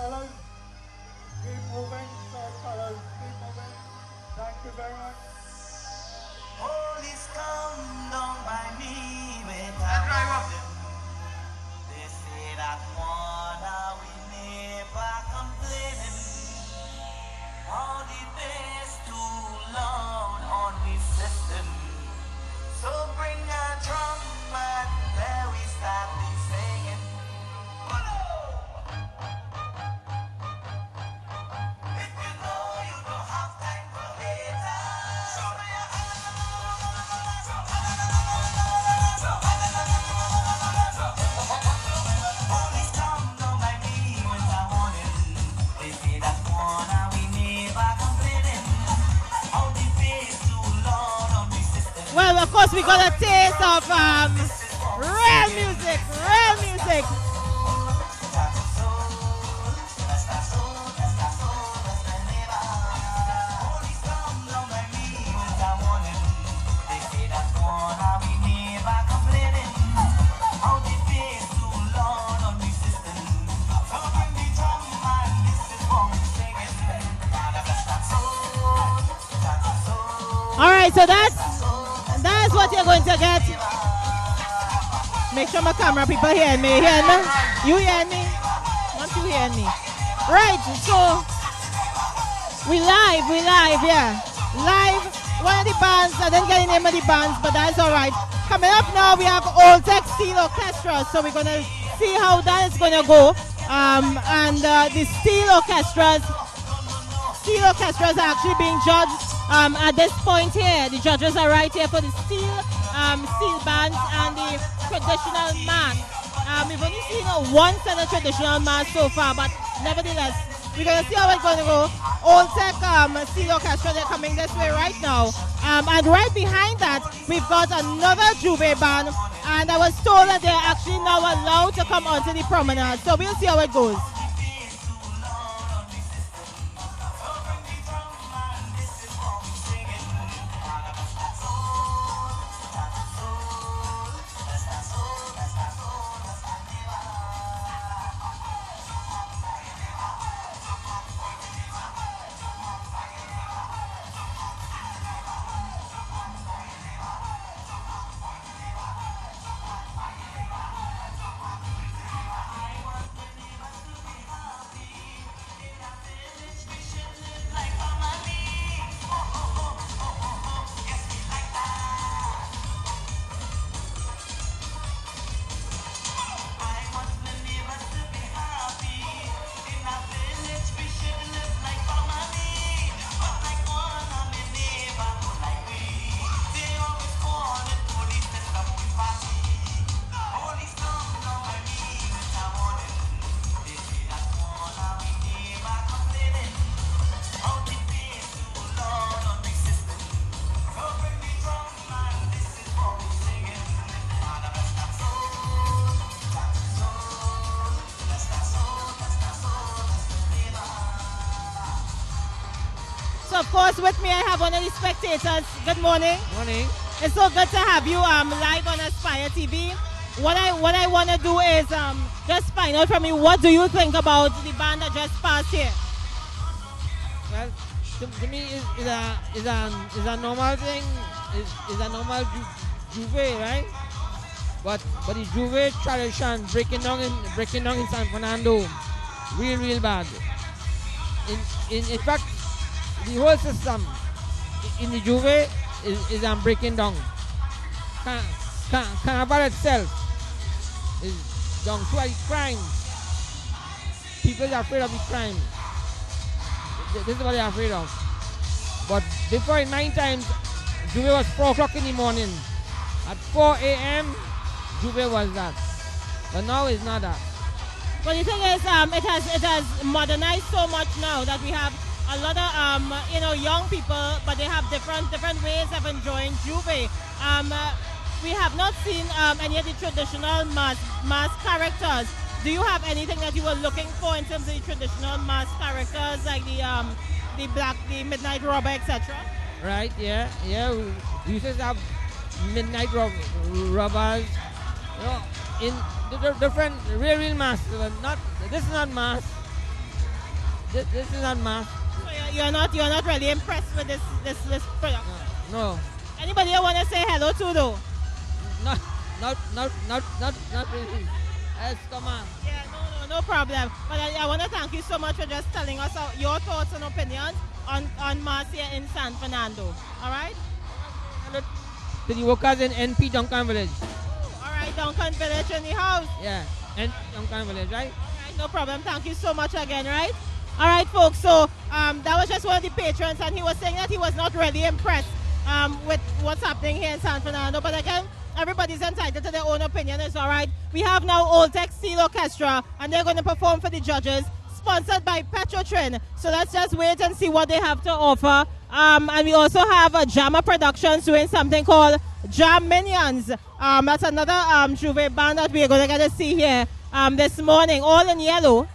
Colors. Keep moving, South Colors. Keep moving. Thank you very much. Police come down by me with a warning. They say that one we never complaining. All the bass too loud on the system. So bring a drum and there we start the singing. If you know you don't have time for later. Police come down by me with a warning. They say that one we never complaining. All the bass too loud on the system. Well, of course, we got a taste of real music, real music. All right, so that's what you're going to get. Make sure my camera people hear me. Hear me? You hear me? Want you hear me? Right, so we live, yeah. Live, one of the bands, I didn't get the name of the bands, but that's all right. Coming up now, we have Old Tech Steel Orchestra, so we're going to see how that is going to go. The Steel Orchestras are actually being judged at this point here. The judges are right here for the steel bands and the traditional mass. We've only seen one set of traditional mass so far, but nevertheless, we're going to see how it's going to go. Old Tech Steel Orchestra, they're coming this way right now. And right behind that, we've got another Juve band, and I was told that they're actually now allowed to come onto the promenade. So we'll see how it goes. So of course with me I have one of the spectators. Good morning. Morning. It's so good to have you live on Aspire TV. What I want to do is just find out from you, what do you think about the band that just passed here? Well, to me is a normal thing. Is a normal Juve, right? But the Juve tradition breaking down in San Fernando, real bad. In fact, the whole system in the Juve is breaking down. Carnival itself is down to a crime. People are afraid of the crime. This is what they're afraid of. But before, in 9 times, Juve was 4 o'clock in the morning. At 4 a.m., Juve was that. But now it's not that. But the thing is, it has modernized so much now that we have a lot of young people, but they have different ways of enjoying Juve. We have not seen any of the traditional mass characters. Do you have anything that you were looking for in terms of the traditional mass characters, like the Midnight Robber, etc.? Right, yeah. We used to have Midnight Robbers, in the different real mass. This is not mass. this is not mass. So you're not really impressed with this product? No. Anybody you want to say hello to though? Not really. Yes, come on. Yeah, no problem. But I want to thank you so much for just telling us your thoughts and opinions on mass here in San Fernando. All right? To the workers in NP Duncan Village. All right, Duncan Village in the house. Yeah, NP Duncan Village, right? All right, no problem. Thank you so much again, right? All right, folks. So that was just one of the patrons, and he was saying that he was not really impressed with what's happening here in San Fernando. But again, everybody's entitled to their own opinion. It's all right. We have now Old Tech Steel Orchestra, and they're going to perform for the judges, sponsored by Petrotrin. So let's just wait and see what they have to offer. And we also have Jammer Productions doing something called Jam Minions. That's another Juve band that we're going to get to see here this morning, all in yellow.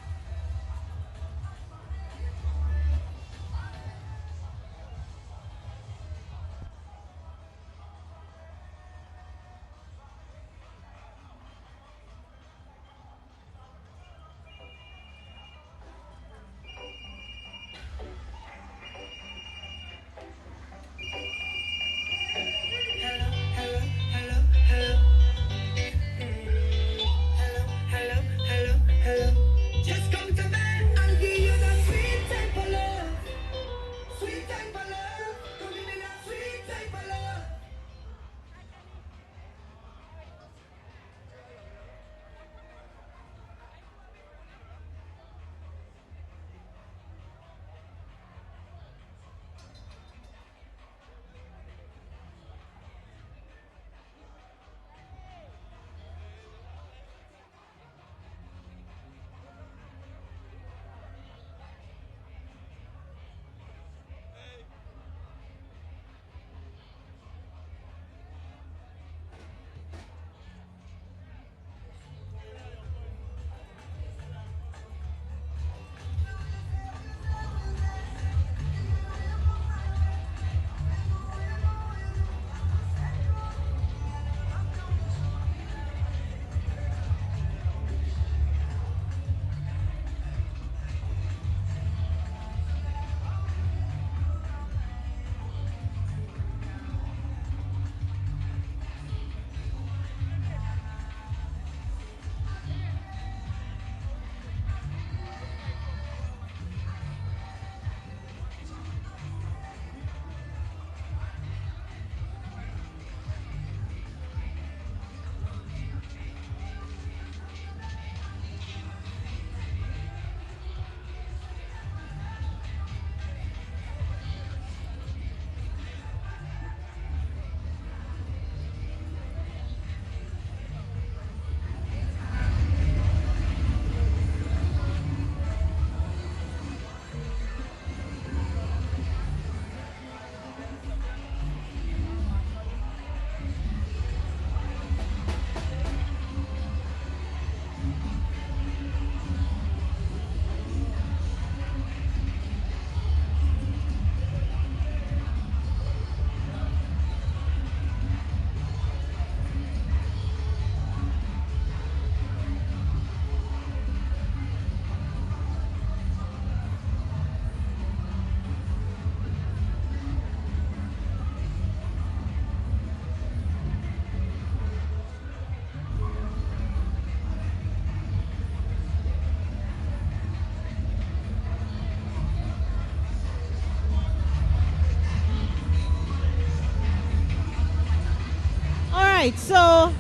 right, so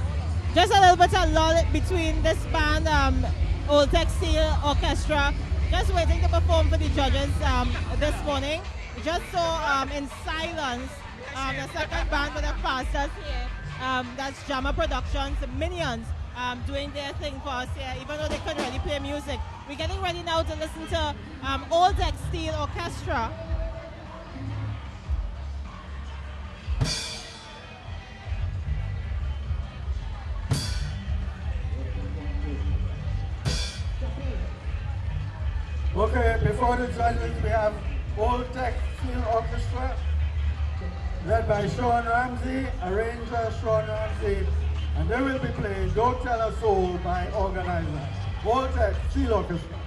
just a little bit of lull between this band, Old Tech Steel Orchestra, just waiting to perform for the judges this morning. We just saw in silence the second band with the fastest here, that's Jammer Productions, Minions, doing their thing for us here, even though they couldn't really play music. We're getting ready now to listen to Old Tech Steel Orchestra. Okay, before the judges we have Old Tech Steel Orchestra, led by Sean Ramsey, arranger Sean Ramsey, and they will be playing Don't Tell a Soul by organizer Old Tech Steel Orchestra.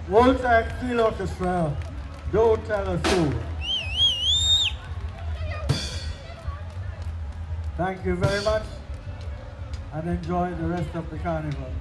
Voltaire Steel Orchestra, Don't Tell a Fool. Thank you very much and enjoy the rest of the carnival.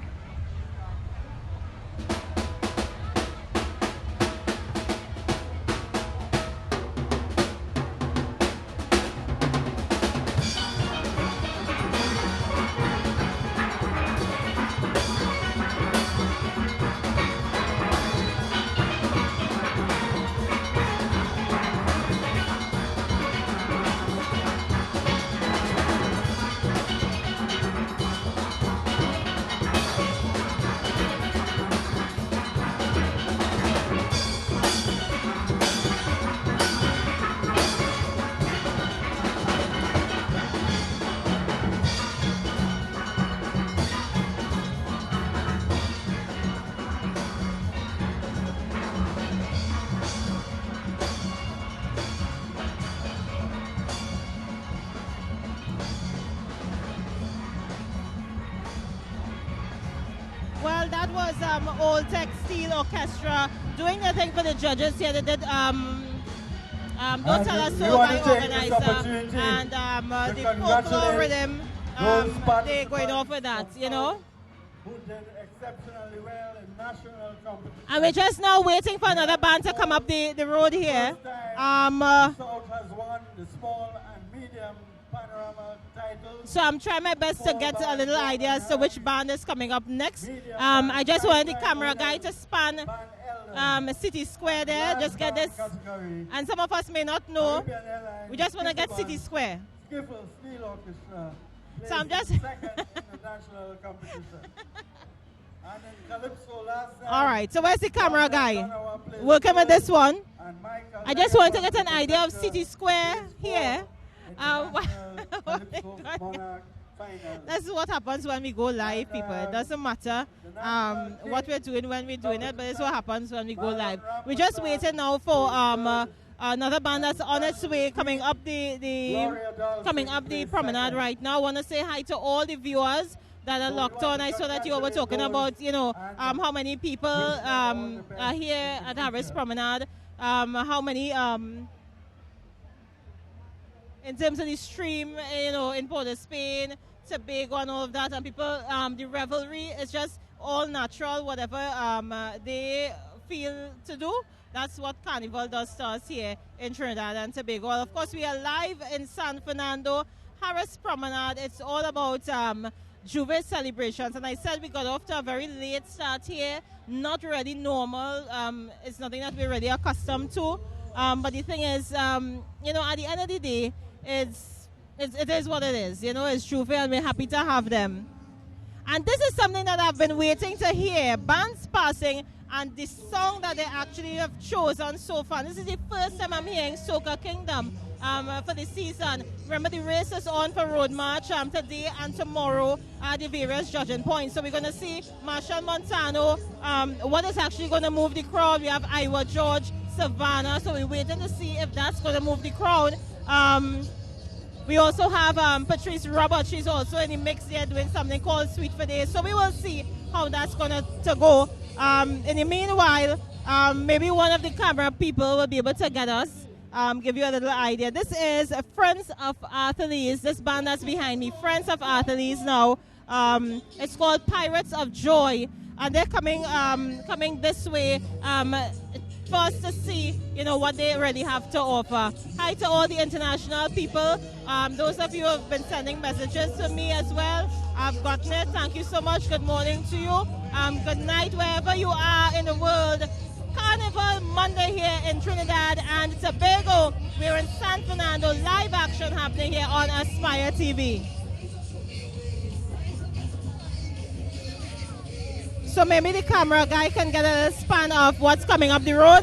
Well, that was Old Tech Steel Orchestra doing their thing for the judges here. They did Don't Tell Us So by Organizer and the folklore rhythm. They're going off with that, you know. Who did exceptionally well in national competition. And we're just now waiting for another band to come up the road here. South has won the small and medium panorama titles. So I'm trying my best to get a little idea as to which band is coming up next. I just wanted the camera guy to span City Square there. Just get this. And some of us may not know. We just want to get City Square. Skiffle Steel Orchestra. So I'm just... second in the national competition. And in Calypso last night, all right, so where's the camera guy? Working with this one. I just want to get an idea of City Square here. That's what happens when we go live, people. It doesn't matter what we're doing when we're doing it, but it's what happens when we go live. We're just waiting now for another band that's on its way coming up the promenade right now. I want to say hi to all the viewers that are locked on. I saw that you all were talking about, you know, how many people are here at Harris Promenade, how many in terms of the stream, you know, in Port of Spain, Tobago and all of that, and people, the revelry is just all natural, whatever they feel to do. That's what Carnival does to us here in Trinidad and Tobago. Well, of course, we are live in San Fernando, Harris Promenade. It's all about Juve celebrations, and I said we got off to a very late start here, not really normal. It's nothing that we're really accustomed to. But the thing is, you know, at the end of the day, it is what it is. You know, it's Juve, and we're happy to have them. And this is something that I've been waiting to hear, bands passing, and the song that they actually have chosen so far. This is the first time I'm hearing Soca Kingdom for the season. Remember, the race is on for Road March today and tomorrow at the various judging points. So we're going to see Marshall Montano, what is actually going to move the crowd. We have Iowa George, Savannah, so we're waiting to see if that's going to move the crowd. We also have Patrice Roberts. She's also in the mix there doing something called Sweet for Days. So we will see how that's going to go. In the meanwhile, maybe one of the camera people will be able to get us, give you a little idea. This is Friends of Arthurlees, this band that's behind me, Friends of Arthurlees now. It's called Pirates of Joy, and they're coming this way for us to see, you know, what they really have to offer. Hi to all the international people. Those of you who have been sending messages to me as well. I've gotten it. Thank you so much. Good morning to you. Good night wherever you are in the world. Carnival Monday here in Trinidad and Tobago. We're in San Fernando. Live action happening here on Aspire TV. So maybe the camera guy can get a span of what's coming up the road.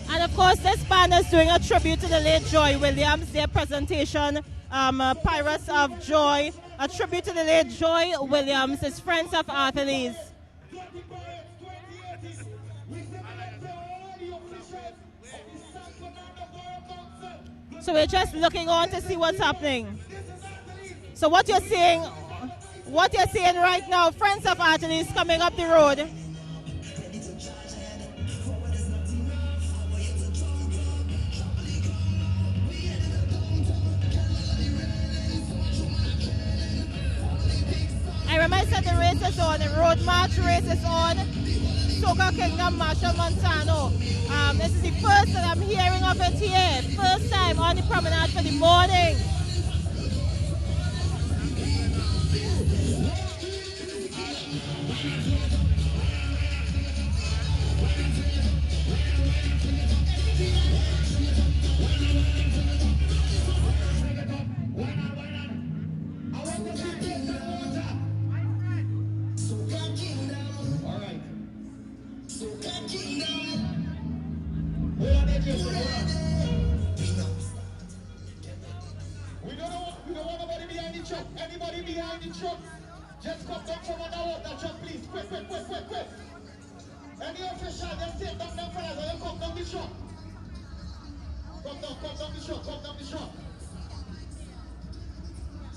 And of course, this band is doing a tribute to the late Joy Williams. Their presentation, Pirates of Joy, a tribute to the late Joy Williams. It's Friends of Arthurlees. So we're just looking on to see what's happening. So what you're seeing right now, Friends of Arthurlees coming up the road. I remember I said the race is on, the Road March race is on. Soca Kingdom, Marshall Montano. This is the first that I'm hearing of it here. First time on the promenade for the morning. Anybody behind the truck? Just come down from another truck, please. Quick, quick, quick. shop. Come down the shop, come down the shop.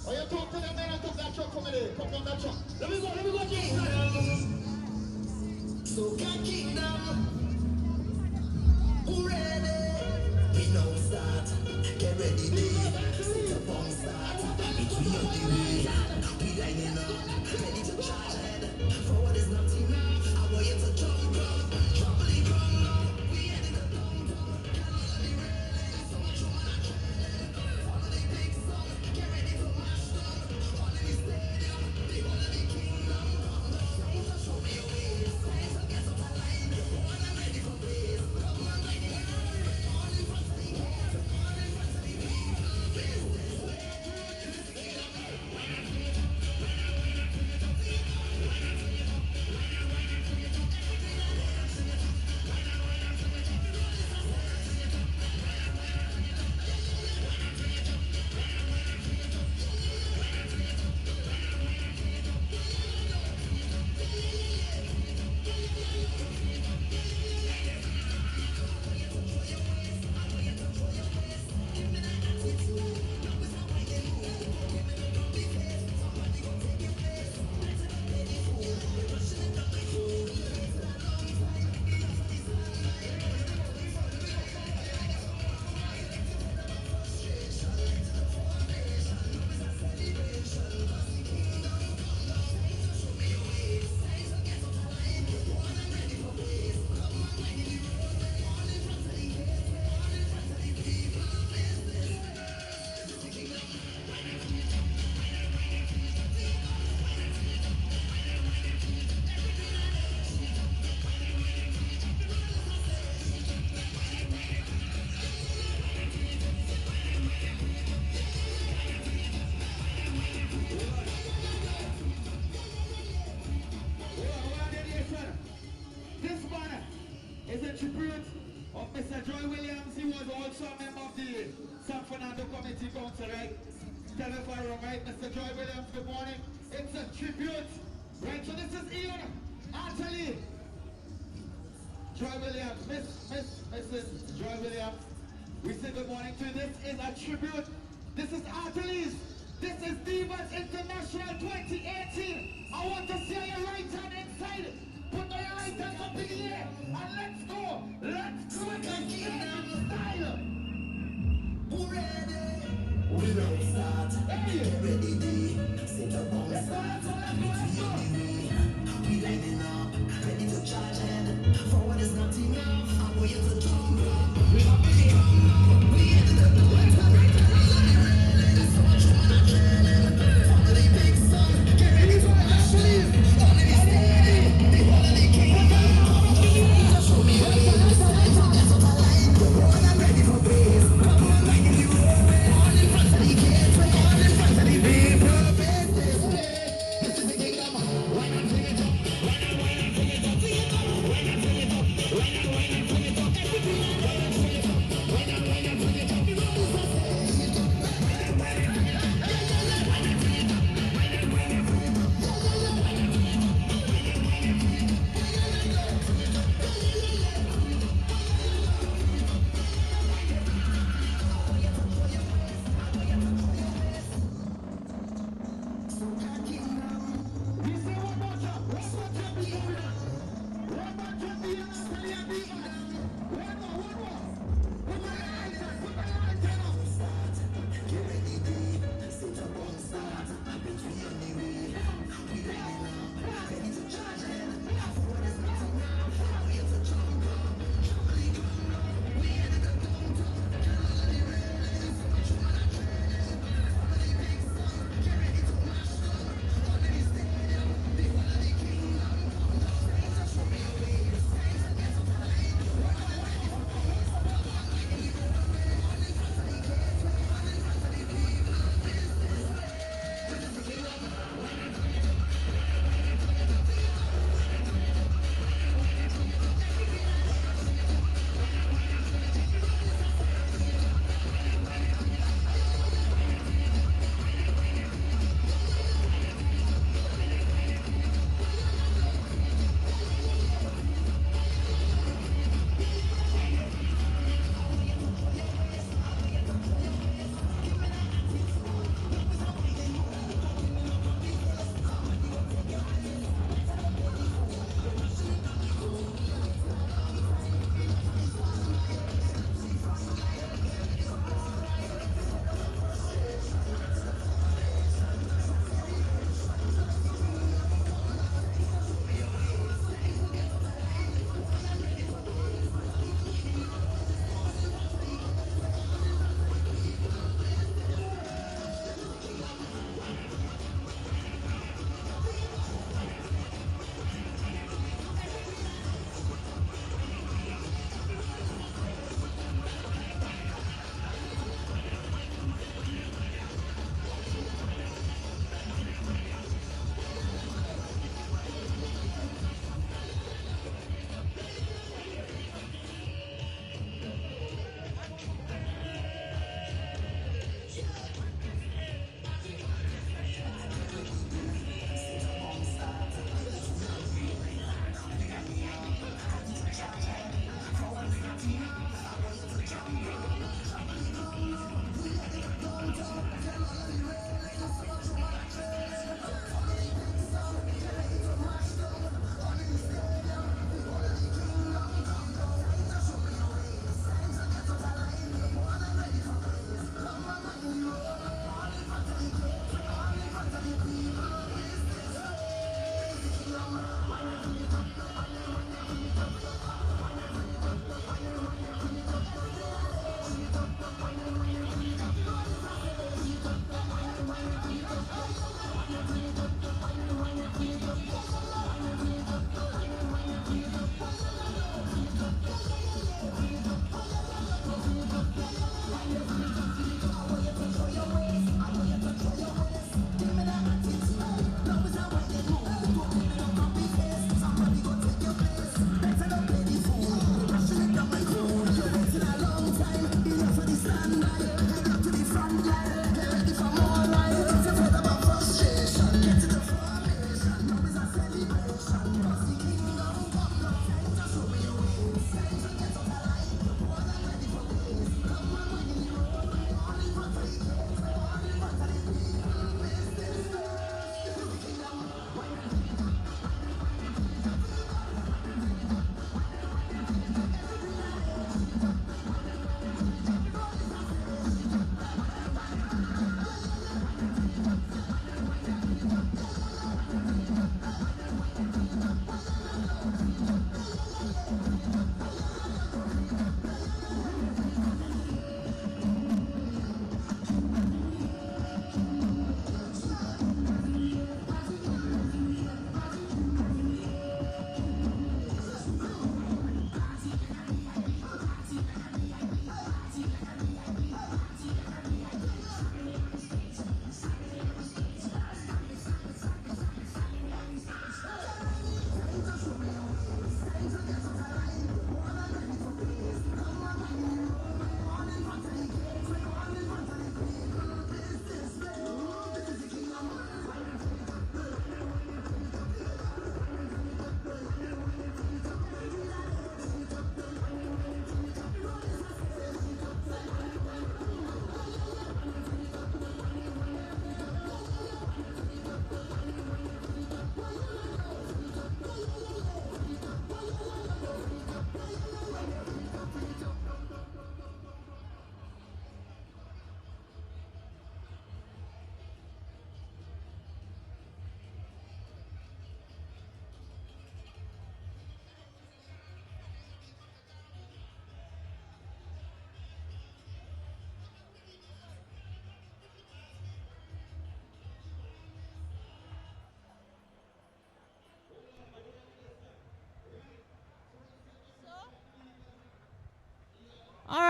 Oh, you talk to them, man, I took that truck from there. Come down that truck. Let me go, Jason. So, God Kingdom, who ready? We know start. Get ready, baby. Sit up on start. It's we on the way. We lining up. Ready to charge ahead. Forward is not enough. I want you to jump up. Trouble the ground now. We heading up downtown. Get all of the railing. So much on a trailing. Follow the big song. Get ready for mash down. All in the stadium. Big one of the kingdom. Show me your ways. Get up a line. One I'm ready for this. Come on, like the all in front of the gate. All in front of the people. Business. This banner is a tribute of Mr. Joy Williams. He was also a member of the San Fernando Community Council, right? Tell if I'm wrong, right? Mr. Joy Williams, good morning. It's a tribute, right? So this is Ian Atali. Joy Williams, Mrs. Joy Williams. We say good morning to you. This is a tribute. This is Atali's. This is Divas International 2018. I want to see your right hand inside. Put your right hand up in the air and let's go. Let's do it like Kingdom style. Who ready? We don't start. Hey. Get ready, D. Sit up on the start. We lining up. Ready to charge ahead. Forward is not enough. I want you to jump up. We up in the air. We headed up the right hand. So much fun and trailing. Follow the big sun. Get ready for the police.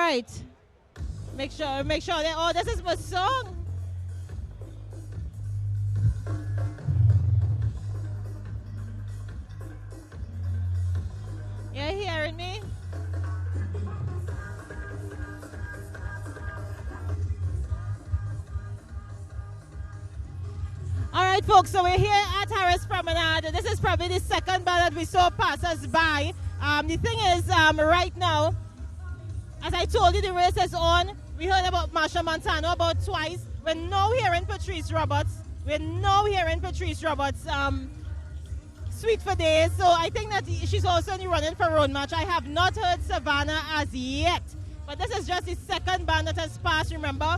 right. Make sure that, oh, this is my song. You hearing me? All right, folks, so we're here at Harris Promenade. This is probably the second band that we saw pass us by. The thing is, right now, as I told you, the race is on. We heard about Marsha Montano about twice. We're now hearing Patrice Roberts. Sweet for Days. So I think that she's also in the running for road match. I have not heard Savannah as yet. But this is just the second band that has passed. Remember,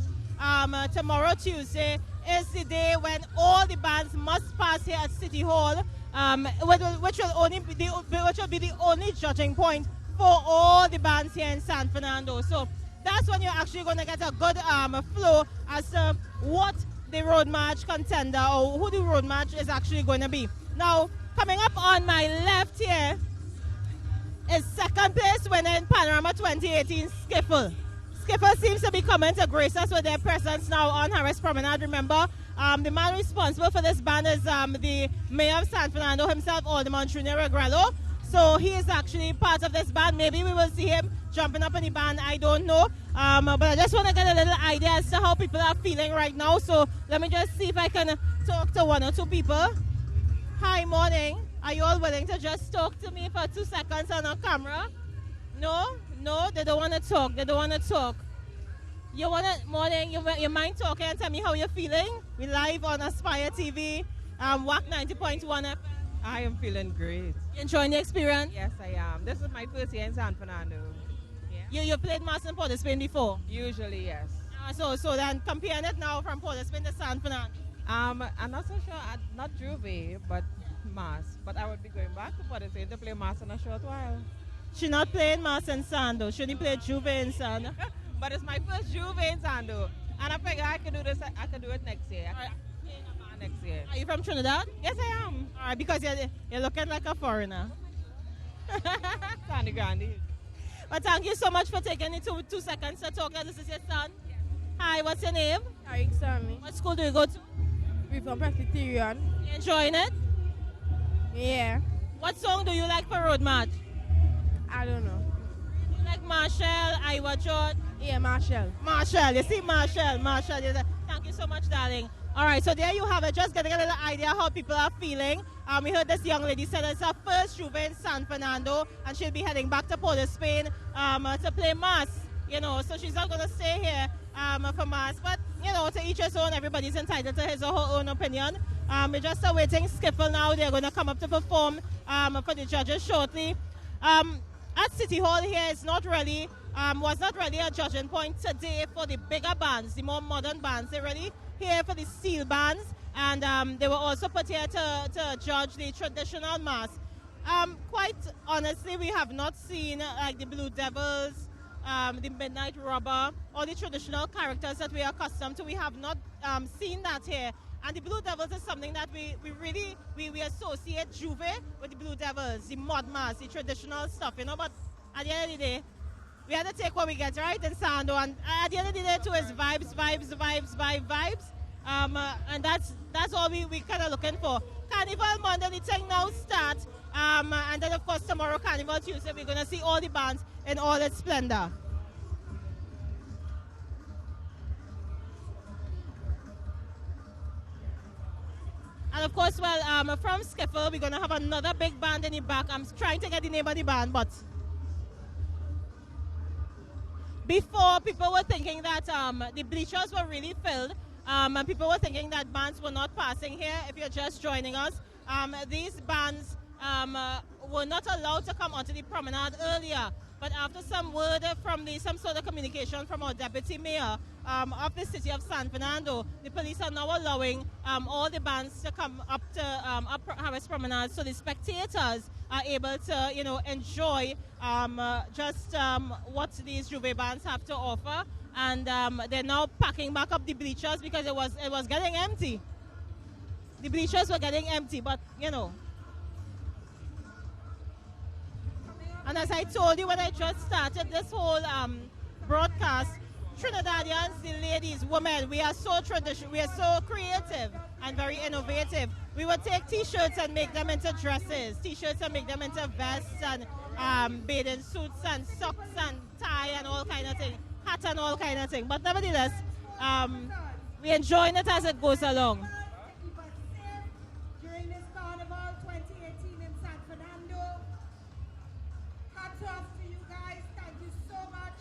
tomorrow, Tuesday, is the day when all the bands must pass here at City Hall, which will be the only judging point for all the bands here in San Fernando. So that's when you're actually going to get a good flow as to what the road match contender or who the road match is actually going to be. Now, coming up on my left here is second place winner in Panorama 2018, Skiffle. Skiffle seems to be coming to grace us with their presence now on Harris Promenade. Remember, the man responsible for this band is the mayor of San Fernando himself, Alderman Junior Regrello. So he is actually part of this band. Maybe we will see him jumping up in the band, I don't know. But I just want to get a little idea as to how people are feeling right now. So let me just see if I can talk to one or two people. Hi, morning. Are you all willing to just talk to me for 2 seconds on a camera? No, they don't want to talk. You want to, morning, you mind talking and tell me how you're feeling? We live on Aspire TV, WAC 90.1 FM. I am feeling great. You enjoying the experience? Yes, I am. This is my first year in San Fernando. Yeah. You played Mass in Port of Spain before? Usually, yes. So then comparing it now from Port of Spain to San Fernando? I'm not so sure, not Juve, but Mass. But I would be going back to Port of Spain to play Mass in a short while. She's not playing Mass in Sando. She only played Juve in Sando. But it's my first Juve in Sando. And I figure I can do this. I can do it next year. Next year. Are you from Trinidad? Yes, I am. All right, because you're looking like a foreigner. Sandy Gandhi. But thank you so much for taking it 2 seconds to talk. This is your son. Yes. Hi, what's your name? Tariq Sami. What school do you go to? We're from Presbyterian. You enjoying it? Yeah. What song do you like for road match? I don't know. You like Marshall, Iowa George? Yeah, Marshall. Marshall, you see Marshall. Thank you so much, darling. All right, so there you have it. Just getting a little idea how people are feeling. We heard this young lady said it's her first Juve in San Fernando, and she'll be heading back to Port of Spain to play Mass. So she's not going to stay here for Mass. But, to each his own. Everybody's entitled to his or her own opinion. We're just awaiting Skiffle now. They're going to come up to perform for the judges shortly. At City Hall here, it's not really, was not really a judging point today for the bigger bands, the more modern bands. They're really here for the steel bands, and they were also put here to judge the traditional Mass. Quite honestly, we have not seen like the Blue Devils, the Midnight Robber, or the traditional characters that we are accustomed to. We have not seen that here. And the Blue Devils is something that we really associate Juve with the Blue Devils, the mod mass, the traditional stuff, but at the end of the day, we have to take what we get, right, in Sando, and at the end of the day, too, is vibes, and that's all we kind of looking for. Carnival Monday, the thing now starts, and then, of course, tomorrow, Carnival Tuesday, we're going to see all the bands in all its splendor. And of course, from Skiffle, we're going to have another big band in the back. I'm trying to get the name of the band, but before, people were thinking that the bleachers were really filled, and people were thinking that bands were not passing here. If you're just joining us, these bands were not allowed to come onto the promenade earlier. But after some word from some sort of communication from our deputy mayor of the city of San Fernando, the police are now allowing all the bands to come up to Harris Promenade, so the spectators are able to, enjoy just what these Juve bands have to offer. And they're now packing back up the bleachers because it was getting empty. The bleachers were getting empty, but And as I told you when I just started this whole broadcast, Trinidadians, the ladies, women, we are so we are so creative and very innovative. We would take T-shirts and make them into dresses, T-shirts and make them into vests and bathing suits and socks and tie and all kind of thing, hat and all kind of thing. But nevertheless, we enjoying it as it goes along. During this Carnival 2018 in San Fernando. Hats off to you guys. Thank you so much.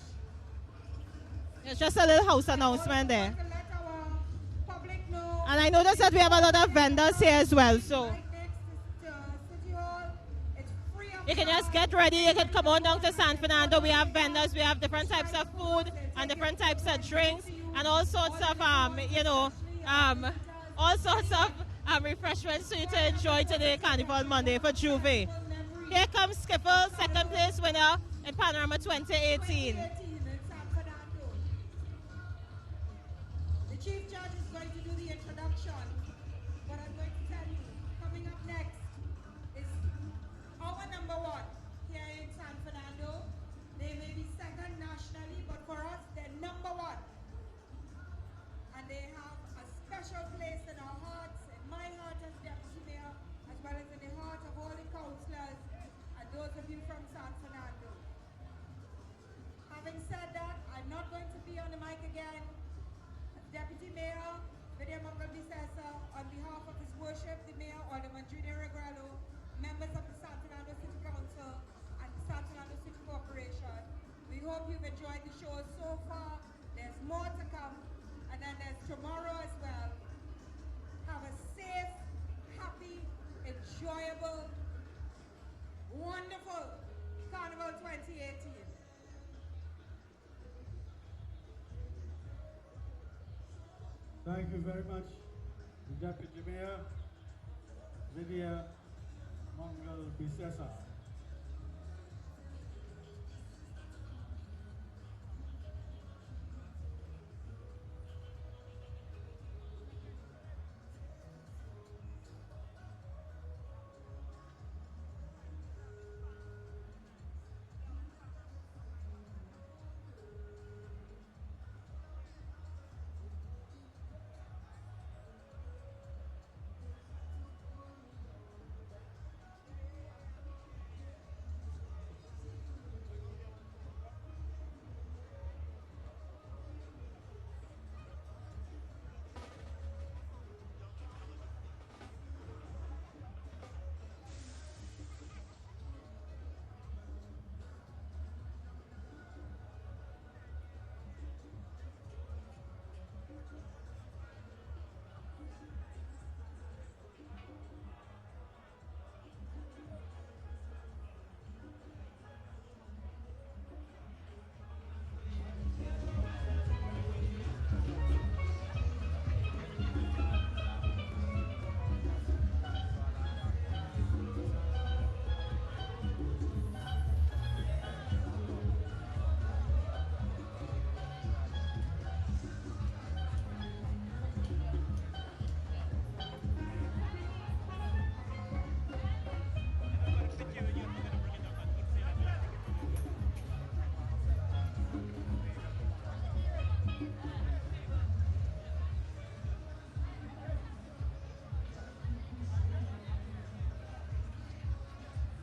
It's just a little house announcement there. To let our public know. And I noticed that we have a lot of vendors here as well, so Right next to City Hall. It's free of you can just get ready. You can come on down to San Fernando. We have vendors. We have different types of food and different types of drinks and all sorts of all sorts of refreshments for you to enjoy today, Carnival Monday for Juve. Here comes Skiffle, second place winner in Panorama 2018. The Chief Judge is going to do the introduction. But I'm going to tell you, coming up next is our number one here in San Fernando. They may be second nationally, but for us, they're number one. And they have a special place in our hearts, in my heart as Deputy Mayor, as well as in the heart of all the councillors and those of you from San Fernando. Having said that, I'm not going to be on the mic again. As Deputy Mayor, Vidya Mangal Bisesa, on behalf of His Worship, the Mayor, Alderman Junior Regrello, members of the San Fernando City Council and the San Fernando City Corporation, we hope you've enjoyed the show so far. There's more to come, and then there's tomorrow as well. Have a safe, happy, enjoyable, wonderful Carnival 2018. Thank you very much, the Deputy Mayor, Vidya Mangal Bisesa.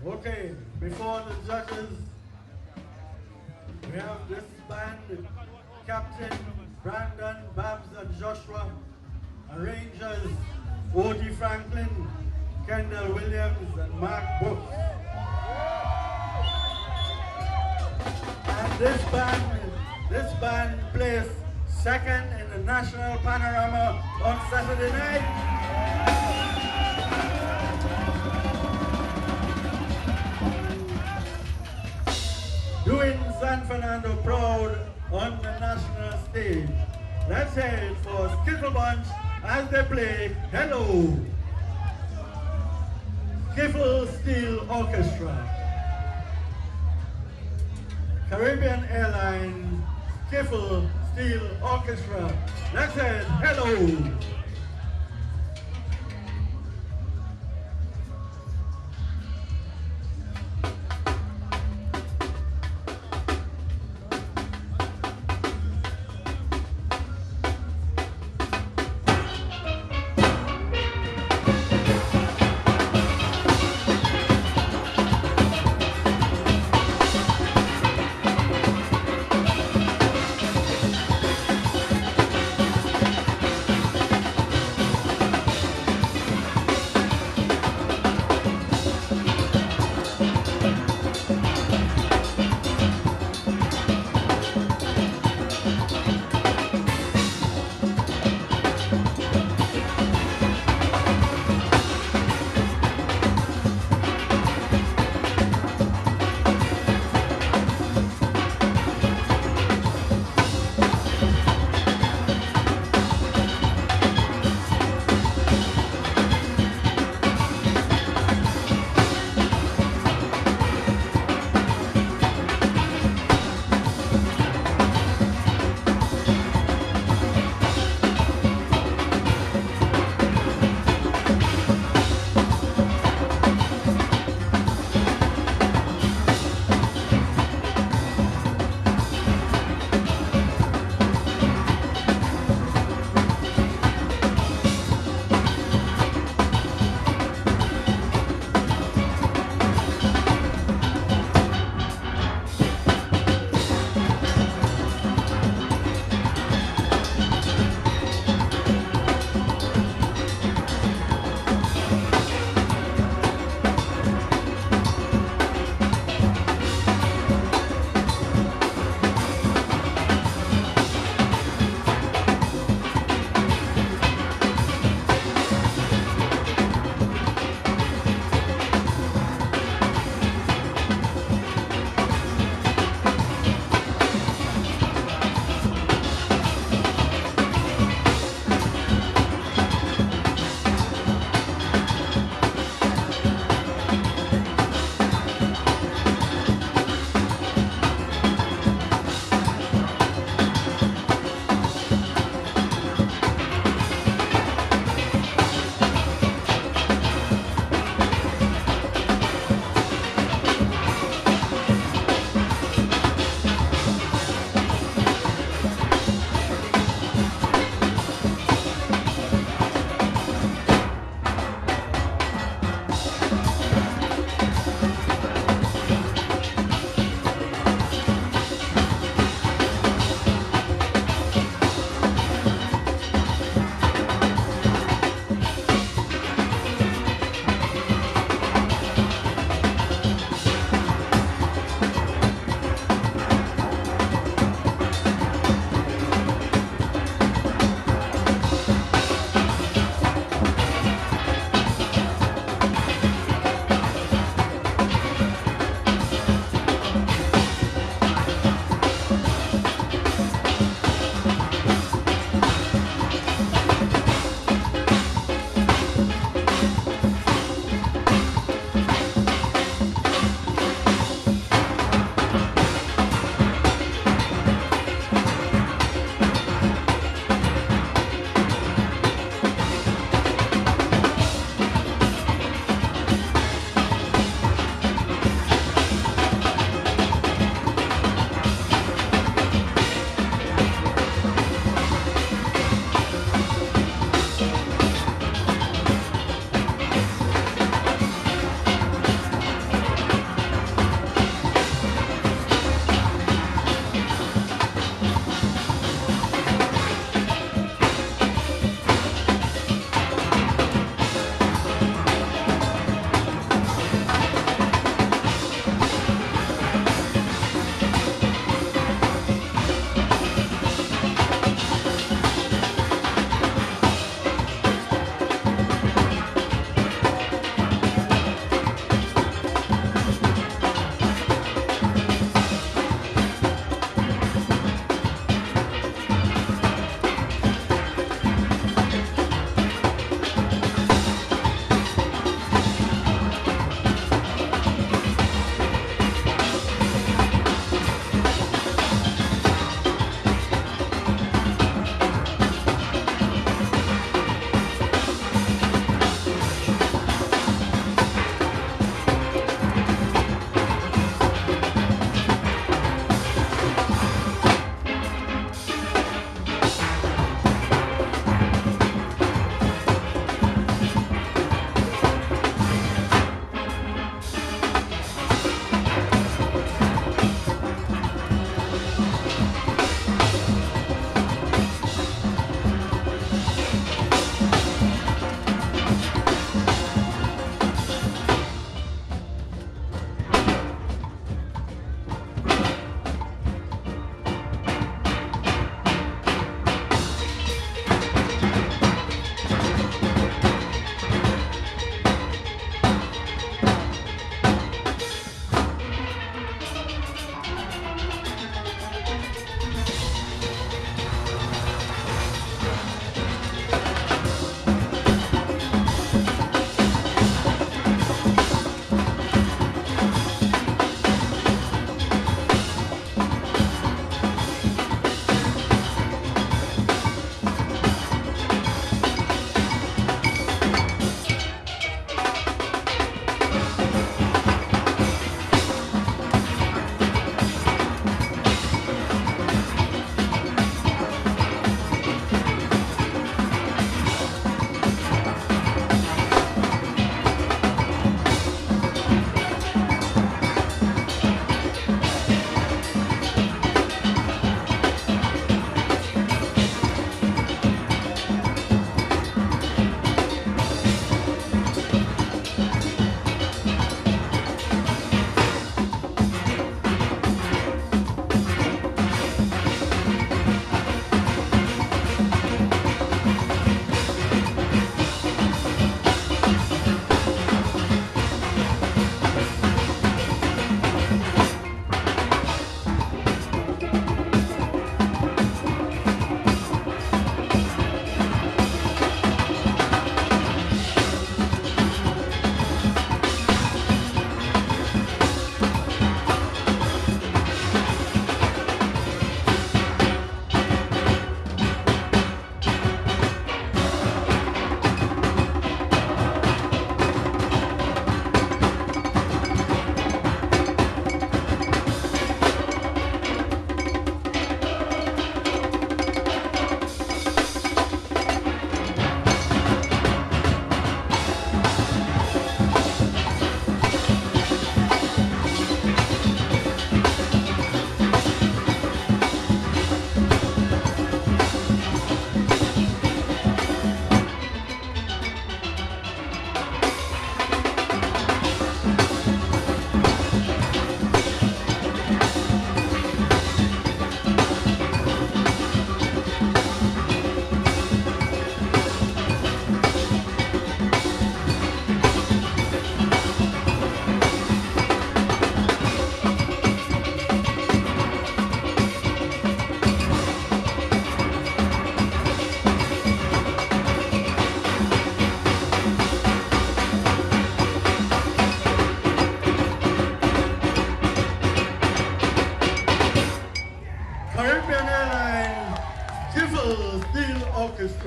Okay, before the judges, we have this band, Captain Brandon, Babs and Joshua, arrangers, Odie Franklin, Kendall Williams and Mark Brooks. And this band placed second in the National Panorama on Saturday night. Doing San Fernando proud on the national stage. Let's hear it for Skiffle Bunch as they play Hello. Skiffle Steel Orchestra. Caribbean Airlines Skiffle Steel Orchestra. Let's hear it, Hello.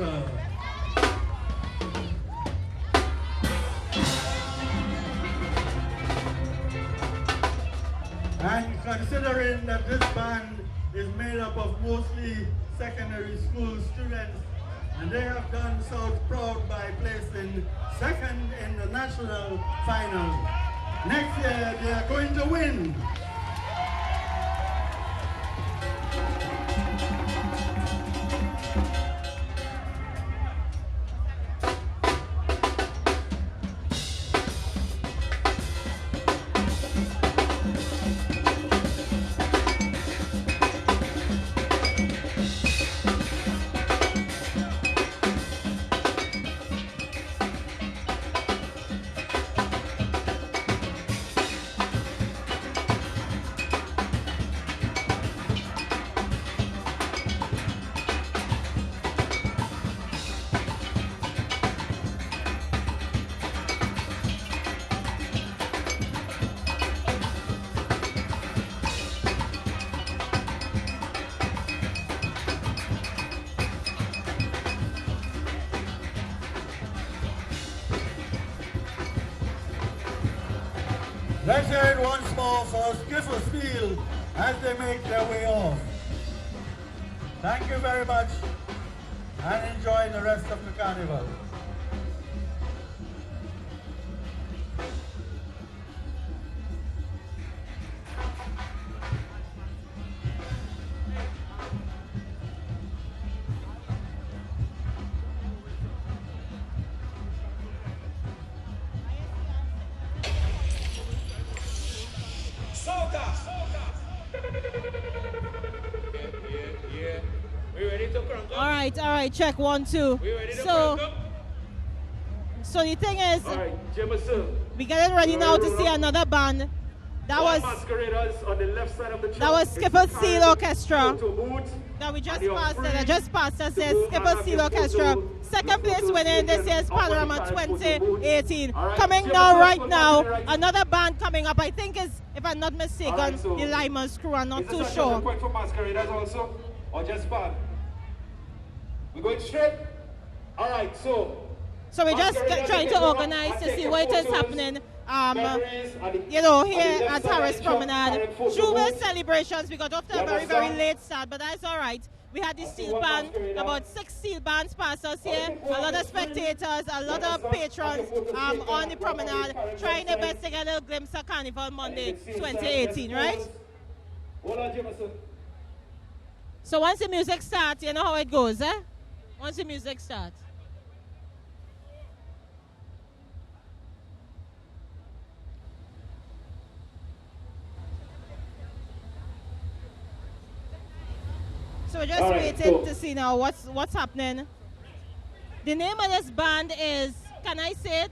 Skiffle. And considering that this band is made up of mostly secondary school students, and they have done South proud by placing second in the national final. Next year, they are going to win. Let's hear it once more for Skiffle Steel as they make their way off. Thank you very much and enjoy the rest of the carnival. All right, check 1, 2. So the thing is, we getting ready now to see another band. That was Skiffle Steel Orchestra. That we just passed it. I just passed us here. Skiffle Steel Orchestra. Second place winning this year's Panorama 2018. Coming down right now, another band coming up. I think is, if I'm not mistaken, the Lyman's Crew. I'm not too sure. Point for masqueraders also, or just band? We're going straight? All right, so we're just trying to organize to see what is happening. You know, here at Harris Promenade. Juve celebrations, we got off to a very, very late start, but that's all right. We had the steel band, about 6 steel bands past us here, a lot of spectators, a lot of patrons on the promenade, trying their best to get a little glimpse of Carnival Monday 2018, right? So once the music starts, you know how it goes, eh? Once the music starts. So we're just waiting to see now what's happening. The name of this band is, can I say it?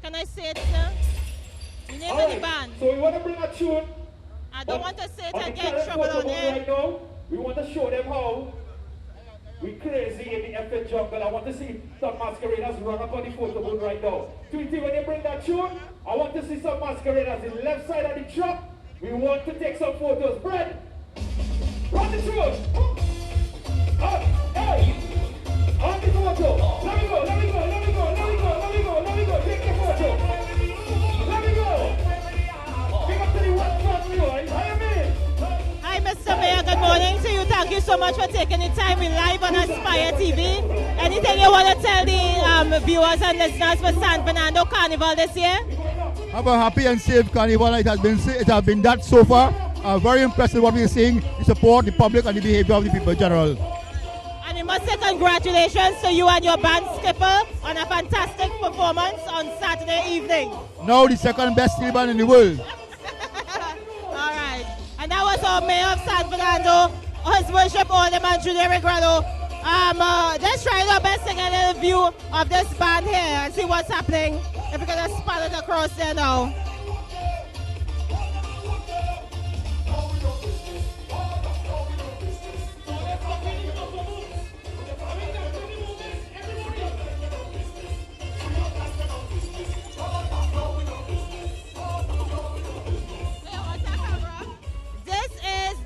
Can I say it, sir? The name of the band. So we want to bring a tune. I don't want to say it and get in trouble on air. Right now, we want to show them how we crazy in the effort jungle. I want to see some masqueraders run up on the photo booth right now. Tweety, when you bring that tune, I want to see some masqueraders in the left side of the truck. We want to take some photos. Brad, run the tune. Hey, on the photo. Let me go, let me go, let me go, let me go, let me go, let me go. Take the photo. Let me go. Big up to the one front view. How you mean? Hi, Mr. Mayor. Good morning to you. Thank you so much for taking the time. We're live on Aspire TV. Anything you want to tell the viewers and listeners for San Fernando Carnival this year? Have a happy and safe carnival. It has been that so far. Very impressive what we're seeing. The support, the public, and the behavior of the people in general. And we must say congratulations to you and your band Skiffle on a fantastic performance on Saturday evening. Now the second best steel band in the world. All right. And that was our Mayor of San Fernando, His Worship Alderman Julie Regrado. Just trying our best to get a view of this band here and see what's happening. If we can just spot it across there now.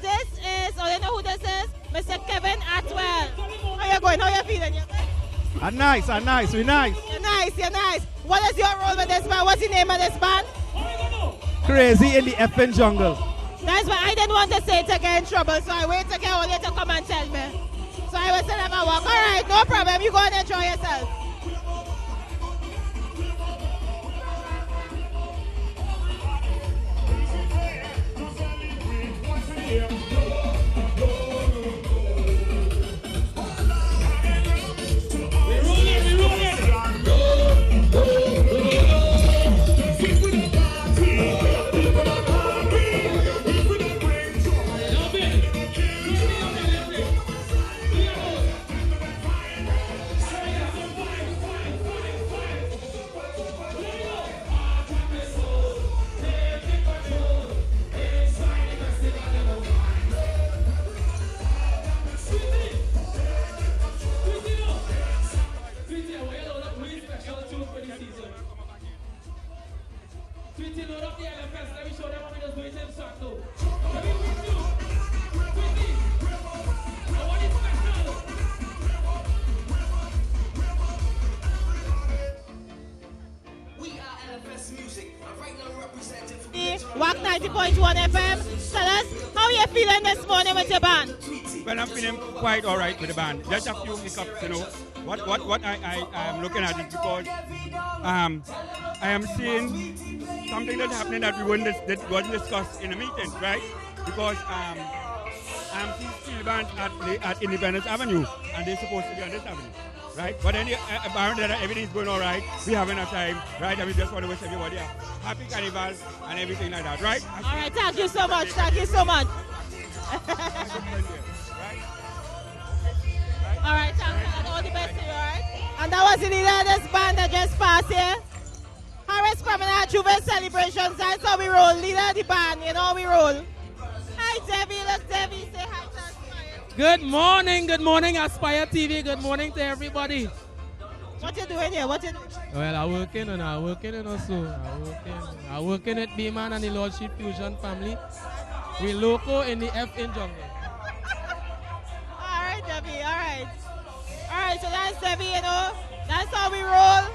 This is, oh, you know who this is? Mr. Kevin Atwell. How you going? How you feeling? nice, we nice. You're nice, you're nice. What is your role with this band? What's the name of this band? Crazy in the effing jungle. That's why I didn't want to say it to get in trouble, so I wait to get all you to come and tell me. So I will still never walk. All right, no problem. You go and enjoy yourself. WAC 90.1 FM. Tell us how you're feeling this morning with your band. Well, I'm feeling quite all right with the band. Just a few hiccups, you know. What I am looking at is because I am seeing something that's happening that wasn't discussed in the meeting, right? Because I'm seeing steel band at Independence Avenue, and they're supposed to be on this avenue, right? But then apparently everything's going all right. We have enough time, right? And we just want to wish everybody a happy carnival and everything like that, right? All right, thank you so much. Thank you so much. All right, thank you. And all the best to you, all right? And that was the leader of this band that just passed here. Harris Promenade Juve Celebrations. That's how we roll. Leader of the band, you know how we roll. Hi, Debbie. Look, Debbie. Say hi to Aspire. Good morning, Aspire TV. Good morning to everybody. What you doing here? What you doing? Well, I'm working also. I'm working at B-Man and the Lordship Fusion family. We local in the F in jungle. All right, Debbie. All right. All right, so that's Debbie, you know. That's how we roll.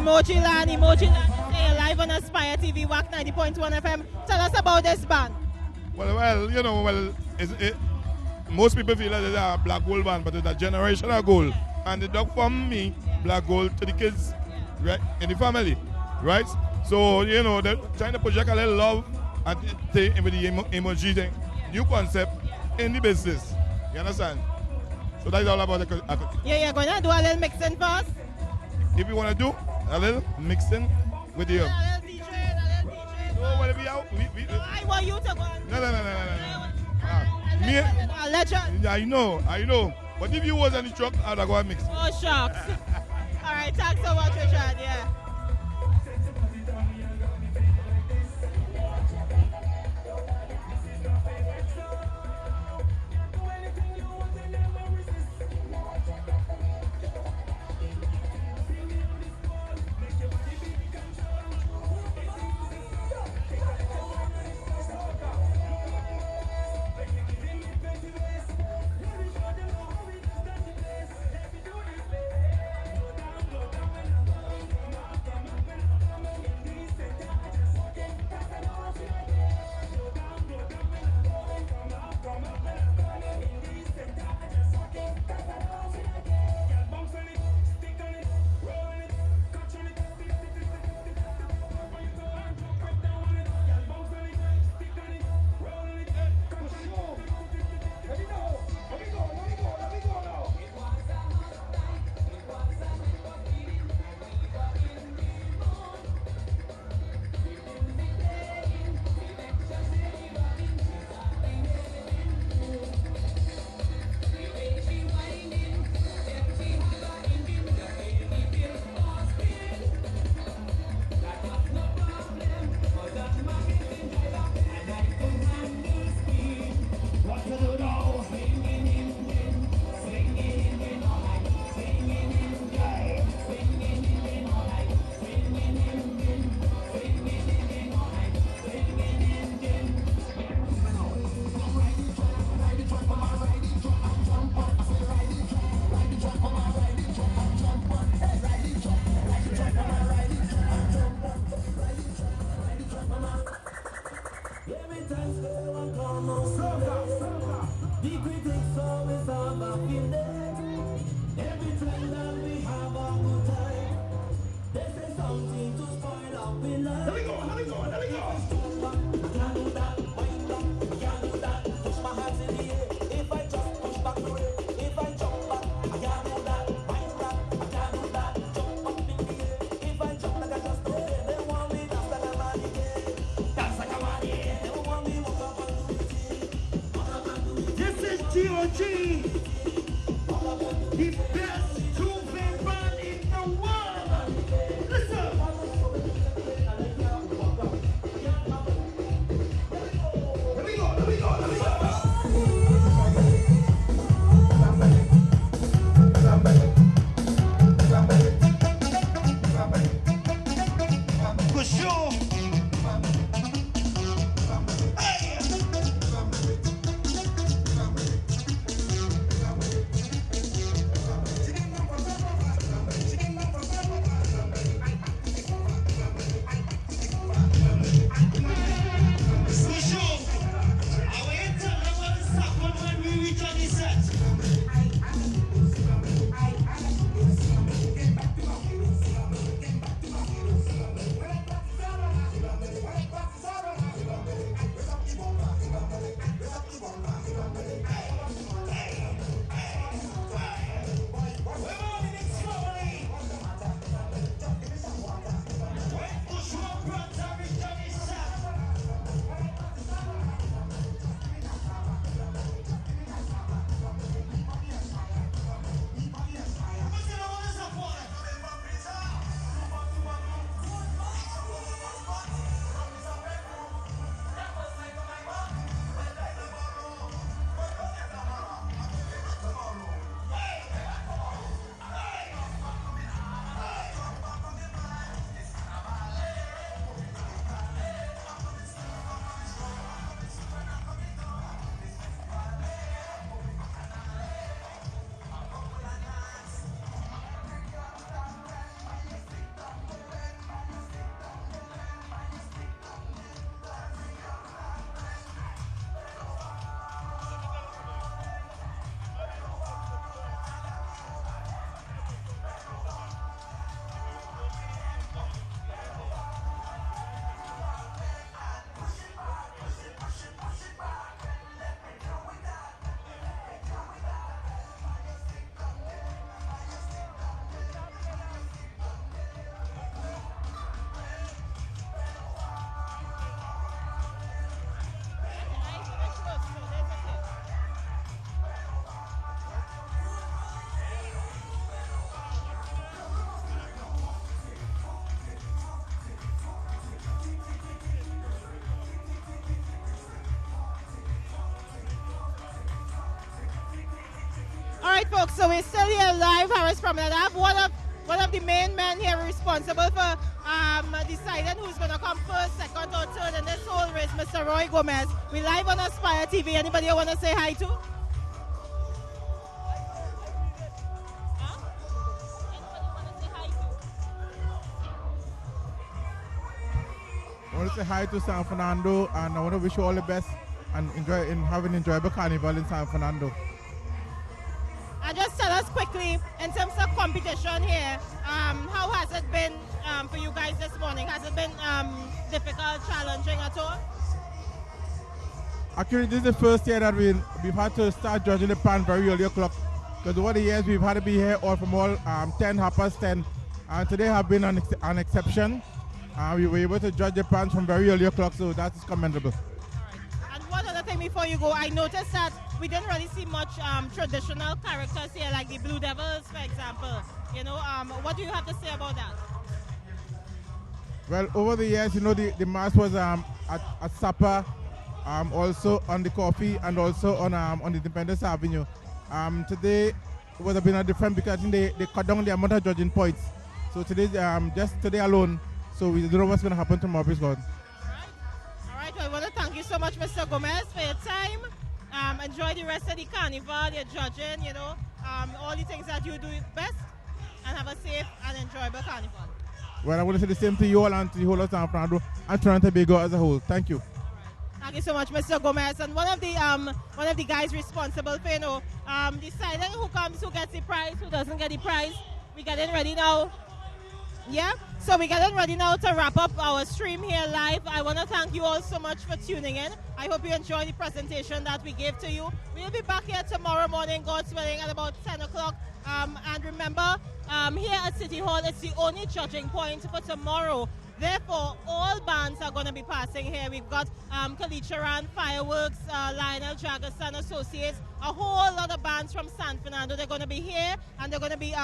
Emoji Land, you're live on Aspire TV, WAC 90.1 FM. Tell us about this band. Well, you know, most people feel that it's a black gold band, but it's a generational goal. And the dog from me, black gold to the kids, right, in the family, right? So, you know, they're trying to project a little love and with the emoji thing, new concept in the business. You understand? So that's all about it. Yeah, you're going to do a little mixing first? If you want to do a little mixing with the... A little DJ. No, whatever you I want you to go on. No. Me? I'll let you... Yeah, I know. But if you was on the truck, I'd go and mix. Oh, shucks. All right, thanks so much, Richard. Yeah. The critics always have a field day. Every time that we have a good time, they say something to spoil up in life. Let me go. I can't do that, wind back, I can't do that, push my hands in the air. If I just push back the way, if I jump back, I can't do that, wind back, I can't do that, jump up in the air. If I jump like I just do it, they want me dance like a man again. Dance like a man again. They want me walk up and do it. This is G.O.G. The best Juve band in the world. Listen. Let me go. Good show. right, folks, so we're still here live, Harris Promenade. I have one of the main men here responsible for deciding who's going to come first, second, or third in this whole race, Mr. Roy Gomez. We're live on Aspire TV. Anybody you want to say hi to? I want to say hi to San Fernando, and I want to wish you all the best and have an enjoyable carnival in San Fernando. And just tell us quickly, in terms of competition here, how has it been for you guys this morning? Has it been difficult, challenging at all? Actually, this is the first year that we've had to start judging the pan very early o'clock, because over the years we've had to be here all from 10, 10:30, and today have been an exception. We were able to judge the pans from very early o'clock, so that is commendable. And one other thing before you go, I noticed that we didn't really see much traditional characters here, like the Blue Devils, for example. You know, what do you have to say about that? Well, over the years, you know, the mass was at supper, also on the coffee, and also on Independence Avenue. Today it would have been a different, because I think they cut down the amount of judging points. So today, just today alone, so we don't know what's going to happen tomorrow, please God. All right, well, I want to thank you so much, Mr. Gomez, for your time. Enjoy the rest of the carnival, your judging, you know, all the things that you do best, and have a safe and enjoyable carnival. Well, I want to say the same to you all and to the whole of San Fernando and Toronto Tobago as a whole. Thank you. Thank Thank you so much, Mr. Gomez. And one of the guys responsible for deciding who comes, who gets the prize, who doesn't get the prize. We getting ready now. Yeah, so we're getting ready now to wrap up our stream here live. I want to thank you all so much for tuning in. I hope you enjoyed the presentation that we gave to you. We'll be back here tomorrow morning, God's willing, at about 10 o'clock. And remember, here at City Hall, it's the only judging point for tomorrow. Therefore, all bands are going to be passing here. We've got Kalicharan, Fireworks, Lionel Jagasan Associates, a whole lot of bands from San Fernando. They're going to be here, and they're going to be,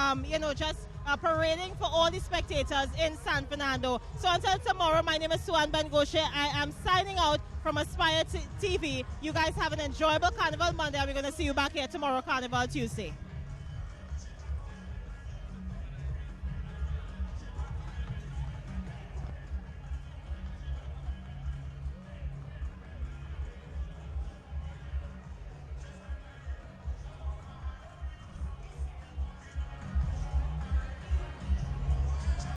just parading for all the spectators in San Fernando. So until tomorrow, my name is Suan Bengoshe. I am signing out from Aspire TV. You guys have an enjoyable Carnival Monday, and we're going to see you back here tomorrow, Carnival Tuesday.